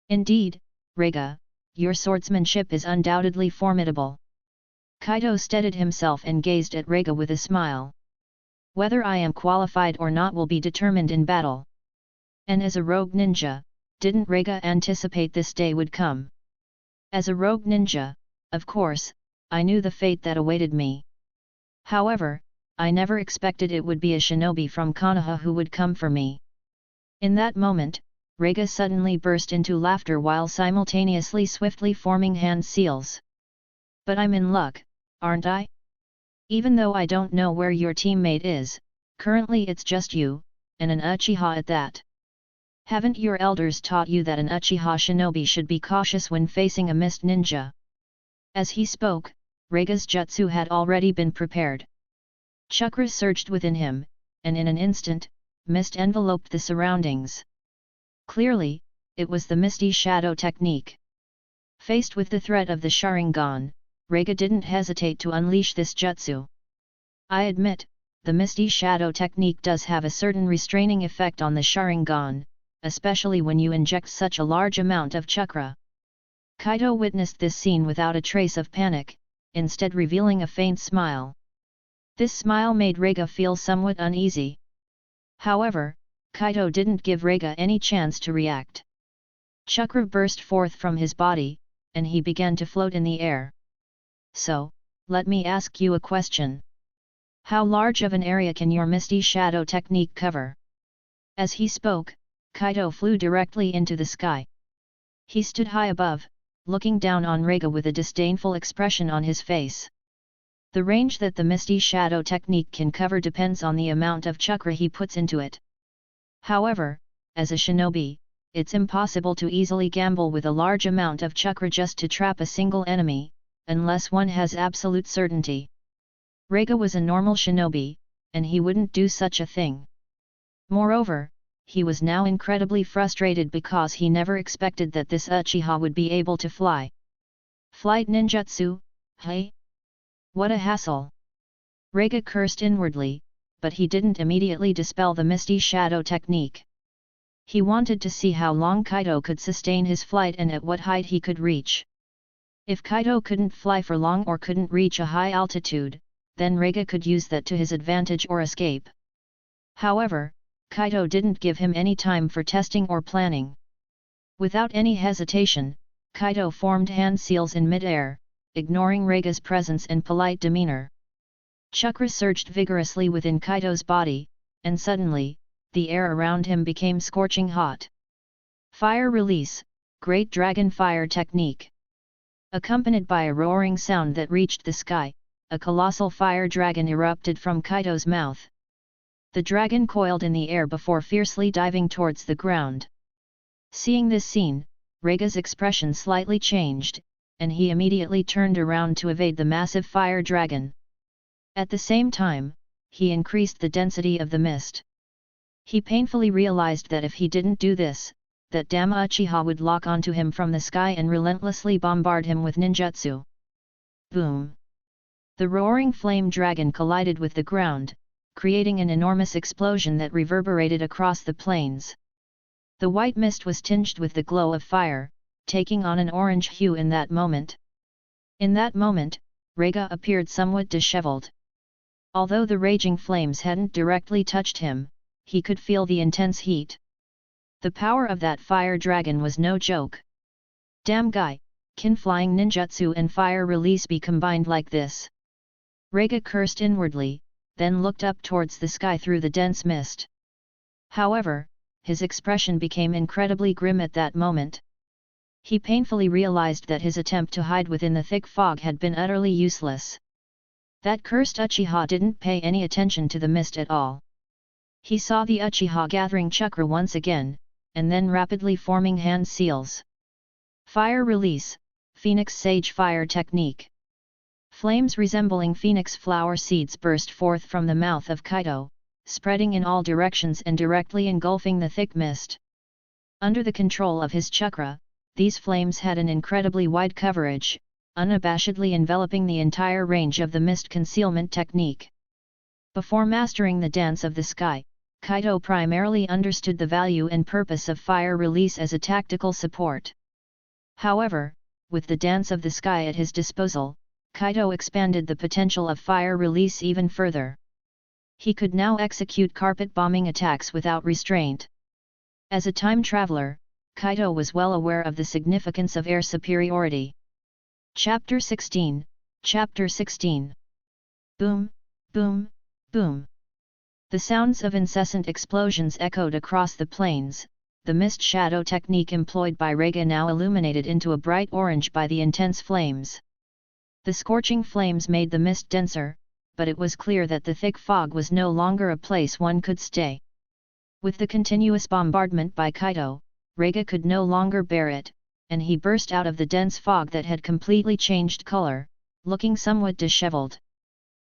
Indeed, Reiga, your swordsmanship is undoubtedly formidable. Kaido steadied himself and gazed at Reiga with a smile. Whether I am qualified or not will be determined in battle. And as a rogue ninja, didn't Reiga anticipate this day would come? As a rogue ninja, of course, I knew the fate that awaited me. However, I never expected it would be a shinobi from Konoha who would come for me. In that moment, Reiga suddenly burst into laughter while simultaneously swiftly forming hand seals. But I'm in luck, aren't I? Even though I don't know where your teammate is, currently it's just you, and an Uchiha at that. Haven't your elders taught you that an Uchiha shinobi should be cautious when facing a mist ninja? As he spoke, Reiga's jutsu had already been prepared. Chakra surged within him, and in an instant, mist enveloped the surroundings. Clearly, it was the misty shadow technique. Faced with the threat of the Sharingan, Reiga didn't hesitate to unleash this jutsu. I admit, the misty shadow technique does have a certain restraining effect on the Sharingan, especially when you inject such a large amount of chakra. Kaido witnessed this scene without a trace of panic, instead revealing a faint smile. This smile made Reiga feel somewhat uneasy. However, Kaido didn't give Reiga any chance to react. Chakra burst forth from his body, and he began to float in the air. So, let me ask you a question. How large of an area can your misty shadow technique cover? As he spoke, Kaido flew directly into the sky. He stood high above, looking down on Reiga with a disdainful expression on his face. The range that the misty shadow technique can cover depends on the amount of chakra he puts into it. However, as a shinobi, it's impossible to easily gamble with a large amount of chakra just to trap a single enemy, unless one has absolute certainty. Reiga was a normal shinobi, and he wouldn't do such a thing. Moreover, he was now incredibly frustrated because he never expected that this Uchiha would be able to fly. Flight ninjutsu, hey? What a hassle! Reiga cursed inwardly, but he didn't immediately dispel the misty shadow technique. He wanted to see how long Kaido could sustain his flight and at what height he could reach. If Kaido couldn't fly for long or couldn't reach a high altitude, then Reiga could use that to his advantage or escape. However, Kaido didn't give him any time for testing or planning. Without any hesitation, Kaido formed hand seals in mid-air, ignoring Reiga's presence and polite demeanor. Chakra surged vigorously within Kaido's body, and suddenly, the air around him became scorching hot. Fire release, Great Dragon Fire Technique. Accompanied by a roaring sound that reached the sky, a colossal fire dragon erupted from Kaido's mouth. The dragon coiled in the air before fiercely diving towards the ground. Seeing this scene, Reiga's expression slightly changed, and he immediately turned around to evade the massive fire dragon. At the same time, he increased the density of the mist. He painfully realized that if he didn't do this, that damn Uchiha would lock onto him from the sky and relentlessly bombard him with ninjutsu. Boom! The roaring flame dragon collided with the ground, creating an enormous explosion that reverberated across the plains. The white mist was tinged with the glow of fire, taking on an orange hue in that moment. In that moment, Reiga appeared somewhat disheveled. Although the raging flames hadn't directly touched him, he could feel the intense heat. The power of that fire dragon was no joke. Damn guy, can flying ninjutsu and fire release be combined like this? Reiga cursed inwardly, then looked up towards the sky through the dense mist. However, his expression became incredibly grim at that moment. He painfully realized that his attempt to hide within the thick fog had been utterly useless. That cursed Uchiha didn't pay any attention to the mist at all. He saw the Uchiha gathering chakra once again, and then rapidly forming hand seals. Fire release, Phoenix Sage Fire Technique. Flames resembling phoenix flower seeds burst forth from the mouth of Kaido, spreading in all directions and directly engulfing the thick mist. Under the control of his chakra, these flames had an incredibly wide coverage, unabashedly enveloping the entire range of the mist concealment technique. Before mastering the dance of the sky, Kaido primarily understood the value and purpose of fire release as a tactical support. However, with the dance of the sky at his disposal, Kaido expanded the potential of fire release even further. He could now execute carpet bombing attacks without restraint. As a time traveler, Kaido was well aware of the significance of air superiority. Chapter 16, Chapter 16. Boom, boom, boom. The sounds of incessant explosions echoed across the plains. The mist shadow technique employed by Rega now illuminated into a bright orange by the intense flames. The scorching flames made the mist denser, but it was clear that the thick fog was no longer a place one could stay. With the continuous bombardment by Kaido, Rega could no longer bear it, and he burst out of the dense fog that had completely changed color, looking somewhat disheveled.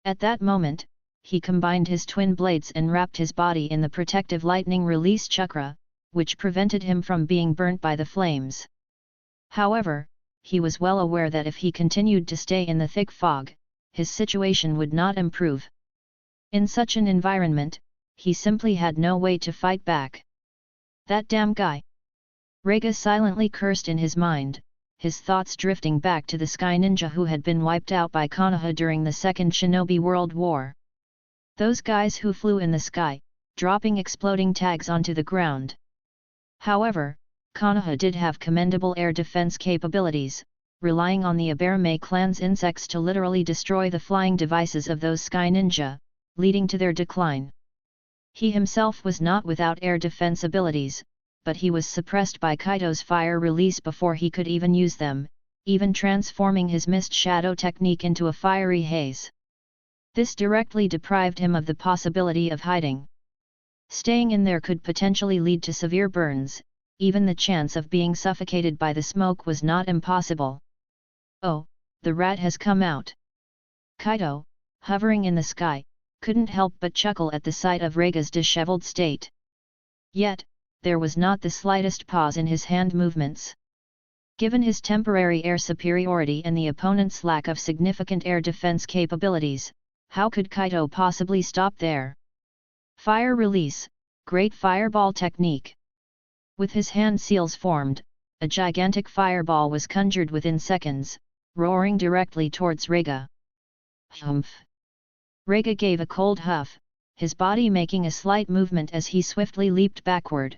At that moment, he combined his twin blades and wrapped his body in the protective lightning release chakra, which prevented him from being burnt by the flames. However, he was well aware that if he continued to stay in the thick fog, his situation would not improve. In such an environment, he simply had no way to fight back. That damn guy! Rega silently cursed in his mind, his thoughts drifting back to the sky ninja who had been wiped out by Konoha during the Second Shinobi World War. Those guys who flew in the sky, dropping exploding tags onto the ground. However, Konoha did have commendable air defense capabilities, relying on the Aberame clan's insects to literally destroy the flying devices of those sky ninja, leading to their decline. He himself was not without air defense abilities, but he was suppressed by Kaido's fire release before he could even use them, even transforming his mist shadow technique into a fiery haze. This directly deprived him of the possibility of hiding. Staying in there could potentially lead to severe burns, even the chance of being suffocated by the smoke was not impossible. Oh, the rat has come out. Kaido, hovering in the sky, couldn't help but chuckle at the sight of Rega's disheveled state. Yet, there was not the slightest pause in his hand movements. Given his temporary air superiority and the opponent's lack of significant air defense capabilities, how could Kaido possibly stop there? Fire release, great fireball technique. With his hand seals formed, a gigantic fireball was conjured within seconds, roaring directly towards Rega. Humph! Rega gave a cold huff, his body making a slight movement as he swiftly leaped backward.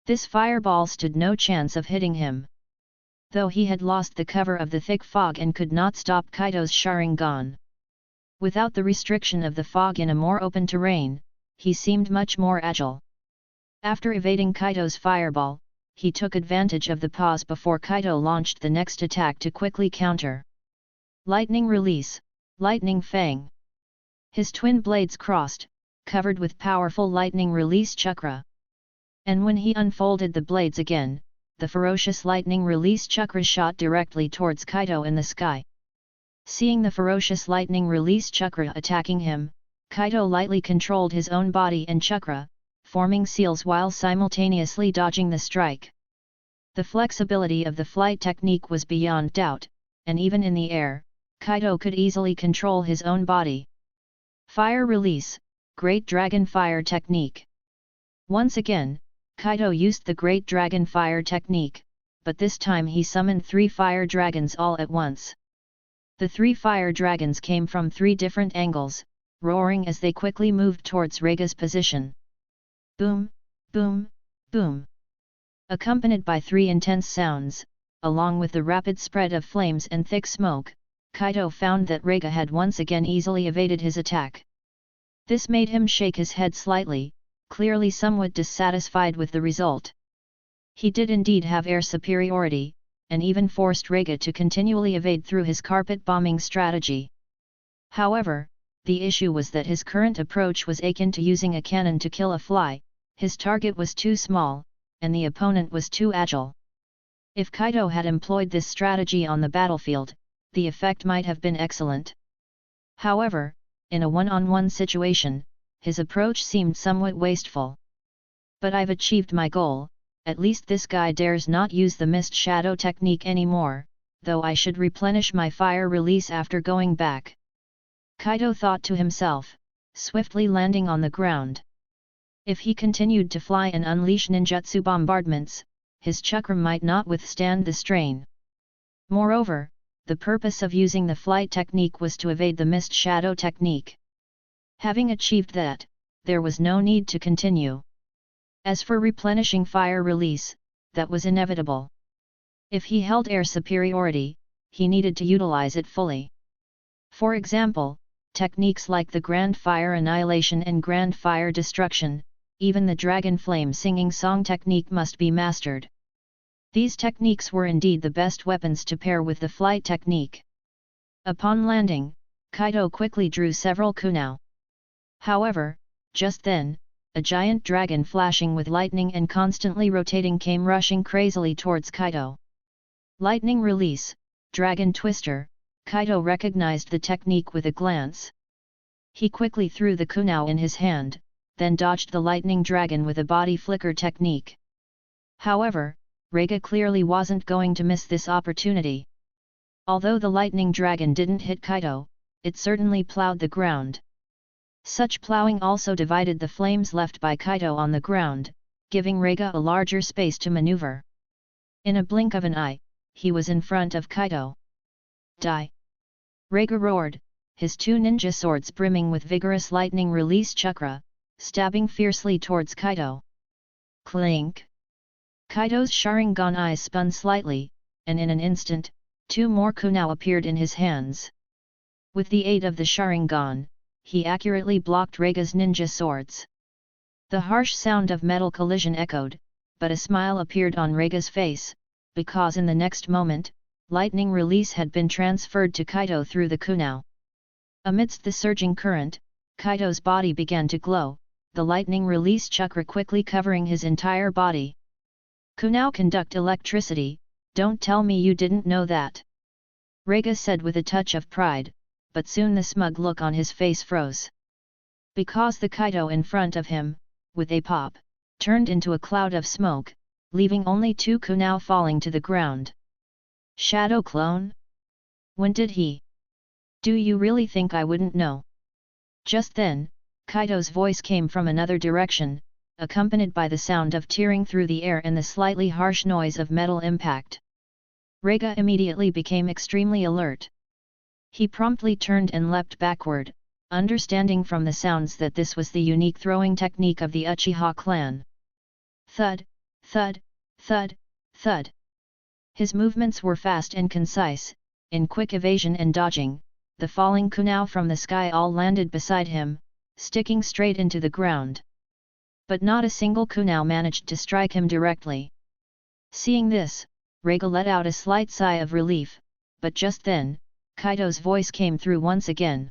This fireball stood no chance of hitting him. Though he had lost the cover of the thick fog and could not stop Kaido's Sharingan. Without the restriction of the fog in a more open terrain, he seemed much more agile. After evading Kaido's fireball, he took advantage of the pause before Kaido launched the next attack to quickly counter. Lightning release, Lightning Fang. His twin blades crossed, covered with powerful lightning release chakra. And when he unfolded the blades again, the ferocious lightning release chakra shot directly towards Kaido in the sky. Seeing the ferocious lightning release chakra attacking him, Kaido lightly controlled his own body and chakra, forming seals while simultaneously dodging the strike. The flexibility of the flight technique was beyond doubt, and even in the air, Kaido could easily control his own body. Fire release, Great Dragon Fire technique. Once again, Kaido used the Great Dragon Fire technique, but this time he summoned 3 fire dragons all at once. The 3 fire dragons came from 3 different angles, roaring as they quickly moved towards Rega's position. Boom, boom, boom. Accompanied by 3 intense sounds, along with the rapid spread of flames and thick smoke, Kaido found that Rega had once again easily evaded his attack. This made him shake his head slightly, clearly somewhat dissatisfied with the result. He did indeed have air superiority, and even forced Rega to continually evade through his carpet bombing strategy. However, the issue was that his current approach was akin to using a cannon to kill a fly. His target was too small, and the opponent was too agile. If Kaido had employed this strategy on the battlefield, the effect might have been excellent. However, in a one-on-one situation, his approach seemed somewhat wasteful. But I've achieved my goal, at least this guy dares not use the mist shadow technique anymore, though I should replenish my fire release after going back. Kaido thought to himself, swiftly landing on the ground. If he continued to fly and unleash ninjutsu bombardments, his chakra might not withstand the strain. Moreover, the purpose of using the flight technique was to evade the mist shadow technique. Having achieved that, there was no need to continue. As for replenishing fire release, that was inevitable. If he held air superiority, he needed to utilize it fully. For example, techniques like the Grand Fire Annihilation and Grand Fire Destruction, even the Dragon Flame Singing Song technique must be mastered. These techniques were indeed the best weapons to pair with the flight technique. Upon landing, Kaido quickly drew several kunai. However, just then, a giant dragon flashing with lightning and constantly rotating came rushing crazily towards Kaido. Lightning Release, Dragon Twister. Kaido recognized the technique with a glance. He quickly threw the kunai in his hand, then dodged the lightning dragon with a body flicker technique. However, Reiga clearly wasn't going to miss this opportunity. Although the lightning dragon didn't hit Kaido, it certainly plowed the ground. Such plowing also divided the flames left by Kaido on the ground, giving Reiga a larger space to maneuver. In a blink of an eye, he was in front of Kaido. Die! Reiga roared, his two ninja swords brimming with vigorous lightning release chakra, stabbing fiercely towards Kaido. Clink! Kaido's Sharingan eyes spun slightly, and in an instant, two more kunai appeared in his hands. With the aid of the Sharingan, he accurately blocked Reiga's ninja swords. The harsh sound of metal collision echoed, but a smile appeared on Reiga's face, because in the next moment, lightning release had been transferred to Kaido through the kunai. Amidst the surging current, Kaido's body began to glow, the lightning release chakra quickly covering his entire body. Kunai conduct electricity, don't tell me you didn't know that. Reiga said with a touch of pride, but soon the smug look on his face froze. Because the Kaido in front of him, with a pop, turned into a cloud of smoke, leaving only two kunai falling to the ground. Shadow clone? When did he? Do you really think I wouldn't know? Just then, Kaido's voice came from another direction, accompanied by the sound of tearing through the air and the slightly harsh noise of metal impact. Reiga immediately became extremely alert. He promptly turned and leapt backward, understanding from the sounds that this was the unique throwing technique of the Uchiha clan. Thud, thud, thud, thud. His movements were fast and concise, in quick evasion and dodging, the falling kunai from the sky all landed beside him, sticking straight into the ground. But not a single kunai managed to strike him directly. Seeing this, Reiga let out a slight sigh of relief, but just then, Kaido's voice came through once again.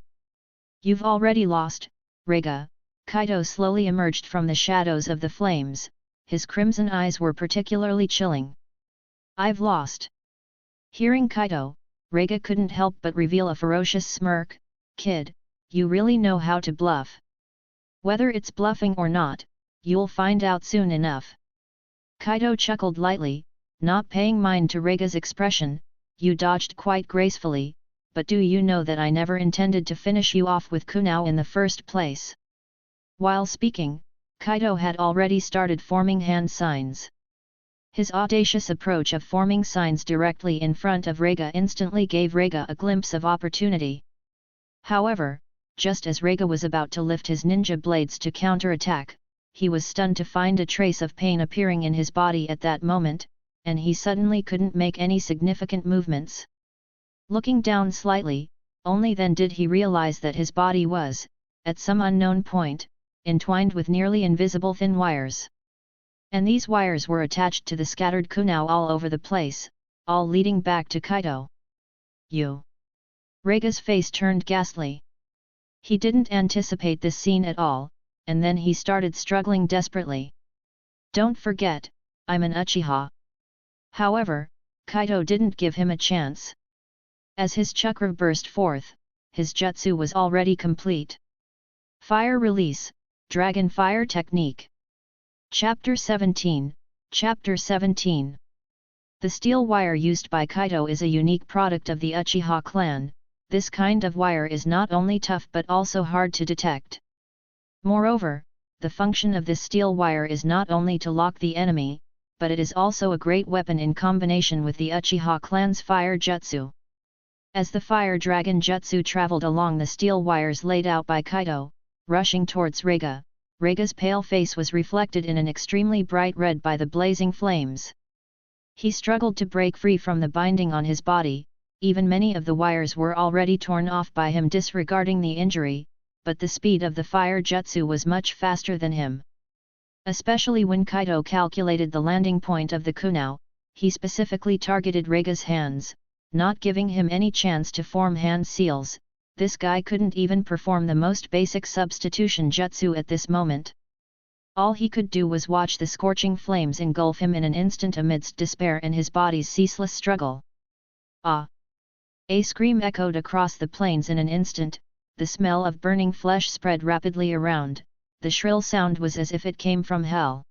You've already lost, Reiga. Kaido slowly emerged from the shadows of the flames, his crimson eyes were particularly chilling. I've lost. Hearing Kaido, Reiga couldn't help but reveal a ferocious smirk. Kid, you really know how to bluff. Whether it's bluffing or not, you'll find out soon enough. Kaido chuckled lightly, not paying mind to Reiga's expression. You dodged quite gracefully, but do you know that I never intended to finish you off with kunai in the first place? While speaking, Kaido had already started forming hand signs. His audacious approach of forming signs directly in front of Reiga instantly gave Reiga a glimpse of opportunity. However, just as Reiga was about to lift his ninja blades to counterattack, he was stunned to find a trace of pain appearing in his body at that moment, and he suddenly couldn't make any significant movements. Looking down slightly, only then did he realize that his body was, at some unknown point, entwined with nearly invisible thin wires. And these wires were attached to the scattered kunai all over the place, all leading back to Kaido. You! Reiga's face turned ghastly. He didn't anticipate this scene at all, and then he started struggling desperately. Don't forget, I'm an Uchiha. However, Kaido didn't give him a chance. As his chakra burst forth, his jutsu was already complete. Fire release, Dragon Fire Technique. Chapter 17. Chapter 17. The steel wire used by Kaido is a unique product of the Uchiha clan. This kind of wire is not only tough but also hard to detect. Moreover, the function of this steel wire is not only to lock the enemy, but it is also a great weapon in combination with the Uchiha clan's fire jutsu. As the fire dragon jutsu traveled along the steel wires laid out by Kaido, rushing towards Rega's pale face was reflected in an extremely bright red by the blazing flames. He struggled to break free from the binding on his body, even many of the wires were already torn off by him disregarding the injury, but the speed of the fire jutsu was much faster than him. Especially when Kaido calculated the landing point of the kunao, he specifically targeted Rega's hands, not giving him any chance to form hand seals. This guy couldn't even perform the most basic substitution jutsu at this moment. All he could do was watch the scorching flames engulf him in an instant amidst despair and his body's ceaseless struggle. Ah! A scream echoed across the plains in an instant, the smell of burning flesh spread rapidly around, the shrill sound was as if it came from hell.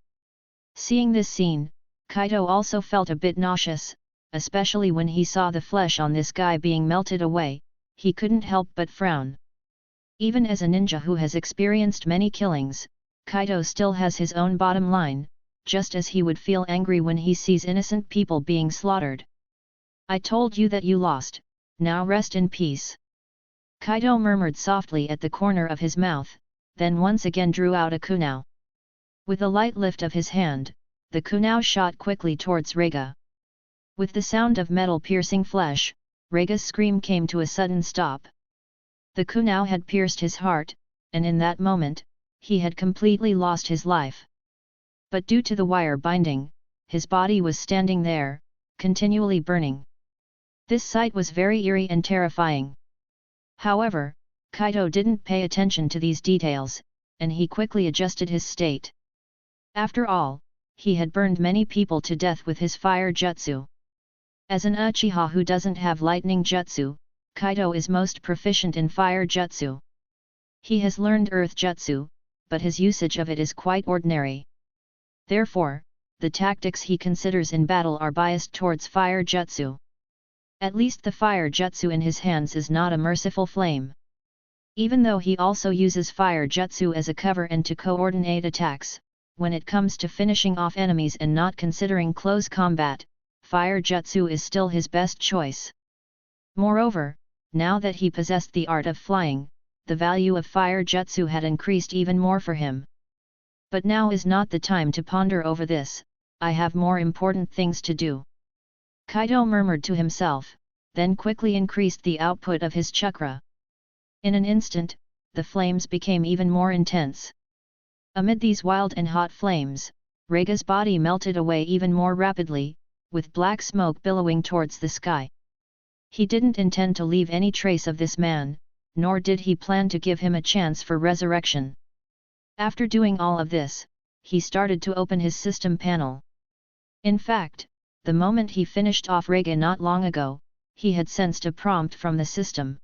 Seeing this scene, Kaido also felt a bit nauseous, especially when he saw the flesh on this guy being melted away, he couldn't help but frown. Even as a ninja who has experienced many killings, Kaido still has his own bottom line, just as he would feel angry when he sees innocent people being slaughtered. I told you that you lost, now rest in peace. Kaido murmured softly at the corner of his mouth, then once again drew out a kunao. With a light lift of his hand, the kunao shot quickly towards Rega. With the sound of metal piercing flesh, Rega's scream came to a sudden stop. The kunao had pierced his heart, and in that moment, he had completely lost his life. But due to the wire binding, his body was standing there, continually burning. This sight was very eerie and terrifying. However, Kaido didn't pay attention to these details, and he quickly adjusted his state. After all, he had burned many people to death with his fire jutsu. As an Uchiha who doesn't have lightning jutsu, Kaido is most proficient in fire jutsu. He has learned earth jutsu, but his usage of it is quite ordinary. Therefore, the tactics he considers in battle are biased towards fire jutsu. At least the fire jutsu in his hands is not a merciful flame. Even though he also uses fire jutsu as a cover and to coordinate attacks, when it comes to finishing off enemies and not considering close combat, fire jutsu is still his best choice. Moreover, now that he possessed the art of flying, the value of fire jutsu had increased even more for him. But now is not the time to ponder over this, I have more important things to do. Kaido murmured to himself, then quickly increased the output of his chakra. In an instant, the flames became even more intense. Amid these wild and hot flames, Rega's body melted away even more rapidly, with black smoke billowing towards the sky. He didn't intend to leave any trace of this man, nor did he plan to give him a chance for resurrection. After doing all of this, he started to open his system panel. In fact, the moment he finished off Rega not long ago, he had sensed a prompt from the system.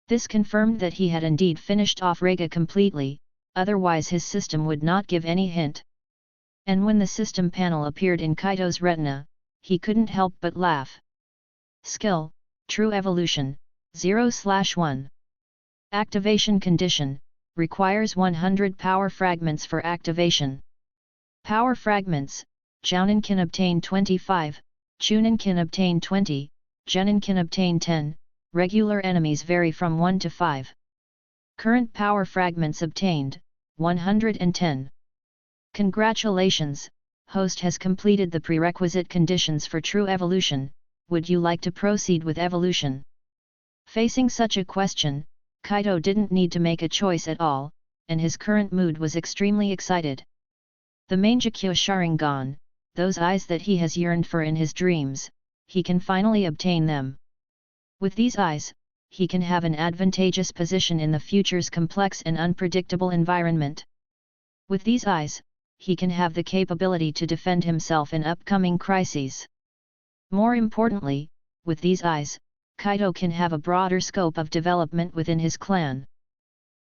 This confirmed that he had indeed finished off Rega completely, otherwise his system would not give any hint. And when the system panel appeared in Kaido's retina, he couldn't help but laugh. Skill, True Evolution, 0/1. Activation Condition, requires 100 power fragments for activation. Power fragments, Jounin can obtain 25, Chunin can obtain 20, Genin can obtain 10, regular enemies vary from 1 to 5. Current power fragments obtained, 110. Congratulations, host has completed the prerequisite conditions for true evolution, would you like to proceed with evolution? Facing such a question, Kaido didn't need to make a choice at all, and his current mood was extremely excited. The Mangekyo Sharingan, those eyes that he has yearned for in his dreams, he can finally obtain them. With these eyes, he can have an advantageous position in the future's complex and unpredictable environment. With these eyes, he can have the capability to defend himself in upcoming crises. More importantly, with these eyes, Kaido can have a broader scope of development within his clan.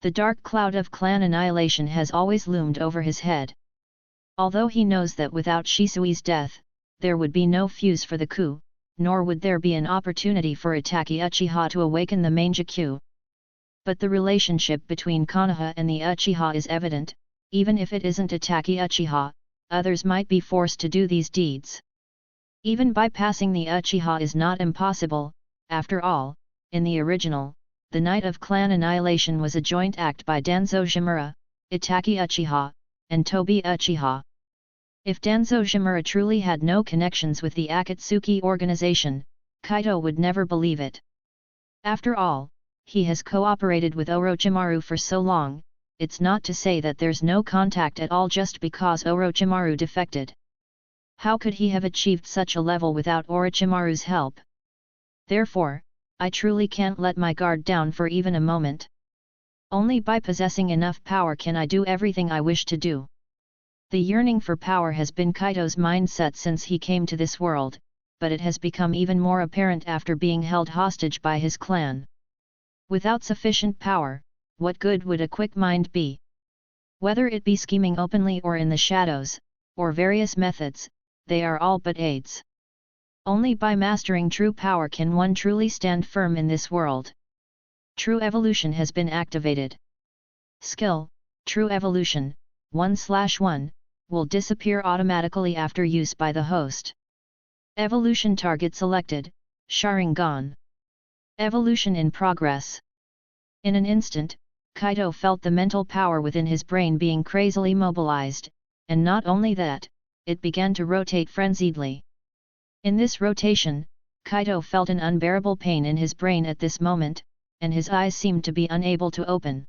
The dark cloud of clan annihilation has always loomed over his head. Although he knows that without Shisui's death, there would be no fuse for the coup, nor would there be an opportunity for Itaki Uchiha to awaken the Mangekyo. But the relationship between Konoha and the Uchiha is evident. Even if it isn't Itaki Uchiha, others might be forced to do these deeds. Even bypassing the Uchiha is not impossible. After all, in the original, the Night of Clan Annihilation was a joint act by Danzo Shimura, Itaki Uchiha, and Tobi Uchiha. If Danzo Shimura truly had no connections with the Akatsuki organization, Kaido would never believe it. After all, he has cooperated with Orochimaru for so long, it's not to say that there's no contact at all just because Orochimaru defected. How could he have achieved such a level without Orochimaru's help? Therefore, I truly can't let my guard down for even a moment. Only by possessing enough power can I do everything I wish to do. The yearning for power has been Kaido's mindset since he came to this world, but it has become even more apparent after being held hostage by his clan. Without sufficient power, what good would a quick mind be? Whether it be scheming openly or in the shadows, or various methods, they are all but aids. Only by mastering true power can one truly stand firm in this world. True evolution has been activated. Skill, True Evolution, 1/1, will disappear automatically after use by the host. Evolution target selected, Sharingan. Evolution in progress. In an instant, Kaido felt the mental power within his brain being crazily mobilized, and not only that, it began to rotate frenziedly. In this rotation, Kaido felt an unbearable pain in his brain at this moment, and his eyes seemed to be unable to open.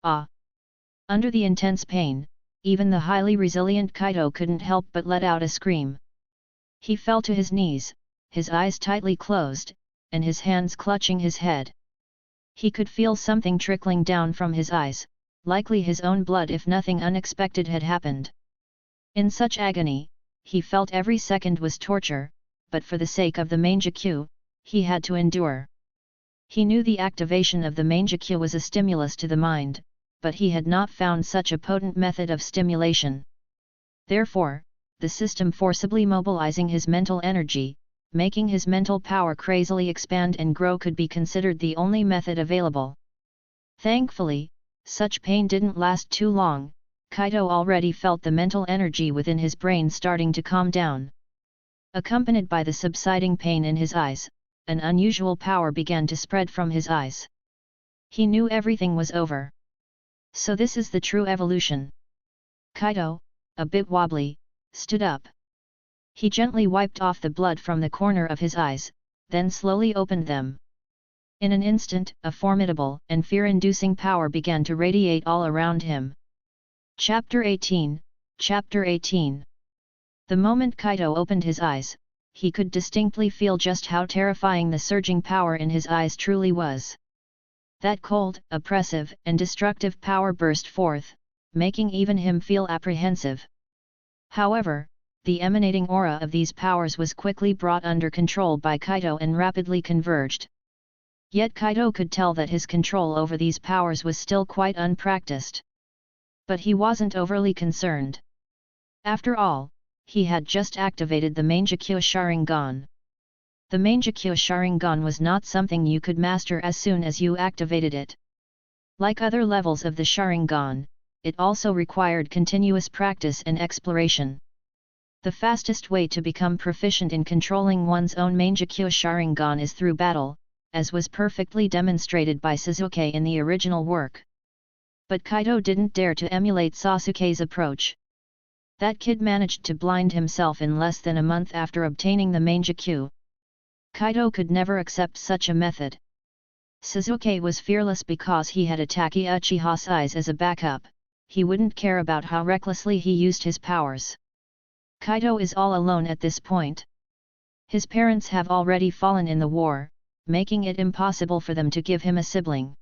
Ah! Under the intense pain, even the highly resilient Kaido couldn't help but let out a scream. He fell to his knees, his eyes tightly closed, and his hands clutching his head. He could feel something trickling down from his eyes, likely his own blood if nothing unexpected had happened. In such agony, he felt every second was torture, but for the sake of the Mangekyo, he had to endure. He knew the activation of the Mangekyo was a stimulus to the mind, but he had not found such a potent method of stimulation. Therefore, the system forcibly mobilizing his mental energy, making his mental power crazily expand and grow could be considered the only method available. Thankfully, such pain didn't last too long. Kaido already felt the mental energy within his brain starting to calm down. Accompanied by the subsiding pain in his eyes, an unusual power began to spread from his eyes. He knew everything was over. So this is the true evolution. Kaido, a bit wobbly, stood up. He gently wiped off the blood from the corner of his eyes, then slowly opened them. In an instant, a formidable and fear-inducing power began to radiate all around him. Chapter 18, Chapter 18. The moment Kaido opened his eyes, he could distinctly feel just how terrifying the surging power in his eyes truly was. That cold, oppressive, and destructive power burst forth, making even him feel apprehensive. However, the emanating aura of these powers was quickly brought under control by Kaido and rapidly converged. Yet Kaido could tell that his control over these powers was still quite unpracticed. But he wasn't overly concerned. After all, he had just activated the Mangekyo Sharingan. The Mangekyo Sharingan was not something you could master as soon as you activated it. Like other levels of the Sharingan, it also required continuous practice and exploration. The fastest way to become proficient in controlling one's own Mangekyo Sharingan is through battle, as was perfectly demonstrated by Sasuke in the original work. But Kaido didn't dare to emulate Sasuke's approach. That kid managed to blind himself in less than a month after obtaining the Mangekyo. Kaido could never accept such a method. Sasuke was fearless because he had Itaki Uchiha's eyes as a backup. He wouldn't care about how recklessly he used his powers. Kaido is all alone at this point. His parents have already fallen in the war, making it impossible for them to give him a sibling.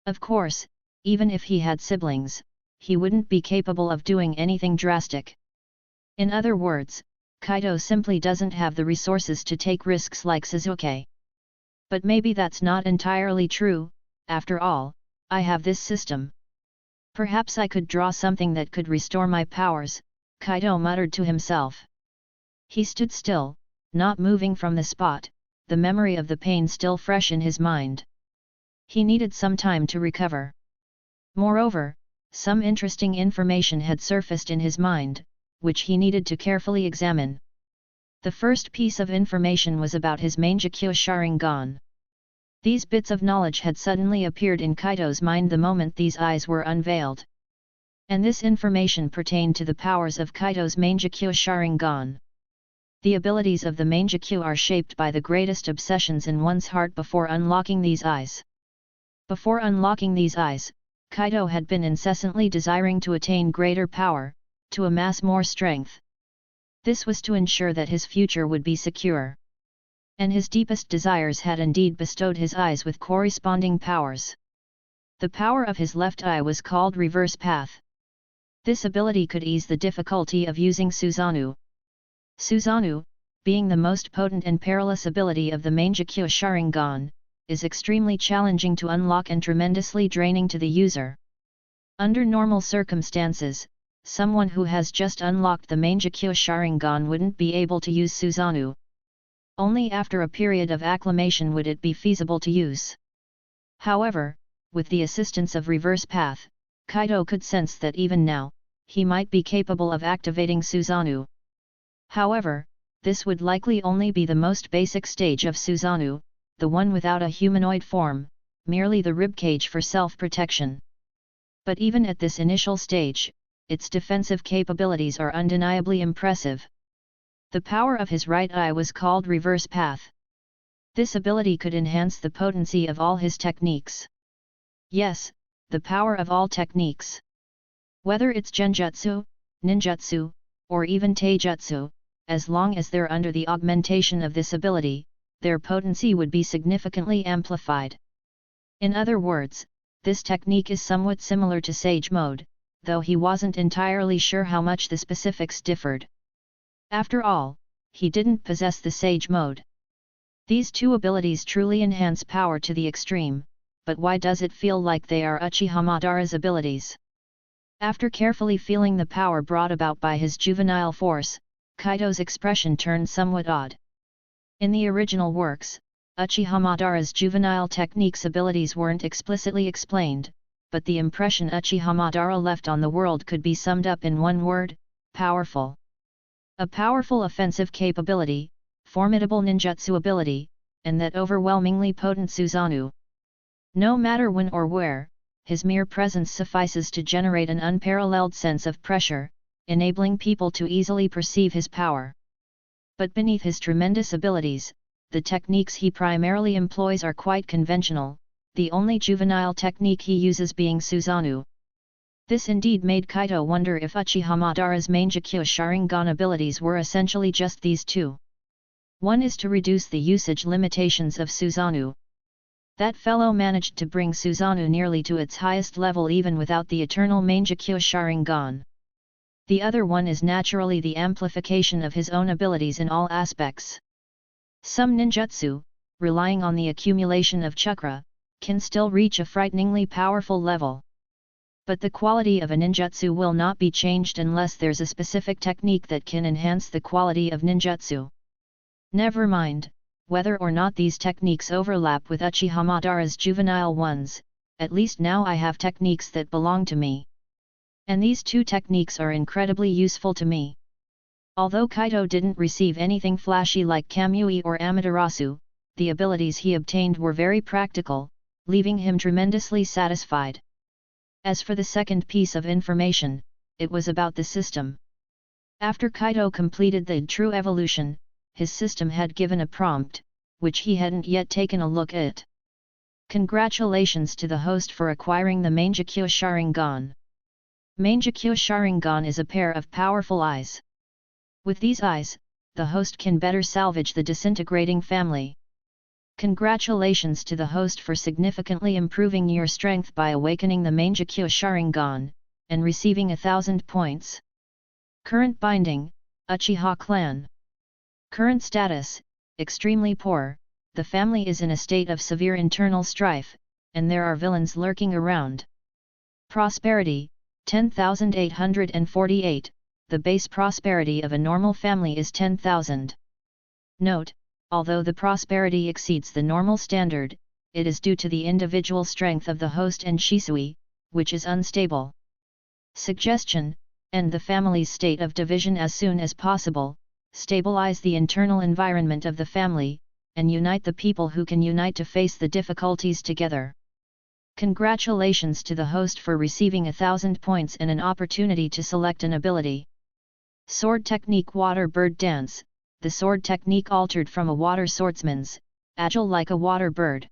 Of course, even if he had siblings, he wouldn't be capable of doing anything drastic. In other words, Kaido simply doesn't have the resources to take risks like Sasuke. But maybe that's not entirely true. After all, I have this system. Perhaps I could draw something that could restore my powers, Kaido muttered to himself. He stood still, not moving from the spot, the memory of the pain still fresh in his mind. He needed some time to recover. Moreover, some interesting information had surfaced in his mind, which he needed to carefully examine. The first piece of information was about his Mangekyo Sharingan. These bits of knowledge had suddenly appeared in Kaido's mind the moment these eyes were unveiled. And this information pertained to the powers of Kaido's Mangekyo Sharingan. The abilities of the Mangekyo are shaped by the greatest obsessions in one's heart before unlocking these eyes. Before unlocking these eyes, Kaido had been incessantly desiring to attain greater power, to amass more strength. This was to ensure that his future would be secure. And his deepest desires had indeed bestowed his eyes with corresponding powers. The power of his left eye was called Reverse Path. This ability could ease the difficulty of using Susanoo. Susanoo, being the most potent and perilous ability of the Mangekyo Sharingan, is extremely challenging to unlock and tremendously draining to the user. Under normal circumstances, someone who has just unlocked the Mangekyo Sharingan wouldn't be able to use Susanoo. Only after a period of acclimation would it be feasible to use. However, with the assistance of Reverse Path, Kaido could sense that even now, he might be capable of activating Susanoo. However, this would likely only be the most basic stage of Susanoo, the one without a humanoid form, merely the ribcage for self-protection. But even at this initial stage, its defensive capabilities are undeniably impressive. The power of his right eye was called Reverse Path. This ability could enhance the potency of all his techniques. Yes, the power of all techniques. Whether it's genjutsu, ninjutsu, or even taijutsu, as long as they're under the augmentation of this ability, their potency would be significantly amplified. In other words, this technique is somewhat similar to Sage Mode, though he wasn't entirely sure how much the specifics differed. After all, he didn't possess the Sage Mode. These two abilities truly enhance power to the extreme, but why does it feel like they are Uchiha Madara's abilities? After carefully feeling the power brought about by his juvenile force, Kaido's expression turned somewhat odd. In the original works, Uchiha Madara's juvenile techniques abilities weren't explicitly explained, but the impression Uchiha Madara left on the world could be summed up in one word: powerful. A powerful offensive capability, formidable ninjutsu ability, and that overwhelmingly potent Susanoo. No matter when or where, his mere presence suffices to generate an unparalleled sense of pressure, enabling people to easily perceive his power. But beneath his tremendous abilities, the techniques he primarily employs are quite conventional, the only juvenile technique he uses being Susanoo. This indeed made Kaido wonder if Uchiha Madara's Mangekyo Sharingan abilities were essentially just these two. One is to reduce the usage limitations of Susanoo. That fellow managed to bring Susanoo nearly to its highest level even without the eternal Mangekyo Sharingan. The other one is naturally the amplification of his own abilities in all aspects. Some ninjutsu, relying on the accumulation of chakra, can still reach a frighteningly powerful level. But the quality of a ninjutsu will not be changed unless there's a specific technique that can enhance the quality of ninjutsu. Never mind whether or not these techniques overlap with Uchiha Madara's juvenile ones, at least now I have techniques that belong to me. And these two techniques are incredibly useful to me. Although Kaido didn't receive anything flashy like Kamui or Amaterasu, the abilities he obtained were very practical, leaving him tremendously satisfied. As for the second piece of information, it was about the system. After Kaido completed the true evolution, his system had given a prompt, which he hadn't yet taken a look at. Congratulations to the host for acquiring the Mangekyo Sharingan. Mangekyo Sharingan is a pair of powerful eyes. With these eyes, the host can better salvage the disintegrating family. Congratulations to the host for significantly improving your strength by awakening the Mangekyo Sharingan, and receiving 1,000 points. Current binding, Uchiha clan. Current status, extremely poor, the family is in a state of severe internal strife, and there are villains lurking around. Prosperity, 10,848, the base prosperity of a normal family is 10,000. Note, although the prosperity exceeds the normal standard, it is due to the individual strength of the host and Shisui, which is unstable. Suggestion: end the family's state of division as soon as possible, stabilize the internal environment of the family, and unite the people who can unite to face the difficulties together. Congratulations to the host for receiving 1,000 points and an opportunity to select an ability. Sword Technique Water Bird Dance. The sword technique altered from a water swordsman's, agile like a water bird.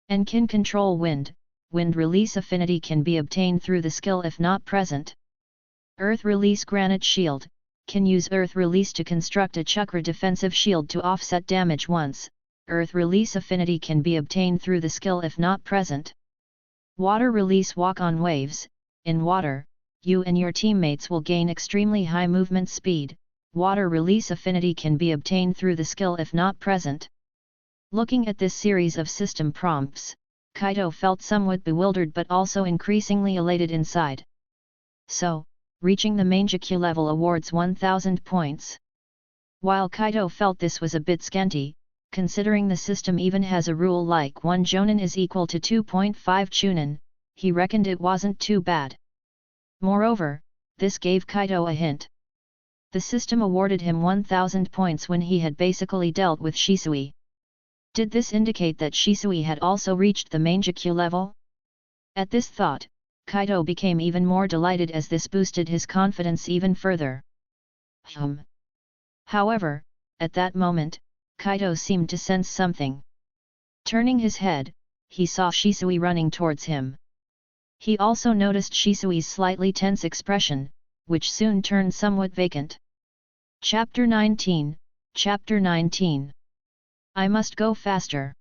And can control wind. Wind release affinity can be obtained through the skill if not present. Earth Release Granite Shield, can use Earth Release to construct a chakra defensive shield to offset damage once. Earth Release affinity can be obtained through the skill if not present. Water Release Walk on Waves. In water, you and your teammates will gain extremely high movement speed. Water Release affinity can be obtained through the skill if not present. Looking at this series of system prompts, Kaido felt somewhat bewildered but also increasingly elated inside. So, reaching the Mangekyo level awards 1,000 points. While Kaido felt this was a bit scanty, considering the system even has a rule like 1 jonin is equal to 2.5 chunin, he reckoned it wasn't too bad. Moreover, this gave Kaido a hint. The system awarded him 1,000 points when he had basically dealt with Shisui. Did this indicate that Shisui had also reached the Mangekyo level? At this thought, Kaido became even more delighted as this boosted his confidence even further. However, at that moment, Kaido seemed to sense something. Turning his head, he saw Shisui running towards him. He also noticed Shisui's slightly tense expression, which soon turned somewhat vacant. Chapter 19, Chapter 19. I must go faster.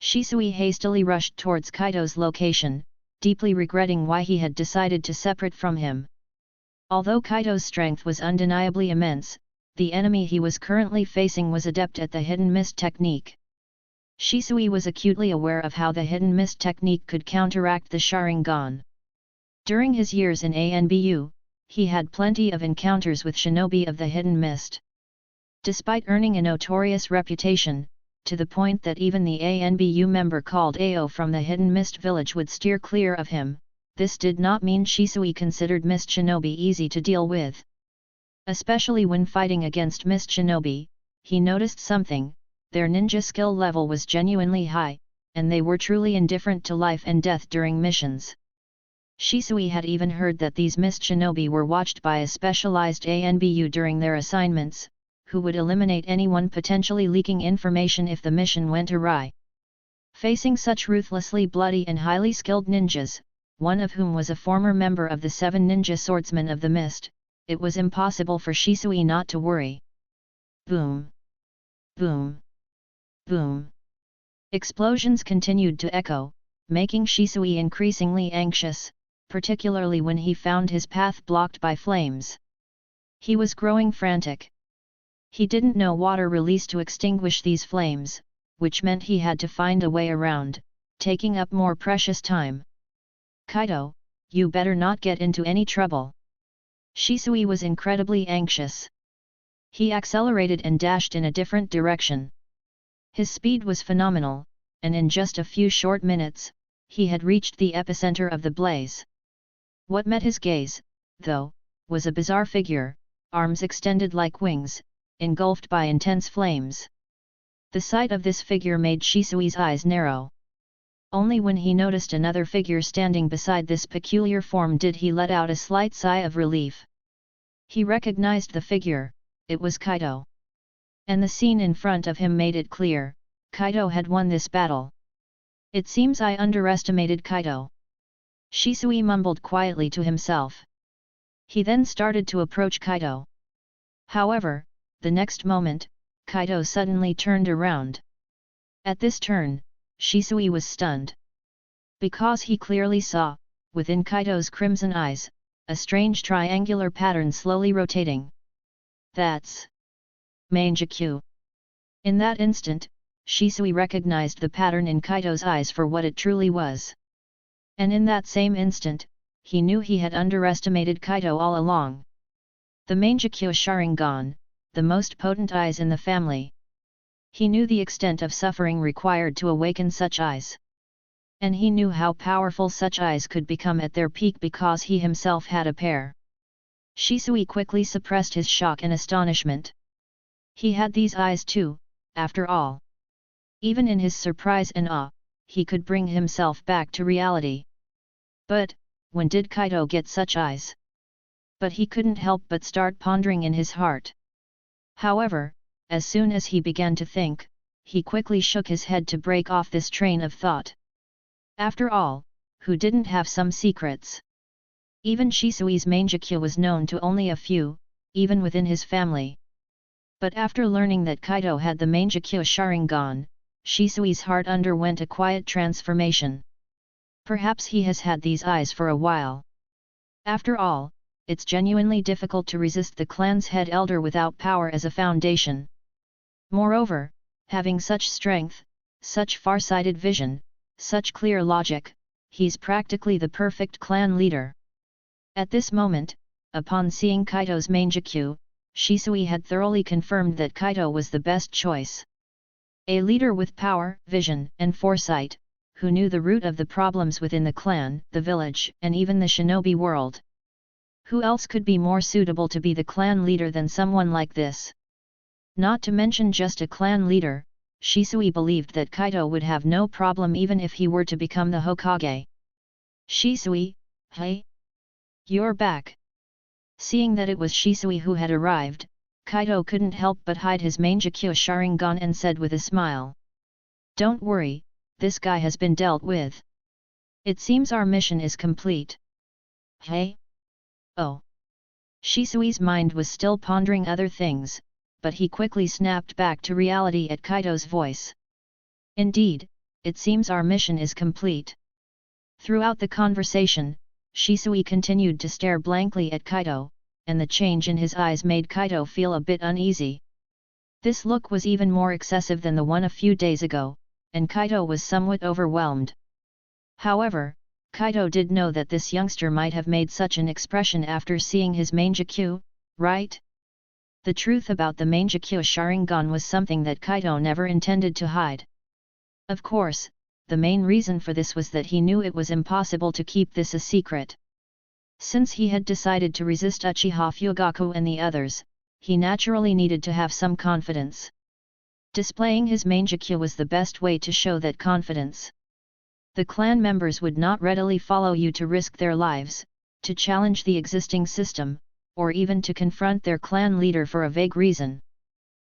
Shisui hastily rushed towards Kaido's location, deeply regretting why he had decided to separate from him. Although Kaido's strength was undeniably immense, the enemy he was currently facing was adept at the hidden mist technique. Shisui was acutely aware of how the hidden mist technique could counteract the Sharingan. During his years in ANBU, he had plenty of encounters with shinobi of the hidden mist. Despite earning a notorious reputation, to the point that even the ANBU member called Ao from the Hidden Mist village would steer clear of him, this did not mean Shisui considered mist shinobi easy to deal with. Especially when fighting against mist shinobi, he noticed something: their ninja skill level was genuinely high, and they were truly indifferent to life and death during missions. Shisui had even heard that these mist shinobi were watched by a specialized ANBU during their assignments, who would eliminate anyone potentially leaking information if the mission went awry. Facing such ruthlessly bloody and highly skilled ninjas, one of whom was a former member of the 7 ninja swordsmen of the mist, it was impossible for Shisui not to worry. Boom! Boom! Boom! Explosions continued to echo, making Shisui increasingly anxious, particularly when he found his path blocked by flames. He was growing frantic. He didn't know water release to extinguish these flames, which meant he had to find a way around, taking up more precious time. Kaido, you better not get into any trouble. Shisui was incredibly anxious. He accelerated and dashed in a different direction. His speed was phenomenal, and in just a few short minutes, he had reached the epicenter of the blaze. What met his gaze, though, was a bizarre figure, arms extended like wings, engulfed by intense flames. The sight of this figure made Shisui's eyes narrow. Only when he noticed another figure standing beside this peculiar form did he let out a slight sigh of relief. He recognized the figure: it was Kaido. And the scene in front of him made it clear: Kaido had won this battle. It seems I underestimated Kaido. Shisui mumbled quietly to himself. He then started to approach Kaido. However, the next moment, Kaido suddenly turned around. At this turn, Shisui was stunned. Because he clearly saw, within Kaido's crimson eyes, a strange triangular pattern slowly rotating. That's Mangekyo. In that instant, Shisui recognized the pattern in Kaido's eyes for what it truly was. And in that same instant, he knew he had underestimated Kaido all along. The Mangekyo Sharingan, the most potent eyes in the family. He knew the extent of suffering required to awaken such eyes. And he knew how powerful such eyes could become at their peak because he himself had a pair. Shisui quickly suppressed his shock and astonishment. He had these eyes too, after all. Even in his surprise and awe, he could bring himself back to reality. But, when did Kaido get such eyes? But he couldn't help but start pondering in his heart. However, as soon as he began to think, he quickly shook his head to break off this train of thought. After all, who didn't have some secrets? Even Shisui's Mangekyo was known to only a few, even within his family. But after learning that Kaido had the Mangekyo Sharingan, Shisui's heart underwent a quiet transformation. Perhaps he has had these eyes for a while. After all, it's genuinely difficult to resist the clan's head elder without power as a foundation. Moreover, having such strength, such far-sighted vision, such clear logic, he's practically the perfect clan leader. At this moment, upon seeing Kaido's Mangekyo, Shisui had thoroughly confirmed that Kaido was the best choice. A leader with power, vision, and foresight, who knew the root of the problems within the clan, the village, and even the shinobi world. Who else could be more suitable to be the clan leader than someone like this? Not to mention just a clan leader, Shisui believed that Kaido would have no problem even if he were to become the Hokage. Shisui, hey? You're back. Seeing that it was Shisui who had arrived, Kaido couldn't help but hide his Mangekyo Sharingan and said with a smile. Don't worry, this guy has been dealt with. It seems our mission is complete. Hey? Oh. Shisui's mind was still pondering other things, but he quickly snapped back to reality at Kaido's voice. Indeed, it seems our mission is complete. Throughout the conversation, Shisui continued to stare blankly at Kaido, and the change in his eyes made Kaido feel a bit uneasy. This look was even more excessive than the one a few days ago, and Kaido was somewhat overwhelmed. However, Kaido did know that this youngster might have made such an expression after seeing his Mangekyo, right? The truth about the Mangekyo Sharingan was something that Kaido never intended to hide. Of course, the main reason for this was that he knew it was impossible to keep this a secret. Since he had decided to resist Uchiha Fugaku and the others, he naturally needed to have some confidence. Displaying his Mangekyo was the best way to show that confidence. The clan members would not readily follow you to risk their lives, to challenge the existing system, or even to confront their clan leader for a vague reason.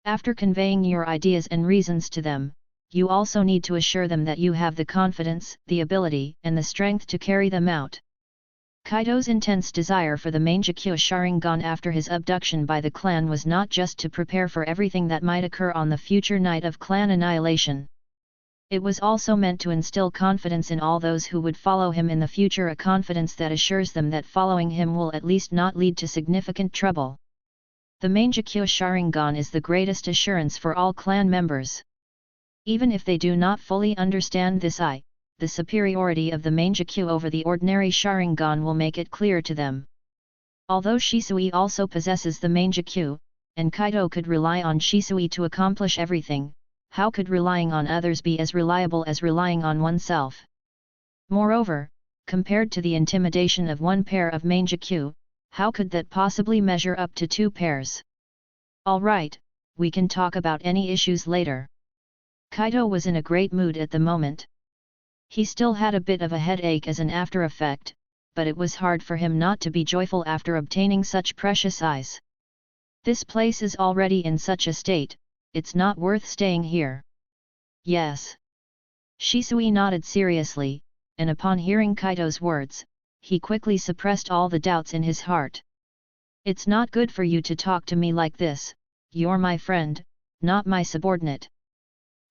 After conveying your ideas and reasons to them, you also need to assure them that you have the confidence, the ability, and the strength to carry them out. Kaido's intense desire for the Mangekyo Sharingan after his abduction by the clan was not just to prepare for everything that might occur on the future night of clan annihilation. It was also meant to instill confidence in all those who would follow him in the future, a confidence that assures them that following him will at least not lead to significant trouble. The Mangekyo Sharingan is the greatest assurance for all clan members. Even if they do not fully understand this, the superiority of the Mangekyo over the ordinary Sharingan will make it clear to them. Although Shisui also possesses the Mangekyo, and Kaido could rely on Shisui to accomplish everything, how could relying on others be as reliable as relying on oneself? Moreover, compared to the intimidation of one pair of Mangekyo, how could that possibly measure up to two pairs? Alright, we can talk about any issues later. Kaido was in a great mood at the moment. He still had a bit of a headache as an after effect, but it was hard for him not to be joyful after obtaining such precious eyes. This place is already in such a state, it's not worth staying here. Yes. Shisui nodded seriously, and upon hearing Kaido's words, he quickly suppressed all the doubts in his heart. It's not good for you to talk to me like this, you're my friend, not my subordinate.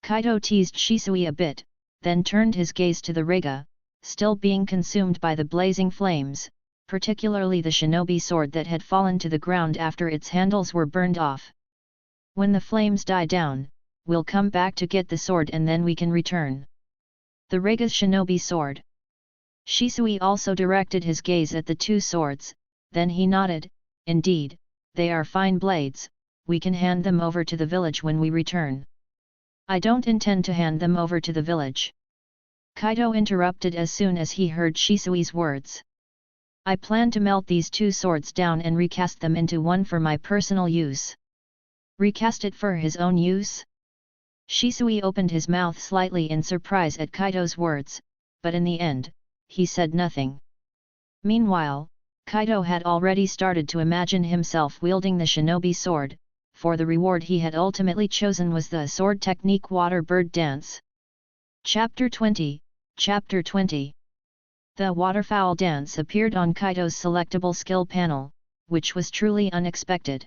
Kaido teased Shisui a bit, then turned his gaze to the Rega, still being consumed by the blazing flames, particularly the shinobi sword that had fallen to the ground after its handles were burned off. When the flames died down, we'll come back to get the sword and then we can return. The Rega's shinobi sword. Shisui also directed his gaze at the two swords, then he nodded, indeed, they are fine blades, we can hand them over to the village when we return. I don't intend to hand them over to the village. Kaido interrupted as soon as he heard Shisui's words. I plan to melt these two swords down and recast them into one for my personal use. Recast it for his own use? Shisui opened his mouth slightly in surprise at Kaido's words, but in the end, he said nothing. Meanwhile, Kaido had already started to imagine himself wielding the shinobi sword, for the reward he had ultimately chosen was the sword technique water bird dance. Chapter 20. Chapter 20. The waterfowl dance appeared on Kaido's selectable skill panel, which was truly unexpected.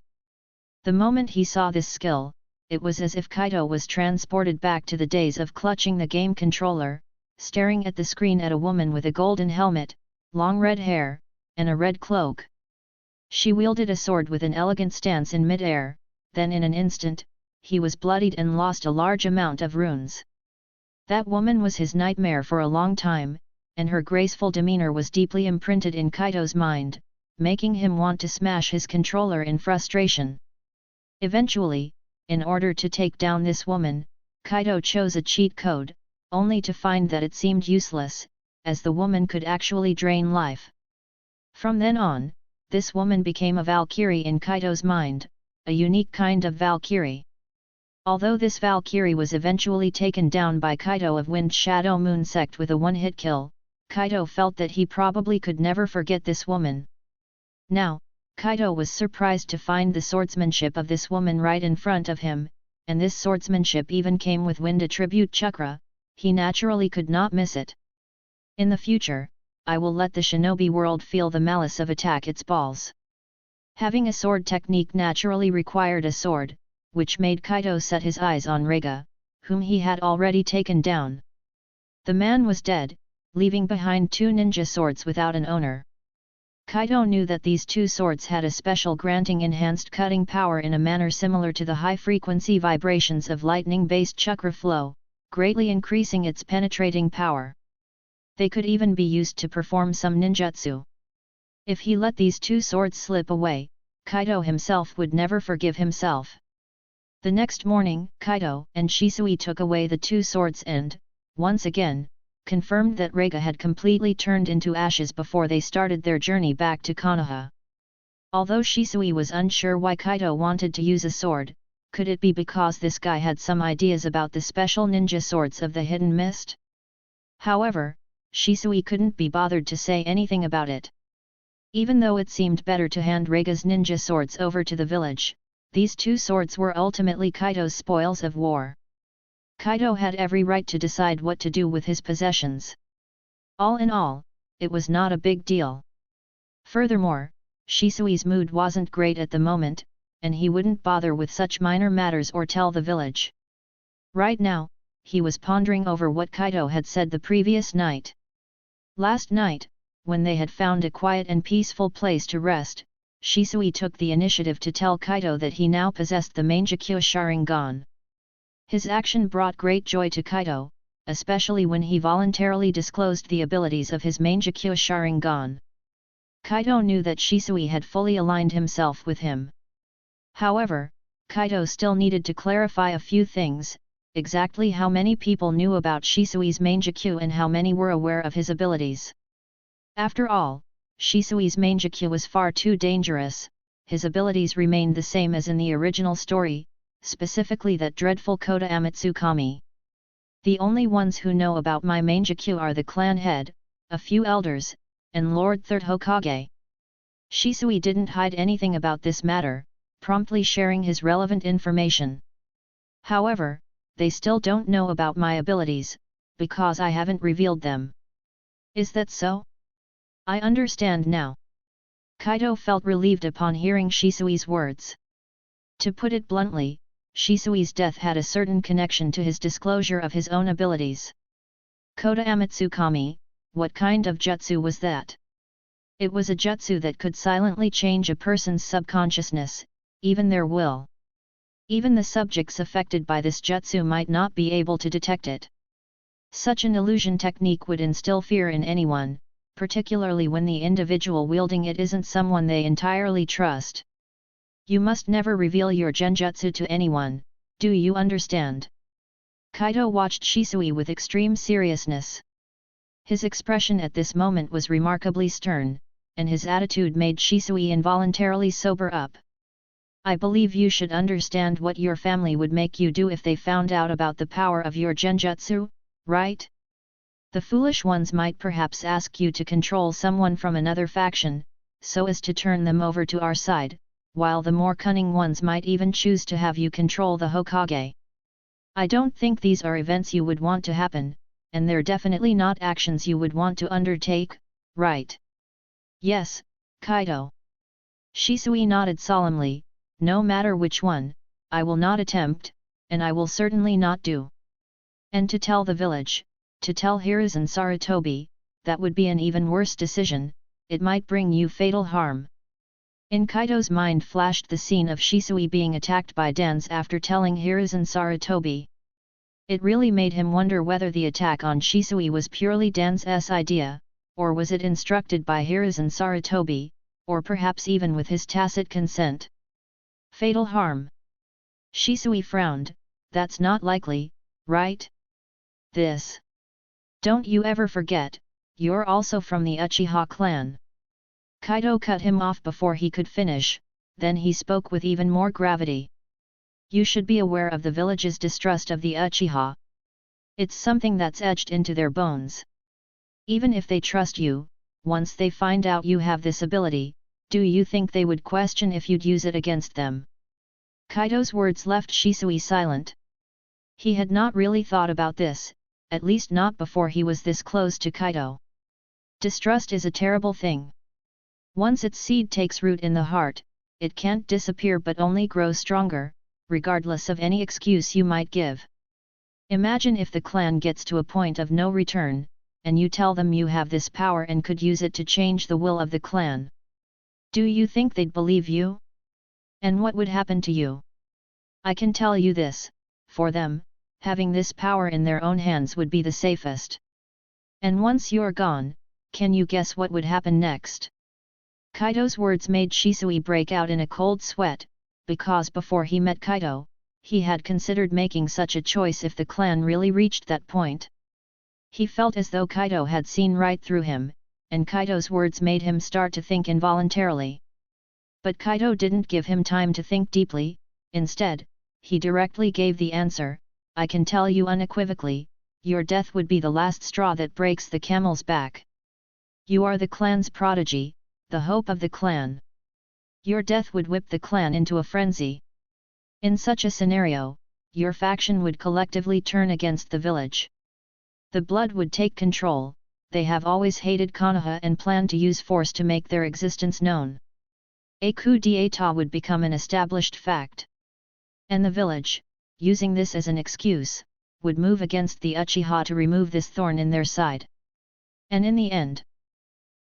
The moment he saw this skill, it was as if Kaido was transported back to the days of clutching the game controller, staring at the screen at a woman with a golden helmet, long red hair, and a red cloak. She wielded a sword with an elegant stance in mid-air, then in an instant, he was bloodied and lost a large amount of runes. That woman was his nightmare for a long time, and her graceful demeanor was deeply imprinted in Kaido's mind, making him want to smash his controller in frustration. Eventually, in order to take down this woman, Kaido chose a cheat code, only to find that it seemed useless, as the woman could actually drain life. From then on, this woman became a Valkyrie in Kaido's mind, a unique kind of Valkyrie. Although this Valkyrie was eventually taken down by Kaido of Wind Shadow Moon Sect with a one-hit kill, Kaido felt that he probably could never forget this woman. Now, Kaido was surprised to find the swordsmanship of this woman right in front of him, and this swordsmanship even came with Wind Attribute Chakra, he naturally could not miss it. In the future, I will let the shinobi world feel the malice of attack its balls. Having a sword technique naturally required a sword, which made Kaido set his eyes on Rega, whom he had already taken down. The man was dead, leaving behind two ninja swords without an owner. Kaido knew that these two swords had a special granting enhanced cutting power in a manner similar to the high-frequency vibrations of lightning-based chakra flow, greatly increasing its penetrating power. They could even be used to perform some ninjutsu. If he let these two swords slip away, Kaido himself would never forgive himself. The next morning, Kaido and Shisui took away the two swords and, once again, confirmed that Rega had completely turned into ashes before they started their journey back to Konoha. Although Shisui was unsure why Kaido wanted to use a sword, could it be because this guy had some ideas about the special ninja swords of the Hidden Mist? However, Shisui couldn't be bothered to say anything about it. Even though it seemed better to hand Rega's ninja swords over to the village, these two swords were ultimately Kaido's spoils of war. Kaido had every right to decide what to do with his possessions. All in all, it was not a big deal. Furthermore, Shisui's mood wasn't great at the moment, and he wouldn't bother with such minor matters or tell the village. Right now, he was pondering over what Kaido had said the previous night. Last night, when they had found a quiet and peaceful place to rest, Shisui took the initiative to tell Kaido that he now possessed the Mangekyo Sharingan. His action brought great joy to Kaido, especially when he voluntarily disclosed the abilities of his Mangekyo Sharingan. Kaido knew that Shisui had fully aligned himself with him. However, Kaido still needed to clarify a few things, exactly how many people knew about Shisui's Mangekyo and how many were aware of his abilities. After all, Shisui's Mangekyo was far too dangerous, his abilities remained the same as in the original story, specifically that dreadful Kota Amatsukami. The only ones who know about my Mangekyo are the clan head, a few elders, and Lord Third Hokage. Shisui didn't hide anything about this matter, promptly sharing his relevant information. However, they still don't know about my abilities, because I haven't revealed them. Is that so? I understand now. Kaido felt relieved upon hearing Shisui's words. To put it bluntly, Shisui's death had a certain connection to his disclosure of his own abilities. Kota Amatsukami, what kind of jutsu was that? It was a jutsu that could silently change a person's subconsciousness, even their will. Even the subjects affected by this jutsu might not be able to detect it. Such an illusion technique would instill fear in anyone, particularly when the individual wielding it isn't someone they entirely trust. You must never reveal your genjutsu to anyone, do you understand? Kaido watched Shisui with extreme seriousness. His expression at this moment was remarkably stern, and his attitude made Shisui involuntarily sober up. I believe you should understand what your family would make you do if they found out about the power of your genjutsu, right? The foolish ones might perhaps ask you to control someone from another faction, so as to turn them over to our side, while the more cunning ones might even choose to have you control the Hokage. I don't think these are events you would want to happen, and they're definitely not actions you would want to undertake, right? Yes, Kaido. Shisui nodded solemnly, no matter which one, I will not attempt, and I will certainly not do. And to tell the village, to tell Hiruzen Sarutobi, that would be an even worse decision, it might bring you fatal harm. In Kaido's mind flashed the scene of Shisui being attacked by dens after telling Hiruzen Sarutobi. It really made him wonder whether the attack on Shisui was purely Den's idea, or was it instructed by Hiruzen Sarutobi, or perhaps even with his tacit consent. Fatal harm. Shisui frowned, that's not likely, right? This. Don't you ever forget, you're also from the Uchiha clan. Kaido cut him off before he could finish, then he spoke with even more gravity. You should be aware of the village's distrust of the Uchiha. It's something that's etched into their bones. Even if they trust you, once they find out you have this ability, do you think they would question if you'd use it against them? Kaido's words left Shisui silent. He had not really thought about this, at least not before he was this close to Kaido. Distrust is a terrible thing. Once its seed takes root in the heart, it can't disappear but only grow stronger, regardless of any excuse you might give. Imagine if the clan gets to a point of no return, and you tell them you have this power and could use it to change the will of the clan. Do you think they'd believe you? And what would happen to you? I can tell you this, for them, having this power in their own hands would be the safest. And once you're gone, can you guess what would happen next? Kaido's words made Shisui break out in a cold sweat, because before he met Kaido, he had considered making such a choice if the clan really reached that point. He felt as though Kaido had seen right through him, and Kaido's words made him start to think involuntarily. But Kaido didn't give him time to think deeply, instead, he directly gave the answer, I can tell you unequivocally, your death would be the last straw that breaks the camel's back. You are the clan's prodigy, the hope of the clan. Your death would whip the clan into a frenzy. In such a scenario, your faction would collectively turn against the village. The blood would take control, they have always hated Konoha and plan to use force to make their existence known. A coup d'état would become an established fact. And the village, using this as an excuse, would move against the Uchiha to remove this thorn in their side. And in the end.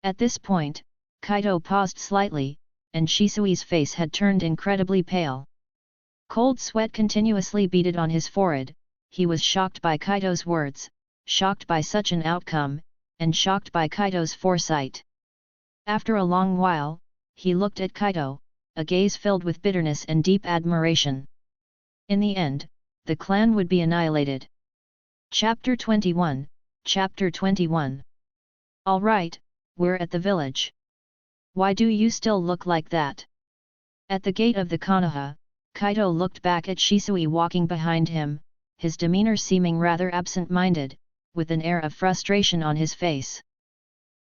At this point, Kaido paused slightly, and Shisui's face had turned incredibly pale. Cold sweat continuously beaded on his forehead. He was shocked by Kaido's words, shocked by such an outcome, and shocked by Kaido's foresight. After a long while, he looked at Kaido, a gaze filled with bitterness and deep admiration. In the end, the clan would be annihilated. Chapter 21, Chapter 21. All right, we're at the village. Why do you still look like that? At the gate of the Konoha, Kaido looked back at Shisui walking behind him, his demeanor seeming rather absent-minded, with an air of frustration on his face.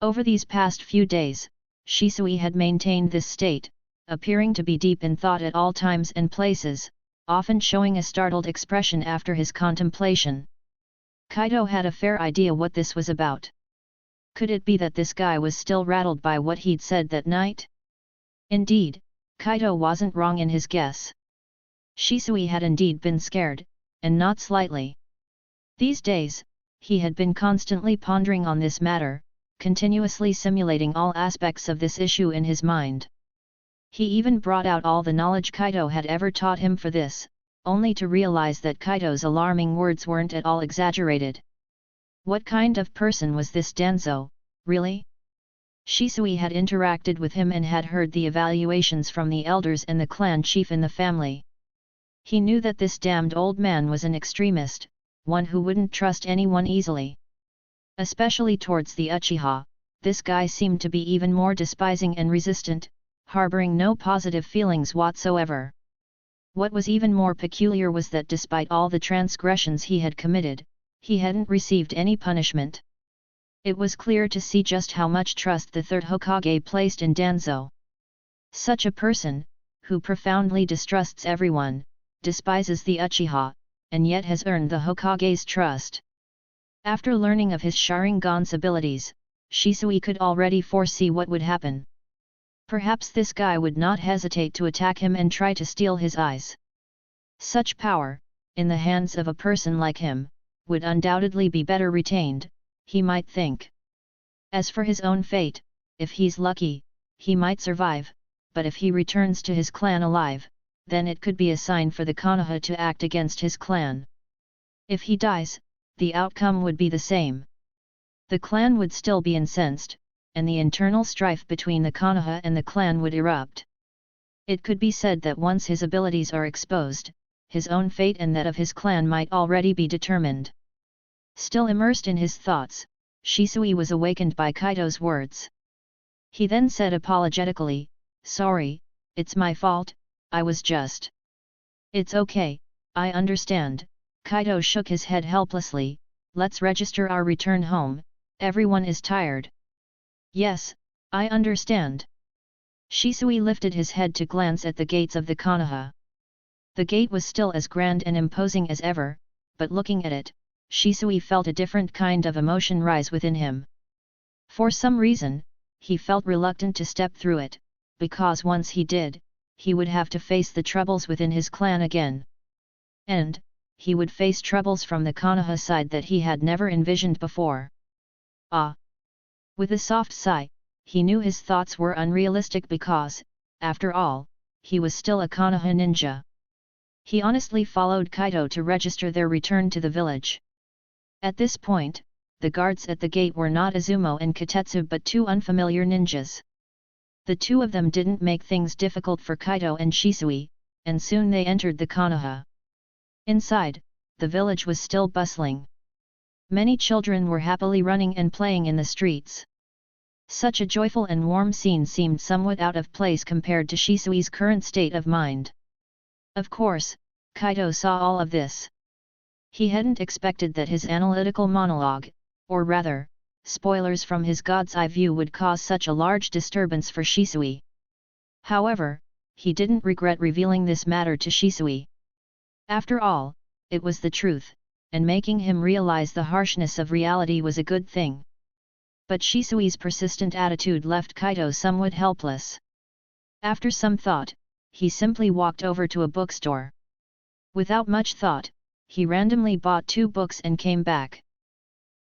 Over these past few days, Shisui had maintained this state, appearing to be deep in thought at all times and places, often showing a startled expression after his contemplation. Kaido had a fair idea what this was about. Could it be that this guy was still rattled by what he'd said that night? Indeed, Kaido wasn't wrong in his guess. Shisui had indeed been scared, and not slightly. These days, he had been constantly pondering on this matter, continuously simulating all aspects of this issue in his mind. He even brought out all the knowledge Kaido had ever taught him for this, only to realize that Kaido's alarming words weren't at all exaggerated. What kind of person was this Danzo, really? Shisui had interacted with him and had heard the evaluations from the elders and the clan chief in the family. He knew that this damned old man was an extremist, one who wouldn't trust anyone easily. Especially towards the Uchiha, this guy seemed to be even more despising and resistant, harboring no positive feelings whatsoever. What was even more peculiar was that despite all the transgressions he had committed, he hadn't received any punishment. It was clear to see just how much trust the third Hokage placed in Danzo. Such a person, who profoundly distrusts everyone, despises the Uchiha, and yet has earned the Hokage's trust. After learning of his Sharingan's abilities, Shisui could already foresee what would happen. Perhaps this guy would not hesitate to attack him and try to steal his eyes. Such power, in the hands of a person like him, would undoubtedly be better retained, he might think. As for his own fate, if he's lucky, he might survive, but if he returns to his clan alive, then it could be a sign for the Konoha to act against his clan. If he dies, the outcome would be the same. The clan would still be incensed, and the internal strife between the Konoha and the clan would erupt. It could be said that once his abilities are exposed, his own fate and that of his clan might already be determined. Still immersed in his thoughts, Shisui was awakened by Kaido's words. He then said apologetically, "Sorry, it's my fault, I was just..." "It's okay, I understand." Kaido shook his head helplessly. "Let's register our return home, everyone is tired." "Yes, I understand." Shisui lifted his head to glance at the gates of the Konoha. The gate was still as grand and imposing as ever, but looking at it, Shisui felt a different kind of emotion rise within him. For some reason, he felt reluctant to step through it, because once he did, he would have to face the troubles within his clan again. And, he would face troubles from the Konoha side that he had never envisioned before. Ah! With a soft sigh, he knew his thoughts were unrealistic because, after all, he was still a Konoha ninja. He honestly followed Kaido to register their return to the village. At this point, the guards at the gate were not Izumo and Katetsu but two unfamiliar ninjas. The two of them didn't make things difficult for Kaido and Shisui, and soon they entered the Konoha. Inside, the village was still bustling. Many children were happily running and playing in the streets. Such a joyful and warm scene seemed somewhat out of place compared to Shisui's current state of mind. Of course, Kaido saw all of this. He hadn't expected that his analytical monologue, or rather, spoilers from his god's eye view would cause such a large disturbance for Shisui. However, he didn't regret revealing this matter to Shisui. After all, it was the truth, and making him realize the harshness of reality was a good thing. But Shisui's persistent attitude left Kaido somewhat helpless. After some thought, he simply walked over to a bookstore. Without much thought, he randomly bought 2 books and came back.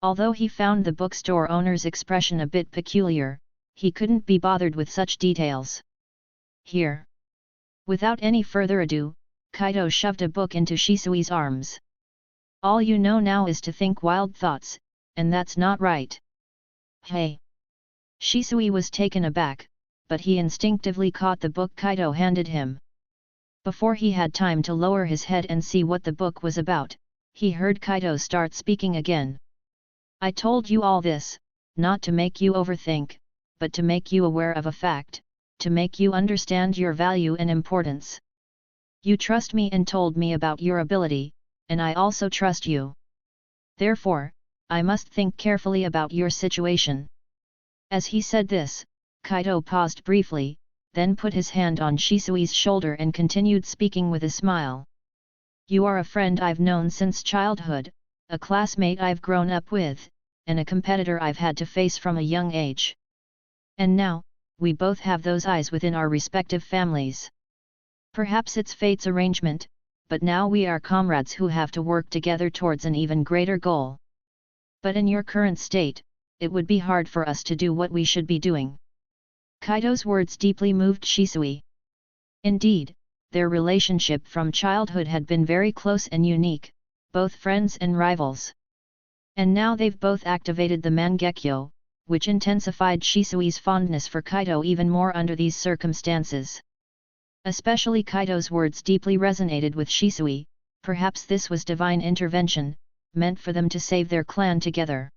Although he found the bookstore owner's expression a bit peculiar, he couldn't be bothered with such details. "Here." Without any further ado, Kaido shoved a book into Shisui's arms. "All you know now is to think wild thoughts, and that's not right." "Hey!" Shisui was taken aback, but he instinctively caught the book Kaido handed him. Before he had time to lower his head and see what the book was about, he heard Kaido start speaking again. "I told you all this, not to make you overthink, but to make you aware of a fact, to make you understand your value and importance. You trust me and told me about your ability, and I also trust you. Therefore, I must think carefully about your situation." As he said this, Kaido paused briefly, then put his hand on Shisui's shoulder and continued speaking with a smile. "You are a friend I've known since childhood, a classmate I've grown up with, and a competitor I've had to face from a young age. And now, we both have those eyes within our respective families. Perhaps it's fate's arrangement, but now we are comrades who have to work together towards an even greater goal. But in your current state, it would be hard for us to do what we should be doing." Kaido's words deeply moved Shisui. Indeed, their relationship from childhood had been very close and unique, both friends and rivals. And now they've both activated the Mangekyo, which intensified Shisui's fondness for Kaido even more under these circumstances. Especially Kaido's words deeply resonated with Shisui. Perhaps this was divine intervention, meant for them to save their clan together.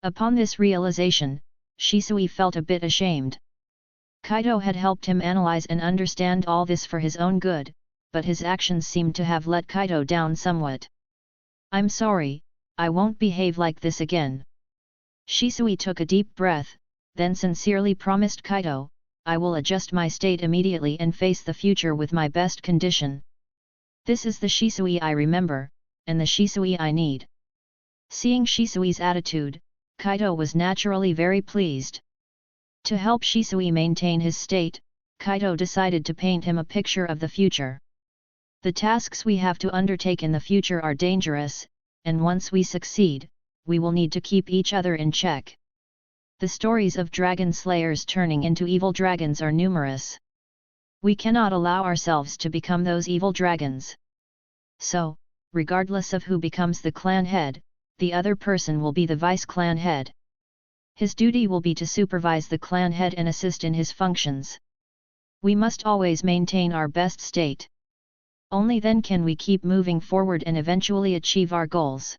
Upon this realization, Shisui felt a bit ashamed. Kaido had helped him analyze and understand all this for his own good, but his actions seemed to have let Kaido down somewhat. "I'm sorry, I won't behave like this again." Shisui took a deep breath, then sincerely promised Kaido, "I will adjust my state immediately and face the future with my best condition. This is the Shisui I remember, and the Shisui I need." Seeing Shisui's attitude, Kaido was naturally very pleased. To help Shisui maintain his state, Kaido decided to paint him a picture of the future. "The tasks we have to undertake in the future are dangerous, and once we succeed, we will need to keep each other in check. The stories of dragon slayers turning into evil dragons are numerous. We cannot allow ourselves to become those evil dragons. So, regardless of who becomes the clan head, the other person will be the vice clan head. His duty will be to supervise the clan head and assist in his functions. We must always maintain our best state. Only then can we keep moving forward and eventually achieve our goals.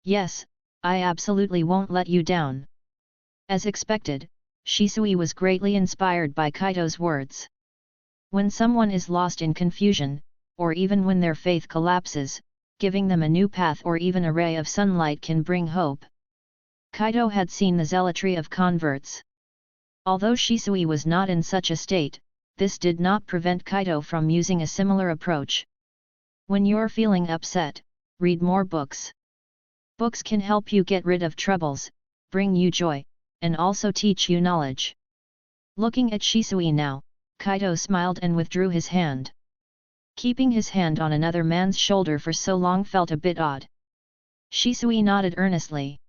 Yes, I absolutely won't let you down." As expected, Shisui was greatly inspired by Kaido's words. When someone is lost in confusion, or even when their faith collapses, giving them a new path or even a ray of sunlight can bring hope. Kaido had seen the zealotry of converts. Although Shisui was not in such a state, this did not prevent Kaido from using a similar approach. When you're feeling upset, read more books. Books can help you get rid of troubles, bring you joy, and also teach you knowledge. Looking at Shisui now, Kaido smiled and withdrew his hand. Keeping his hand on another man's shoulder for so long felt a bit odd. Shisui nodded earnestly.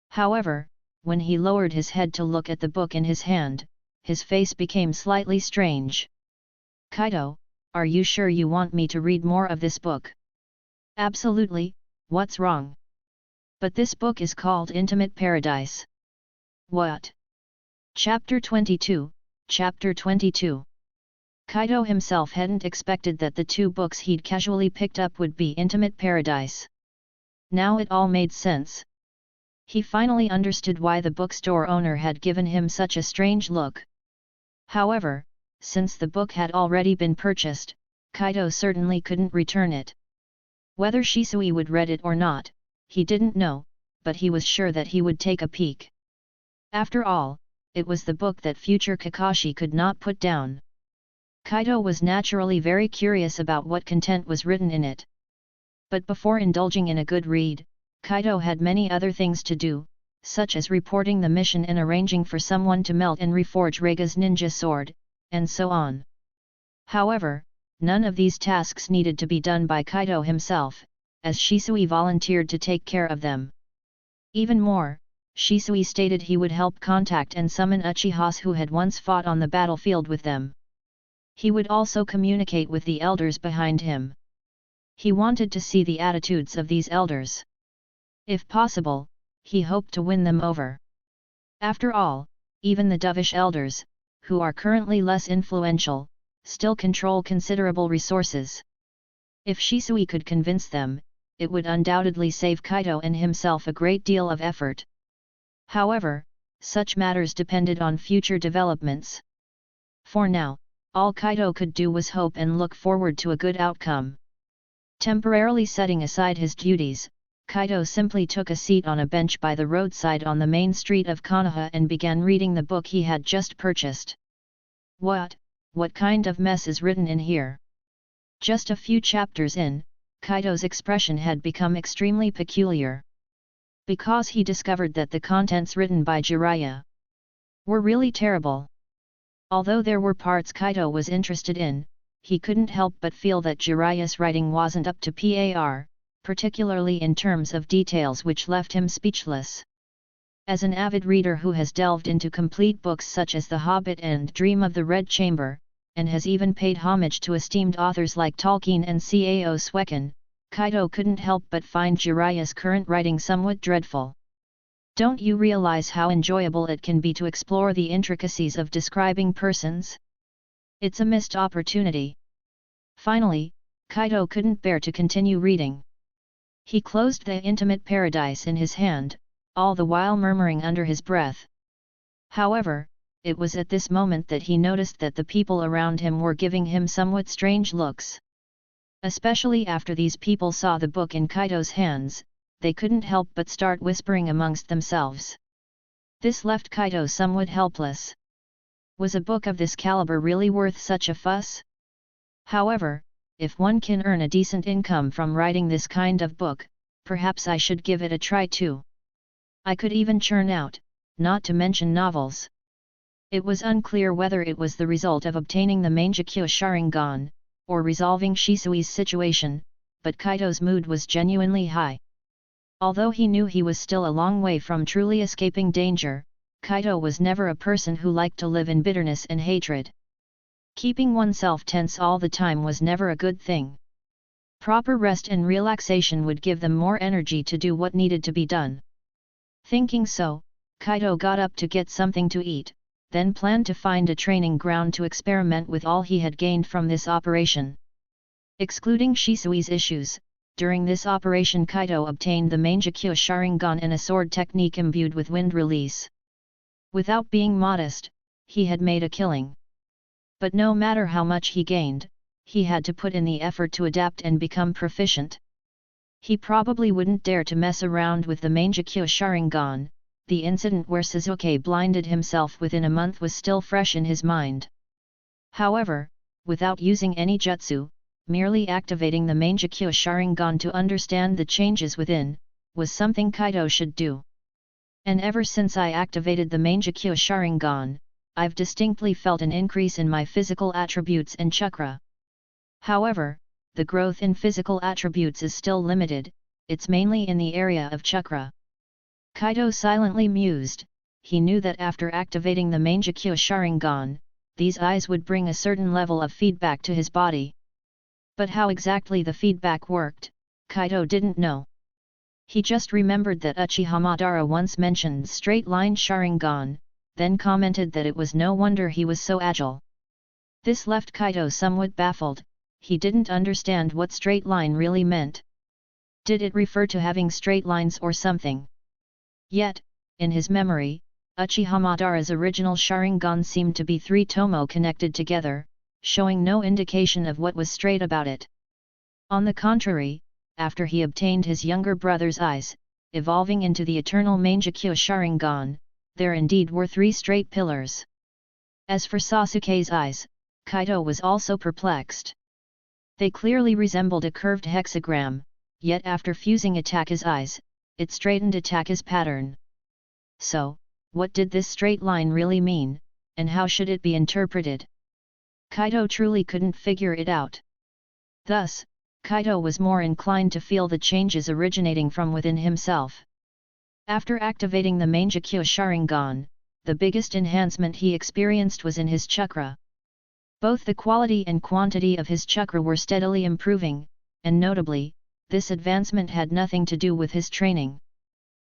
However, when he lowered his head to look at the book in his hand, his face became slightly strange. "Kaido, are you sure you want me to read more of this book?" "Absolutely, what's wrong?" "But this book is called Intimate Paradise." "What?" Chapter 22, Chapter 22. Kaido himself hadn't expected that the two books he'd casually picked up would be Intimate Paradise. Now it all made sense. He finally understood why the bookstore owner had given him such a strange look. However, since the book had already been purchased, Kaido certainly couldn't return it. Whether Shisui would read it or not, he didn't know, but he was sure that he would take a peek. After all, it was the book that future Kakashi could not put down. Kaido was naturally very curious about what content was written in it. But before indulging in a good read, Kaido had many other things to do, such as reporting the mission and arranging for someone to melt and reforge Reiga's ninja sword, and so on. However, none of these tasks needed to be done by Kaido himself, as Shisui volunteered to take care of them. Even more, Shisui stated he would help contact and summon Uchihas who had once fought on the battlefield with them. He would also communicate with the elders behind him. He wanted to see the attitudes of these elders. If possible, he hoped to win them over. After all, even the dovish elders, who are currently less influential, still control considerable resources. If Shisui could convince them, it would undoubtedly save Kaido and himself a great deal of effort. However, such matters depended on future developments. For now, all Kaido could do was hope and look forward to a good outcome. Temporarily setting aside his duties, Kaido simply took a seat on a bench by the roadside on the main street of Konoha and began reading the book he had just purchased. What kind of mess is written in here? Just a few chapters in, Kaido's expression had become extremely peculiar. Because he discovered that the contents written by Jiraiya were really terrible. Although there were parts Kaido was interested in, he couldn't help but feel that Jiraiya's writing wasn't up to par, particularly in terms of details which left him speechless. As an avid reader who has delved into complete books such as The Hobbit and Dream of the Red Chamber, and has even paid homage to esteemed authors like Tolkien and Cao Suekin, Kaido couldn't help but find Jiraiya's current writing somewhat dreadful. Don't you realize how enjoyable it can be to explore the intricacies of describing persons? It's a missed opportunity. Finally, Kaido couldn't bear to continue reading. He closed the intimate paradise in his hand, all the while murmuring under his breath. However, it was at this moment that he noticed that the people around him were giving him somewhat strange looks. Especially after these people saw the book in Kaido's hands, they couldn't help but start whispering amongst themselves. This left Kaido somewhat helpless. Was a book of this caliber really worth such a fuss? However, if one can earn a decent income from writing this kind of book, perhaps I should give it a try too. I could even churn out, not to mention novels. It was unclear whether it was the result of obtaining the Mangekyo Sharingan, or resolving Shisui's situation, but Kaido's mood was genuinely high. Although he knew he was still a long way from truly escaping danger, Kaido was never a person who liked to live in bitterness and hatred. Keeping oneself tense all the time was never a good thing. Proper rest and relaxation would give them more energy to do what needed to be done. Thinking so, Kaido got up to get something to eat, then planned to find a training ground to experiment with all he had gained from this operation. Excluding Shisui's issues, during this operation Kaido obtained the Mangekyo Sharingan and a sword technique imbued with wind release. Without being modest, he had made a killing. But no matter how much he gained, he had to put in the effort to adapt and become proficient. He probably wouldn't dare to mess around with the Mangekyo Sharingan. The incident where Sasuke blinded himself within a month was still fresh in his mind. However, without using any jutsu, merely activating the Mangekyo Sharingan to understand the changes within, was something Kaido should do. And ever since I activated the Mangekyo Sharingan, I've distinctly felt an increase in my physical attributes and chakra. However, the growth in physical attributes is still limited, it's mainly in the area of chakra. Kaido silently mused. He knew that after activating the Mangekyo Sharingan, these eyes would bring a certain level of feedback to his body. But how exactly the feedback worked, Kaido didn't know. He just remembered that Uchiha Madara once mentioned straight-line Sharingan, then commented that it was no wonder he was so agile. This left Kaido somewhat baffled. He didn't understand what straight line really meant. Did it refer to having straight lines or something? Yet, in his memory, Uchiha Madara's original Sharingan seemed to be three tomo connected together, showing no indication of what was straight about it. On the contrary, after he obtained his younger brother's eyes, evolving into the eternal Mangekyo Sharingan, there indeed were three straight pillars. As for Sasuke's eyes, Kaido was also perplexed. They clearly resembled a curved hexagram, yet after fusing Ataka's eyes, it straightened Ataka's pattern. So, what did this straight line really mean, and how should it be interpreted? Kaido truly couldn't figure it out. Thus, Kaido was more inclined to feel the changes originating from within himself. After activating the Mangekyo Sharingan, the biggest enhancement he experienced was in his chakra. Both the quality and quantity of his chakra were steadily improving, and notably, this advancement had nothing to do with his training.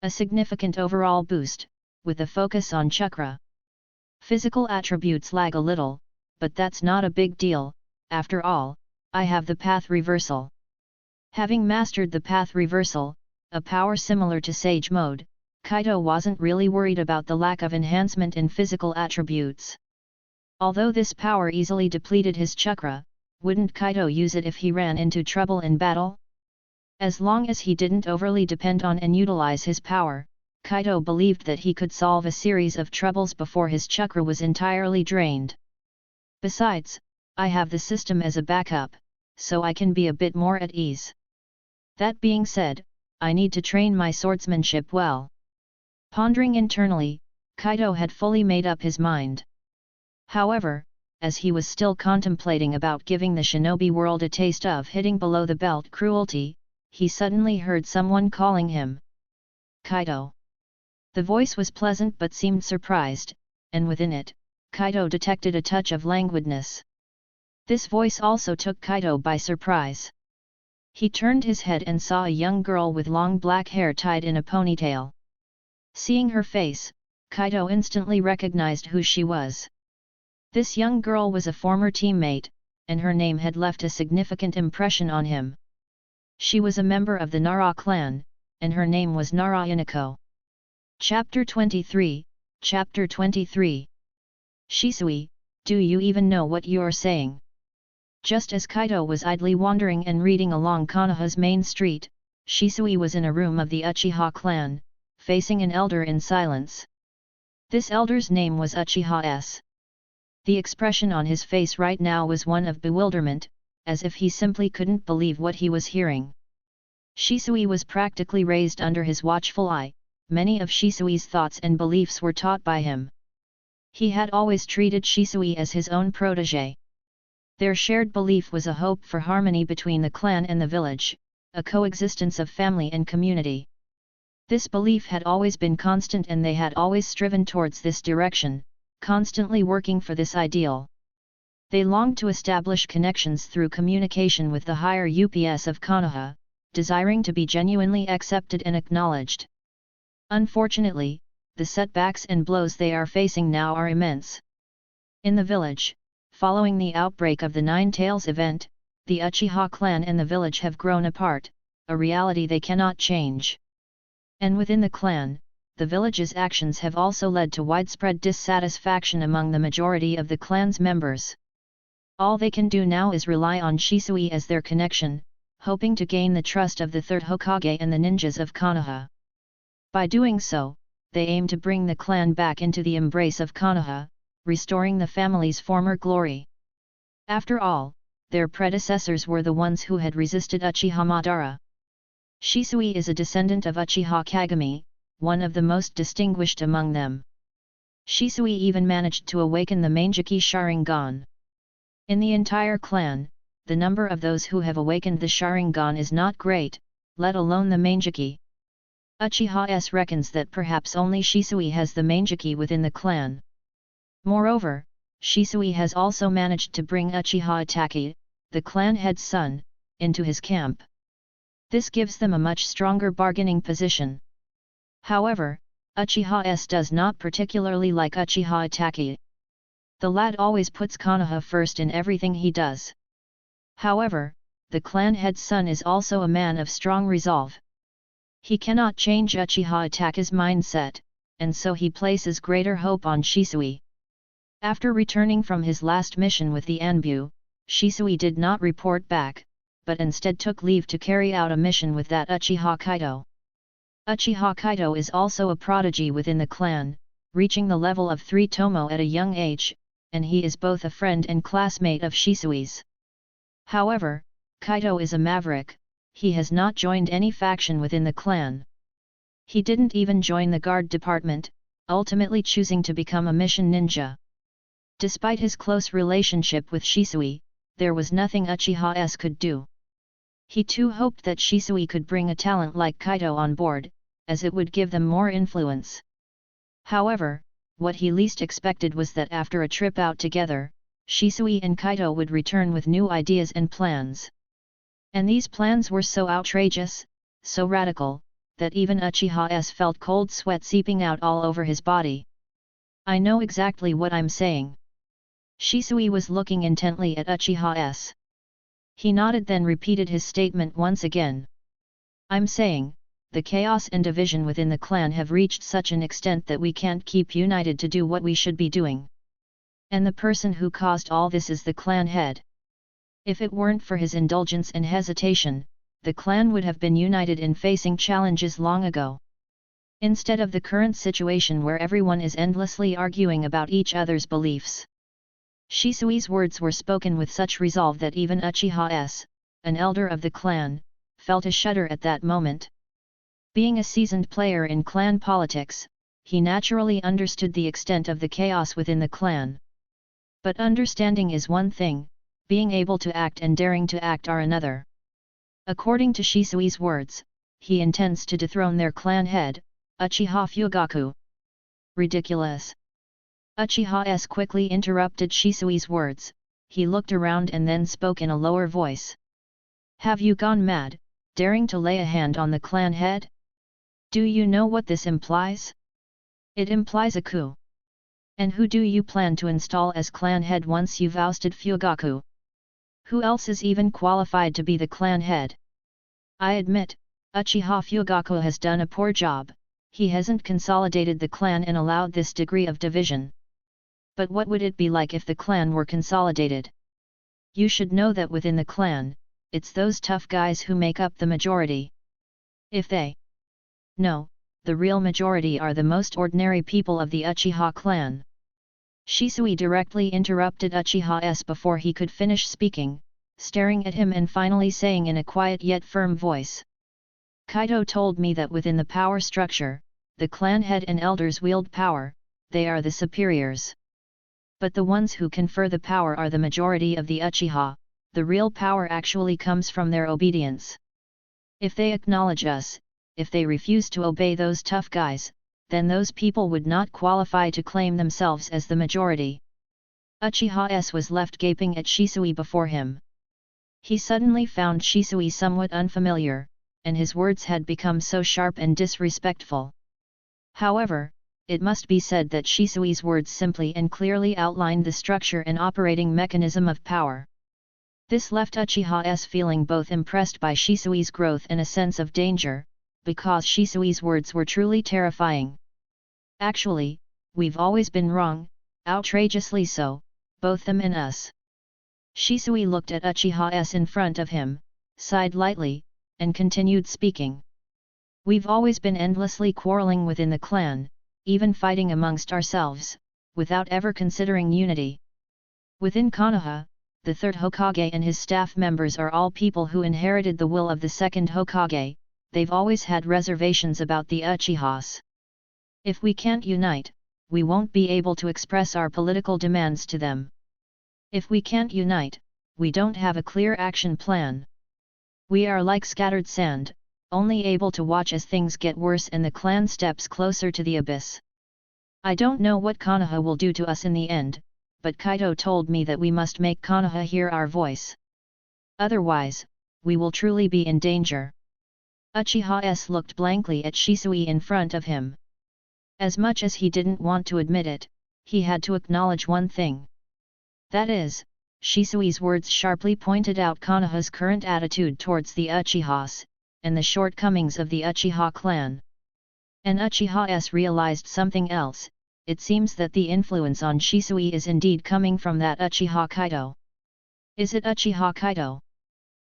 A significant overall boost, with a focus on chakra. Physical attributes lag a little, but that's not a big deal. After all, I have the path reversal. Having mastered the path reversal, a power similar to Sage Mode, Kaido wasn't really worried about the lack of enhancement in physical attributes. Although this power easily depleted his chakra, wouldn't Kaido use it if he ran into trouble in battle? As long as he didn't overly depend on and utilize his power, Kaido believed that he could solve a series of troubles before his chakra was entirely drained. Besides, I have the system as a backup, so I can be a bit more at ease. That being said, I need to train my swordsmanship well. Pondering internally, Kaido had fully made up his mind. However, as he was still contemplating about giving the shinobi world a taste of hitting below the belt cruelty, he suddenly heard someone calling him. Kaido. The voice was pleasant but seemed surprised, and within it, Kaido detected a touch of languidness. This voice also took Kaido by surprise. He turned his head and saw a young girl with long black hair tied in a ponytail. Seeing her face, Kaido instantly recognized who she was. This young girl was a former teammate, and her name had left a significant impression on him. She was a member of the Nara clan, and her name was Narayanico. Chapter 23, Chapter 23. Shisui, do you even know what you're saying? Just as Kaido was idly wandering and reading along Konoha's main street, Shisui was in a room of the Uchiha clan, facing an elder in silence. This elder's name was Uchiha S. The expression on his face right now was one of bewilderment, as if he simply couldn't believe what he was hearing. Shisui was practically raised under his watchful eye. Many of Shisui's thoughts and beliefs were taught by him. He had always treated Shisui as his own protégé. Their shared belief was a hope for harmony between the clan and the village, a coexistence of family and community. This belief had always been constant and they had always striven towards this direction, constantly working for this ideal. They longed to establish connections through communication with the higher UPS of Konoha, desiring to be genuinely accepted and acknowledged. Unfortunately, the setbacks and blows they are facing now are immense. In the village, following the outbreak of the Nine Tails event, the Uchiha clan and the village have grown apart, a reality they cannot change. And within the clan, the village's actions have also led to widespread dissatisfaction among the majority of the clan's members. All they can do now is rely on Shisui as their connection, hoping to gain the trust of the third Hokage and the ninjas of Konoha. By doing so, they aim to bring the clan back into the embrace of Konoha, restoring the family's former glory. After all, their predecessors were the ones who had resisted Uchiha Madara. Shisui is a descendant of Uchiha Kagami, one of the most distinguished among them. Shisui even managed to awaken the Mangekyo Sharingan. In the entire clan, the number of those who have awakened the Sharingan is not great, let alone the Mangekyo. Uchiha S reckons that perhaps only Shisui has the Mangekyo within the clan. Moreover, Shisui has also managed to bring Uchiha Itachi, the clan head's son, into his camp. This gives them a much stronger bargaining position. However, Uchiha S does not particularly like Uchiha Itachi. The lad always puts Konoha first in everything he does. However, the clan head's son is also a man of strong resolve. He cannot change Uchiha Itachi's mindset, and so he places greater hope on Shisui. After returning from his last mission with the Anbu, Shisui did not report back, but instead took leave to carry out a mission with that Uchiha Kaito. Uchiha Kaito is also a prodigy within the clan, reaching the level of 3 Tomo at a young age, and he is both a friend and classmate of Shisui's. However, Kaito is a maverick. He has not joined any faction within the clan. He didn't even join the guard department, ultimately choosing to become a mission ninja. Despite his close relationship with Shisui, there was nothing Uchiha S could do. He too hoped that Shisui could bring a talent like Kaito on board, as it would give them more influence. However, what he least expected was that after a trip out together, Shisui and Kaito would return with new ideas and plans. And these plans were so outrageous, so radical, that even Uchiha S felt cold sweat seeping out all over his body. I know exactly what I'm saying. Shisui was looking intently at Uchiha S. He nodded, then repeated his statement once again. I'm saying, the chaos and division within the clan have reached such an extent that we can't keep united to do what we should be doing. And the person who caused all this is the clan head. If it weren't for his indulgence and hesitation, the clan would have been united in facing challenges long ago. Instead of the current situation where everyone is endlessly arguing about each other's beliefs. Shisui's words were spoken with such resolve that even Uchiha S, an elder of the clan, felt a shudder at that moment. Being a seasoned player in clan politics, he naturally understood the extent of the chaos within the clan. But understanding is one thing, being able to act and daring to act are another. According to Shisui's words, he intends to dethrone their clan head, Uchiha Fugaku. Ridiculous! Uchiha S quickly interrupted Shisui's words. he looked around and then spoke in a lower voice. Have you gone mad, daring to lay a hand on the clan head? Do you know what this implies? It implies a coup. And who do you plan to install as clan head once you've ousted Fugaku? Who else is even qualified to be the clan head? I admit, Uchiha Fugaku has done a poor job, he hasn't consolidated the clan and allowed this degree of division. But what would it be like if the clan were consolidated? You should know that within the clan, it's those tough guys who make up the majority. If they... No, the real majority are the most ordinary people of the Uchiha clan. Shisui directly interrupted Uchiha S before he could finish speaking, staring at him and finally saying in a quiet yet firm voice. Kaido told me that within the power structure, the clan head and elders wield power, they are the superiors. But the ones who confer the power are the majority of the Uchiha, the real power actually comes from their obedience. If they acknowledge us, if they refuse to obey those tough guys, then those people would not qualify to claim themselves as the majority. Uchiha S was left gaping at Shisui before him. He suddenly found Shisui somewhat unfamiliar, and his words had become so sharp and disrespectful. However, it must be said that Shisui's words simply and clearly outlined the structure and operating mechanism of power. This left Uchiha S feeling both impressed by Shisui's growth and a sense of danger, because Shisui's words were truly terrifying. Actually, we've always been wrong, outrageously so, both them and us. Shisui looked at Uchiha S in front of him, sighed lightly, and continued speaking. We've always been endlessly quarreling within the clan, even fighting amongst ourselves, without ever considering unity. Within Konoha, the third Hokage and his staff members are all people who inherited the will of the second Hokage. They've always had reservations about the Uchihas. If we can't unite, we won't be able to express our political demands to them. If we can't unite, we don't have a clear action plan. We are like scattered sand, only able to watch as things get worse and the clan steps closer to the abyss. I don't know what Konoha will do to us in the end, but Kaido told me that we must make Konoha hear our voice. Otherwise, we will truly be in danger. Uchiha S looked blankly at Shisui in front of him. As much as he didn't want to admit it, he had to acknowledge one thing. That is, Shisui's words sharply pointed out Konoha's current attitude towards the Uchihas, and the shortcomings of the Uchiha clan. And Uchiha S realized something else. It seems that the influence on Shisui is indeed coming from that Uchiha Kaito. Is it Uchiha Kaito?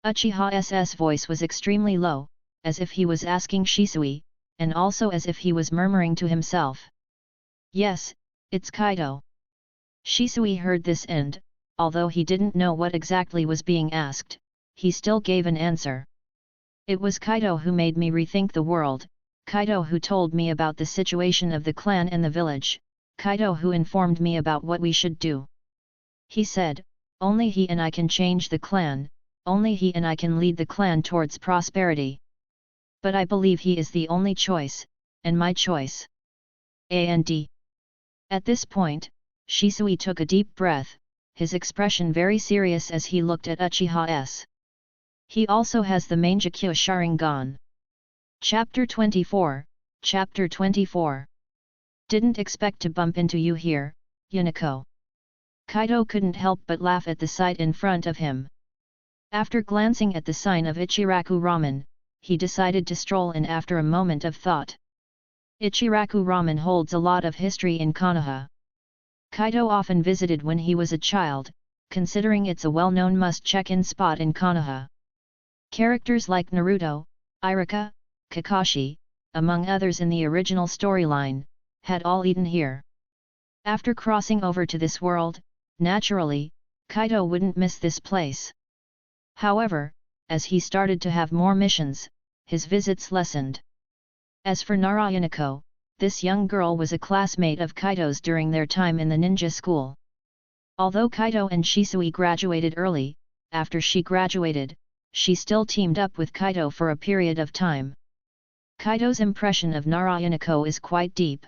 Uchiha S's voice was extremely low, as if he was asking Shisui, and also as if he was murmuring to himself. Yes, it's Kaido. Shisui heard this and, although he didn't know what exactly was being asked, he still gave an answer. It was Kaido who made me rethink the world, Kaido who told me about the situation of the clan and the village, Kaido who informed me about what we should do. He said, only he and I can change the clan, only he and I can lead the clan towards prosperity. But I believe he is the only choice, and my choice. And. At this point, Shisui took a deep breath, his expression very serious as he looked at Uchiha S. He also has the Mangekyo Sharingan. Chapter 24, Chapter 24. Didn't expect to bump into you here, Unico. Kaido couldn't help but laugh at the sight in front of him. After glancing at the sign of Ichiraku Ramen, he decided to stroll in after a moment of thought. Ichiraku Ramen holds a lot of history in Konoha. Kaido often visited when he was a child, considering it's a well-known must-check-in spot in Konoha. Characters like Naruto, Iruka, Kakashi, among others in the original storyline, had all eaten here. After crossing over to this world, naturally, Kaido wouldn't miss this place. However, as he started to have more missions, his visits lessened. As for Narayaniko, this young girl was a classmate of Kaido's during their time in the ninja school. Although Kaido and Shisui graduated early, after she graduated, she still teamed up with Kaido for a period of time. Kaido's impression of Narayaniko is quite deep.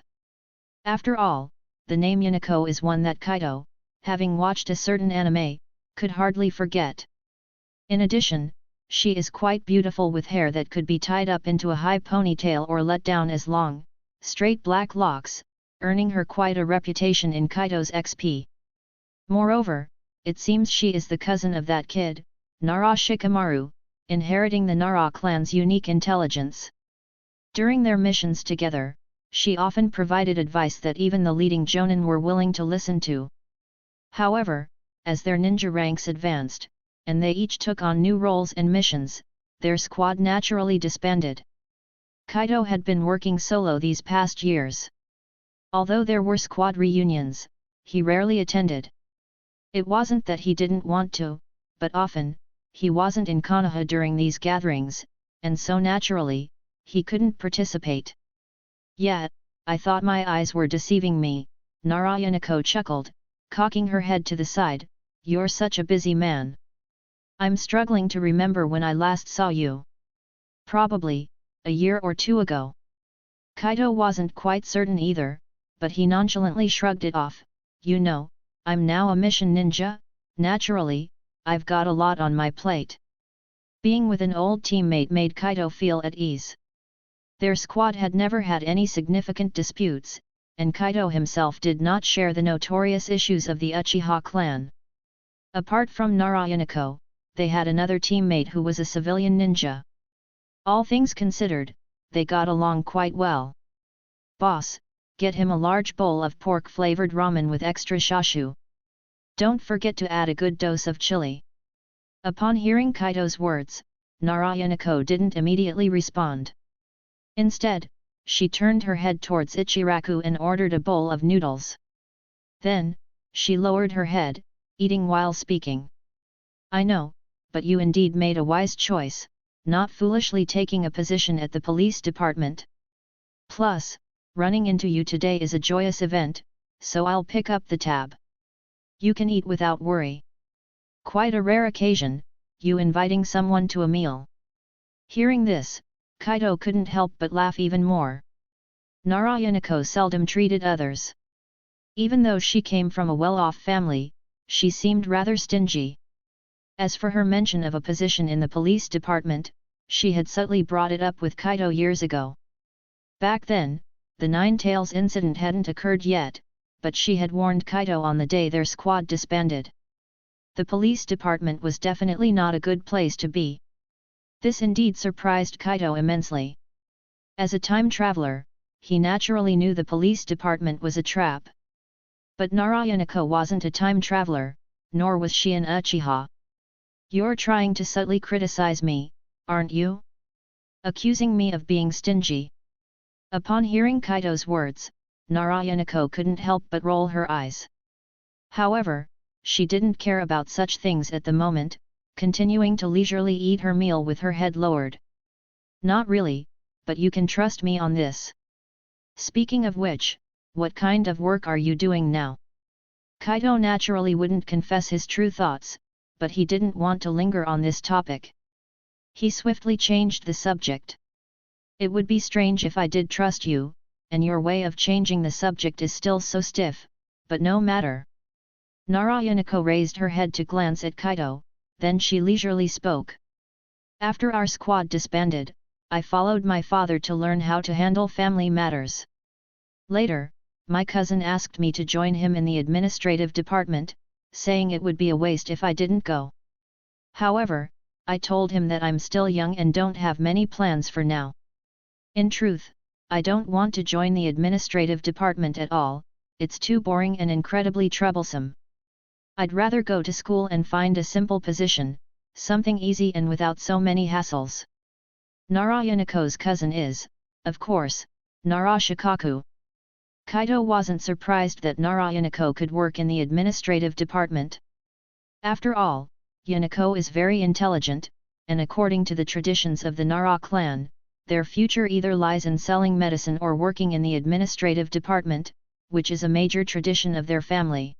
After all, the name Unico is one that Kaido, having watched a certain anime, could hardly forget. In addition, she is quite beautiful with hair that could be tied up into a high ponytail or let down as long, straight black locks, earning her quite a reputation in Kaido's XP. Moreover, it seems she is the cousin of that kid, Nara Shikamaru, inheriting the Nara clan's unique intelligence. During their missions together, she often provided advice that even the leading jonin were willing to listen to. However, as their ninja ranks advanced, and they each took on new roles and missions, their squad naturally disbanded. Kaido had been working solo these past years. Although there were squad reunions, he rarely attended. It wasn't that he didn't want to, but often, he wasn't in Konoha during these gatherings, and so naturally, he couldn't participate. Yet, I thought my eyes were deceiving me, Narayana-ko chuckled, cocking her head to the side, you're such a busy man. I'm struggling to remember when I last saw you. Probably, a year or two ago. Kaido wasn't quite certain either, but he nonchalantly shrugged it off. You know, I'm now a mission ninja, naturally, I've got a lot on my plate. Being with an old teammate made Kaido feel at ease. Their squad had never had any significant disputes, and Kaido himself did not share the notorious issues of the Uchiha clan. Apart from Narayana-ko, they had another teammate who was a civilian ninja. All things considered, they got along quite well. Boss, get him a large bowl of pork-flavored ramen with extra chashu. Don't forget to add a good dose of chili. Upon hearing Kaido's words, Narayana-ko didn't immediately respond. Instead, she turned her head towards Ichiraku and ordered a bowl of noodles. Then, she lowered her head, eating while speaking. I know, but you indeed made a wise choice, not foolishly taking a position at the police department. Plus, running into you today is a joyous event, so I'll pick up the tab. You can eat without worry. Quite a rare occasion, you inviting someone to a meal. Hearing this, Kaido couldn't help but laugh even more. Narayana-ko seldom treated others. Even though she came from a well-off family, she seemed rather stingy. As for her mention of a position in the police department, she had subtly brought it up with Kaido years ago. Back then, the Nine Tails incident hadn't occurred yet, but she had warned Kaido on the day their squad disbanded. The police department was definitely not a good place to be. This indeed surprised Kaido immensely. As a time traveler, he naturally knew the police department was a trap. But Narayana-ko wasn't a time traveler, nor was she an Uchiha. You're trying to subtly criticize me, aren't you? Accusing me of being stingy. Upon hearing Kaido's words, Narayana-ko couldn't help but roll her eyes. However, she didn't care about such things at the moment, continuing to leisurely eat her meal with her head lowered. Not really, but you can trust me on this. Speaking of which, what kind of work are you doing now? Kaido naturally wouldn't confess his true thoughts, but he didn't want to linger on this topic. He swiftly changed the subject. It would be strange if I did trust you, and your way of changing the subject is still so stiff, but no matter. Narayana-ko raised her head to glance at Kaido, then she leisurely spoke. After our squad disbanded, I followed my father to learn how to handle family matters. Later, my cousin asked me to join him in the administrative department, saying it would be a waste if I didn't go. However, I told him that I'm still young and don't have many plans for now. In truth, I don't want to join the administrative department at all, it's too boring and incredibly troublesome. I'd rather go to school and find a simple position, something easy and without so many hassles. Narayana-ko's cousin is, of course, Nara Shikaku. Kaido wasn't surprised that Narayana-ko could work in the administrative department. After all, Yanako is very intelligent, and according to the traditions of the Nara clan, their future either lies in selling medicine or working in the administrative department, which is a major tradition of their family.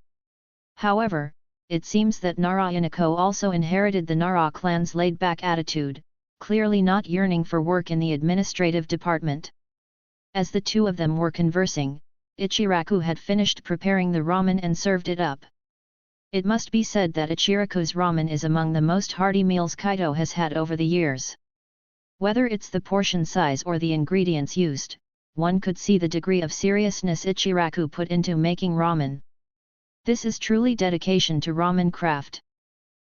However, it seems that Narayana-ko also inherited the Nara clan's laid-back attitude, clearly not yearning for work in the administrative department. As the two of them were conversing, Ichiraku had finished preparing the ramen and served it up. It must be said that Ichiraku's ramen is among the most hearty meals Kaido has had over the years. Whether it's the portion size or the ingredients used, one could see the degree of seriousness Ichiraku put into making ramen. This is truly dedication to ramen craft.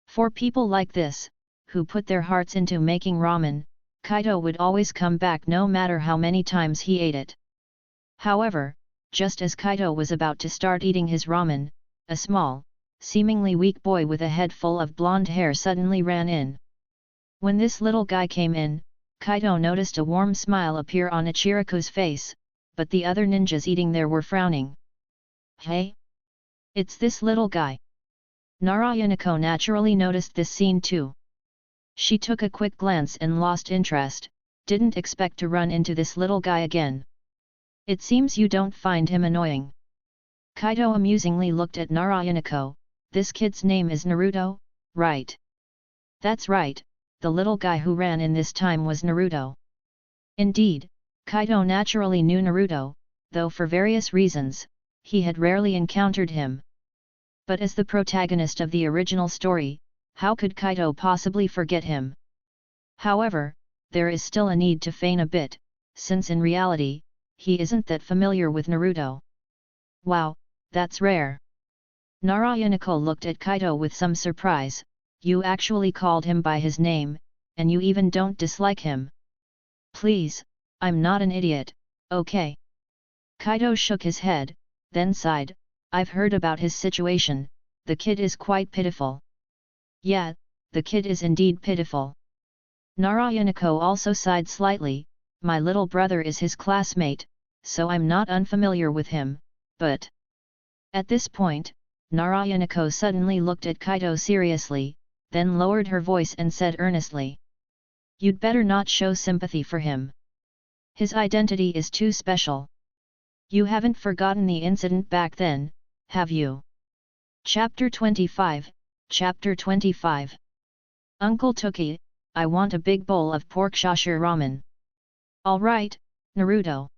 For people like this, who put their hearts into making ramen, Kaido would always come back no matter how many times he ate it. However, just as Kaido was about to start eating his ramen, a small, seemingly weak boy with a head full of blonde hair suddenly ran in. When this little guy came in, Kaido noticed a warm smile appear on Ichiraku's face, but the other ninjas eating there were frowning. Hey? It's this little guy. Narayanako naturally noticed this scene too. She took a quick glance and lost interest, didn't expect to run into this little guy again. It seems you don't find him annoying. Kaido amusingly looked at Narayanako. This kid's name is Naruto, right? That's right, the little guy who ran in this time was Naruto. Indeed, Kaido naturally knew Naruto, though for various reasons, he had rarely encountered him. But as the protagonist of the original story, how could Kaido possibly forget him? However, there is still a need to feign a bit, since in reality, he isn't that familiar with Naruto. Wow, that's rare. Narayanako looked at Kaido with some surprise. You actually called him by his name, and you even don't dislike him. Please, I'm not an idiot, okay? Kaido shook his head, then sighed. I've heard about his situation, the kid is quite pitiful. Yeah, the kid is indeed pitiful. Narayanako also sighed slightly. My little brother is his classmate, so I'm not unfamiliar with him, but... At this point, Narayanako suddenly looked at Kaido seriously, then lowered her voice and said earnestly. You'd better not show sympathy for him. His identity is too special. You haven't forgotten the incident back then, have you? Chapter 25, Chapter 25. Uncle Toki, I want a big bowl of pork shasher ramen. Alright, Naruto.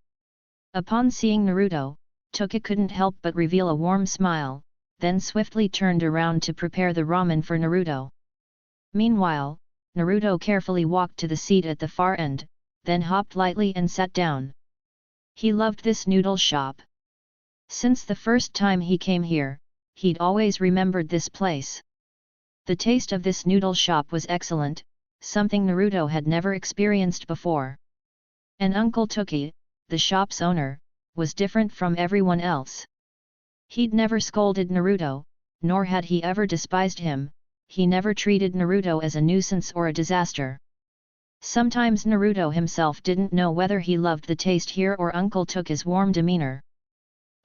Upon seeing Naruto, Toki couldn't help but reveal a warm smile, then swiftly turned around to prepare the ramen for Naruto. Meanwhile, Naruto carefully walked to the seat at the far end, then hopped lightly and sat down. He loved this noodle shop. Since the first time he came here, he'd always remembered this place. The taste of this noodle shop was excellent, something Naruto had never experienced before. And Uncle Toki, the shop's owner, was different from everyone else. He'd never scolded Naruto, nor had he ever despised him. He never treated Naruto as a nuisance or a disaster. Sometimes Naruto himself didn't know whether he loved the taste here or Uncle Toki's warm demeanor.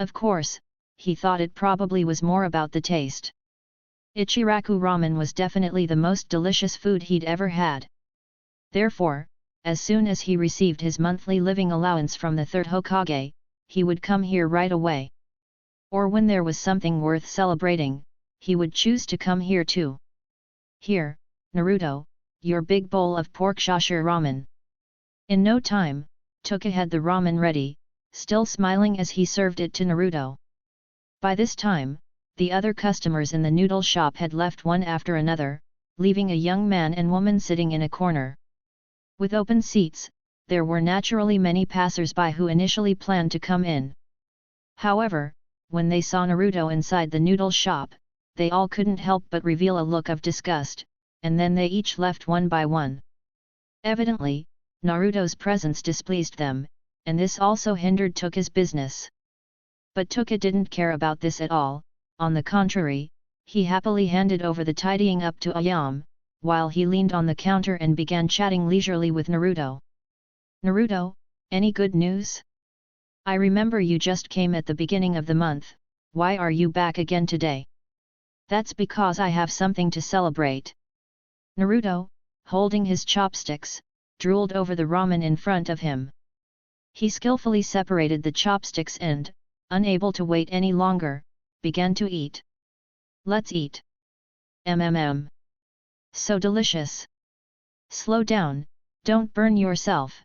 Of course, he thought it probably was more about the taste. Ichiraku ramen was definitely the most delicious food he'd ever had. Therefore, as soon as he received his monthly living allowance from the third Hokage, he would come here right away. Or when there was something worth celebrating, he would choose to come here too. Here, Naruto, your big bowl of pork shasher ramen. In no time, Toki had the ramen ready, still smiling as he served it to Naruto. By this time, the other customers in the noodle shop had left one after another, leaving a young man and woman sitting in a corner. With open seats, there were naturally many passers-by who initially planned to come in. However, when they saw Naruto inside the noodle shop, they all couldn't help but reveal a look of disgust, and then they each left one by one. Evidently, Naruto's presence displeased them, and this also hindered Toki's business. But Toki didn't care about this at all, on the contrary, he happily handed over the tidying up to Ayame, while he leaned on the counter and began chatting leisurely with Naruto. Naruto, any good news? I remember you just came at the beginning of the month, why are you back again today? That's because I have something to celebrate. Naruto, holding his chopsticks, drooled over the ramen in front of him. He skillfully separated the chopsticks and, unable to wait any longer, began to eat. Let's eat. Mmm. So delicious. Slow down, don't burn yourself.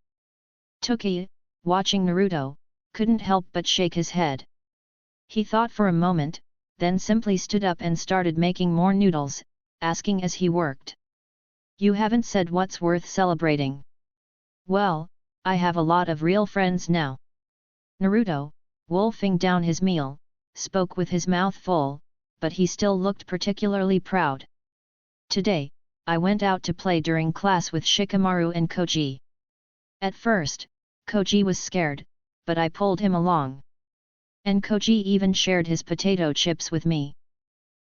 Toki, watching Naruto, couldn't help but shake his head. He thought for a moment, then simply stood up and started making more noodles, asking as he worked. "You haven't said what's worth celebrating." "Well, I have a lot of real friends now." Naruto, wolfing down his meal, spoke with his mouth full, but he still looked particularly proud. "Today, I went out to play during class with Shikamaru and Koji. At first, Koji was scared, but I pulled him along. And Koji even shared his potato chips with me.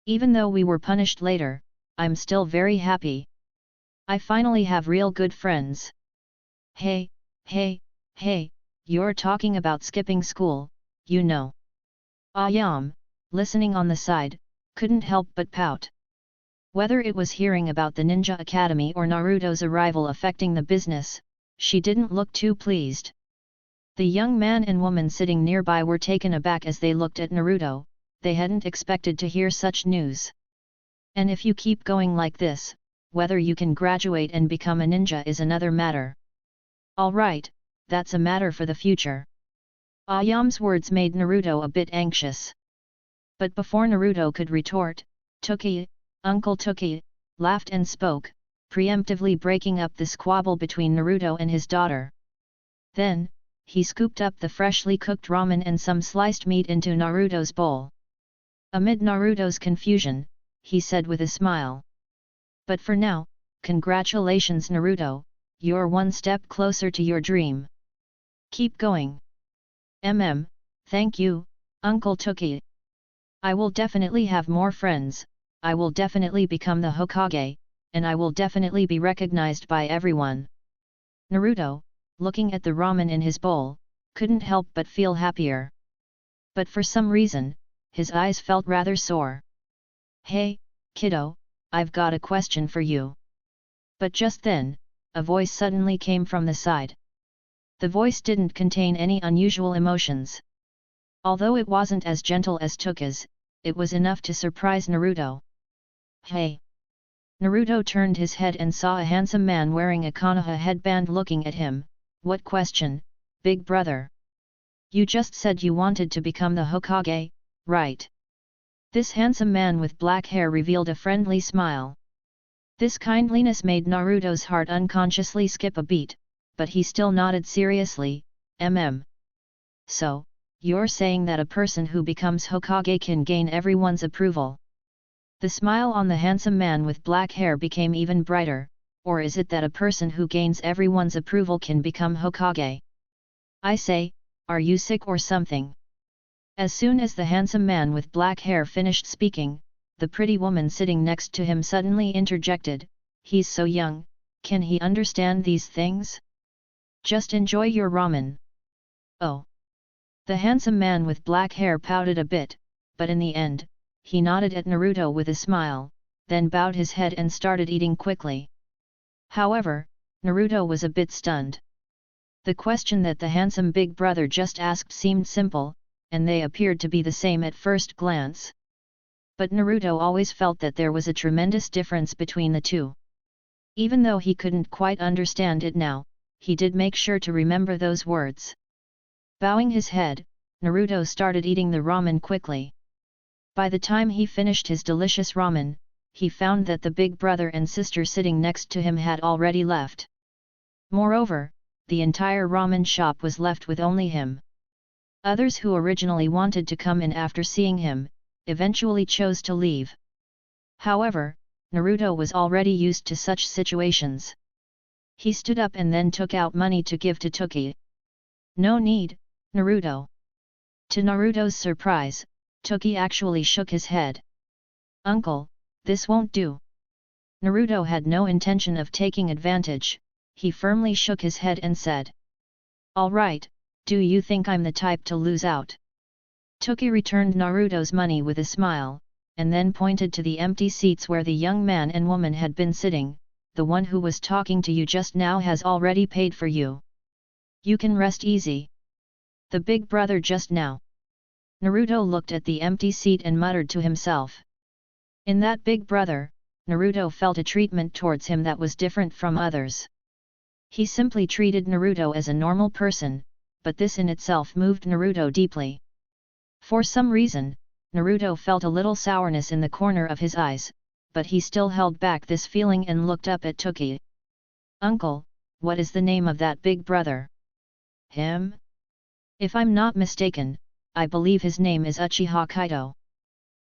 Even though we were punished later, I'm still very happy. I finally have real good friends." Hey, you're talking about skipping school, you know." Ayam, listening on the side, couldn't help but pout. Whether it was hearing about the Ninja Academy or Naruto's arrival affecting the business, she didn't look too pleased. The young man and woman sitting nearby were taken aback as they looked at Naruto. They hadn't expected to hear such news. "And if you keep going like this, whether you can graduate and become a ninja is another matter." "Alright, that's a matter for the future." Ayam's words made Naruto a bit anxious. But before Naruto could retort, Toki, Uncle Toki, laughed and spoke, preemptively breaking up the squabble between Naruto and his daughter. Then, he scooped up the freshly cooked ramen and some sliced meat into Naruto's bowl. Amid Naruto's confusion, he said with a smile. "But for now, congratulations Naruto, you're one step closer to your dream. Keep going." Thank you, Uncle Toki. I will definitely have more friends, I will definitely become the Hokage, and I will definitely be recognized by everyone." Naruto, looking at the ramen in his bowl, couldn't help but feel happier. But for some reason, his eyes felt rather sore. "Hey, kiddo, I've got a question for you." But just then, a voice suddenly came from the side. The voice didn't contain any unusual emotions. Although it wasn't as gentle as Toki's, it was enough to surprise Naruto. "Hey!" Naruto turned his head and saw a handsome man wearing a Konoha headband looking at him. "What question, big brother? You just said you wanted to become the Hokage, right?" This handsome man with black hair revealed a friendly smile. This kindliness made Naruto's heart unconsciously skip a beat, but he still nodded seriously. So, you're saying that a person who becomes Hokage can gain everyone's approval?" The smile on the handsome man with black hair became even brighter. "Or is it that a person who gains everyone's approval can become Hokage? I say, are you sick or something?" As soon as the handsome man with black hair finished speaking, the pretty woman sitting next to him suddenly interjected, "He's so young, can he understand these things? Just enjoy your ramen." "Oh." The handsome man with black hair pouted a bit, but in the end, he nodded at Naruto with a smile, then bowed his head and started eating quickly. However, Naruto was a bit stunned. The question that the handsome big brother just asked seemed simple, and they appeared to be the same at first glance. But Naruto always felt that there was a tremendous difference between the two. Even though he couldn't quite understand it now, he did make sure to remember those words. Bowing his head, Naruto started eating the ramen quickly. By the time he finished his delicious ramen, he found that the big brother and sister sitting next to him had already left. Moreover, the entire ramen shop was left with only him. Others who originally wanted to come in after seeing him, eventually chose to leave. However, Naruto was already used to such situations. He stood up and then took out money to give to Toki. "No need, Naruto." To Naruto's surprise, Toki actually shook his head. "Uncle, this won't do." Naruto had no intention of taking advantage. He firmly shook his head and said, "Alright, do you think I'm the type to lose out?" Toki returned Naruto's money with a smile, and then pointed to the empty seats where the young man and woman had been sitting. "The one who was talking to you just now has already paid for you. You can rest easy." "The big brother just now." Naruto looked at the empty seat and muttered to himself. In that big brother, Naruto felt a treatment towards him that was different from others. He simply treated Naruto as a normal person, but this in itself moved Naruto deeply. For some reason, Naruto felt a little sourness in the corner of his eyes, but he still held back this feeling and looked up at Toki. "Uncle, what is the name of that big brother?" "Him? If I'm not mistaken, I believe his name is Uchiha Kaito."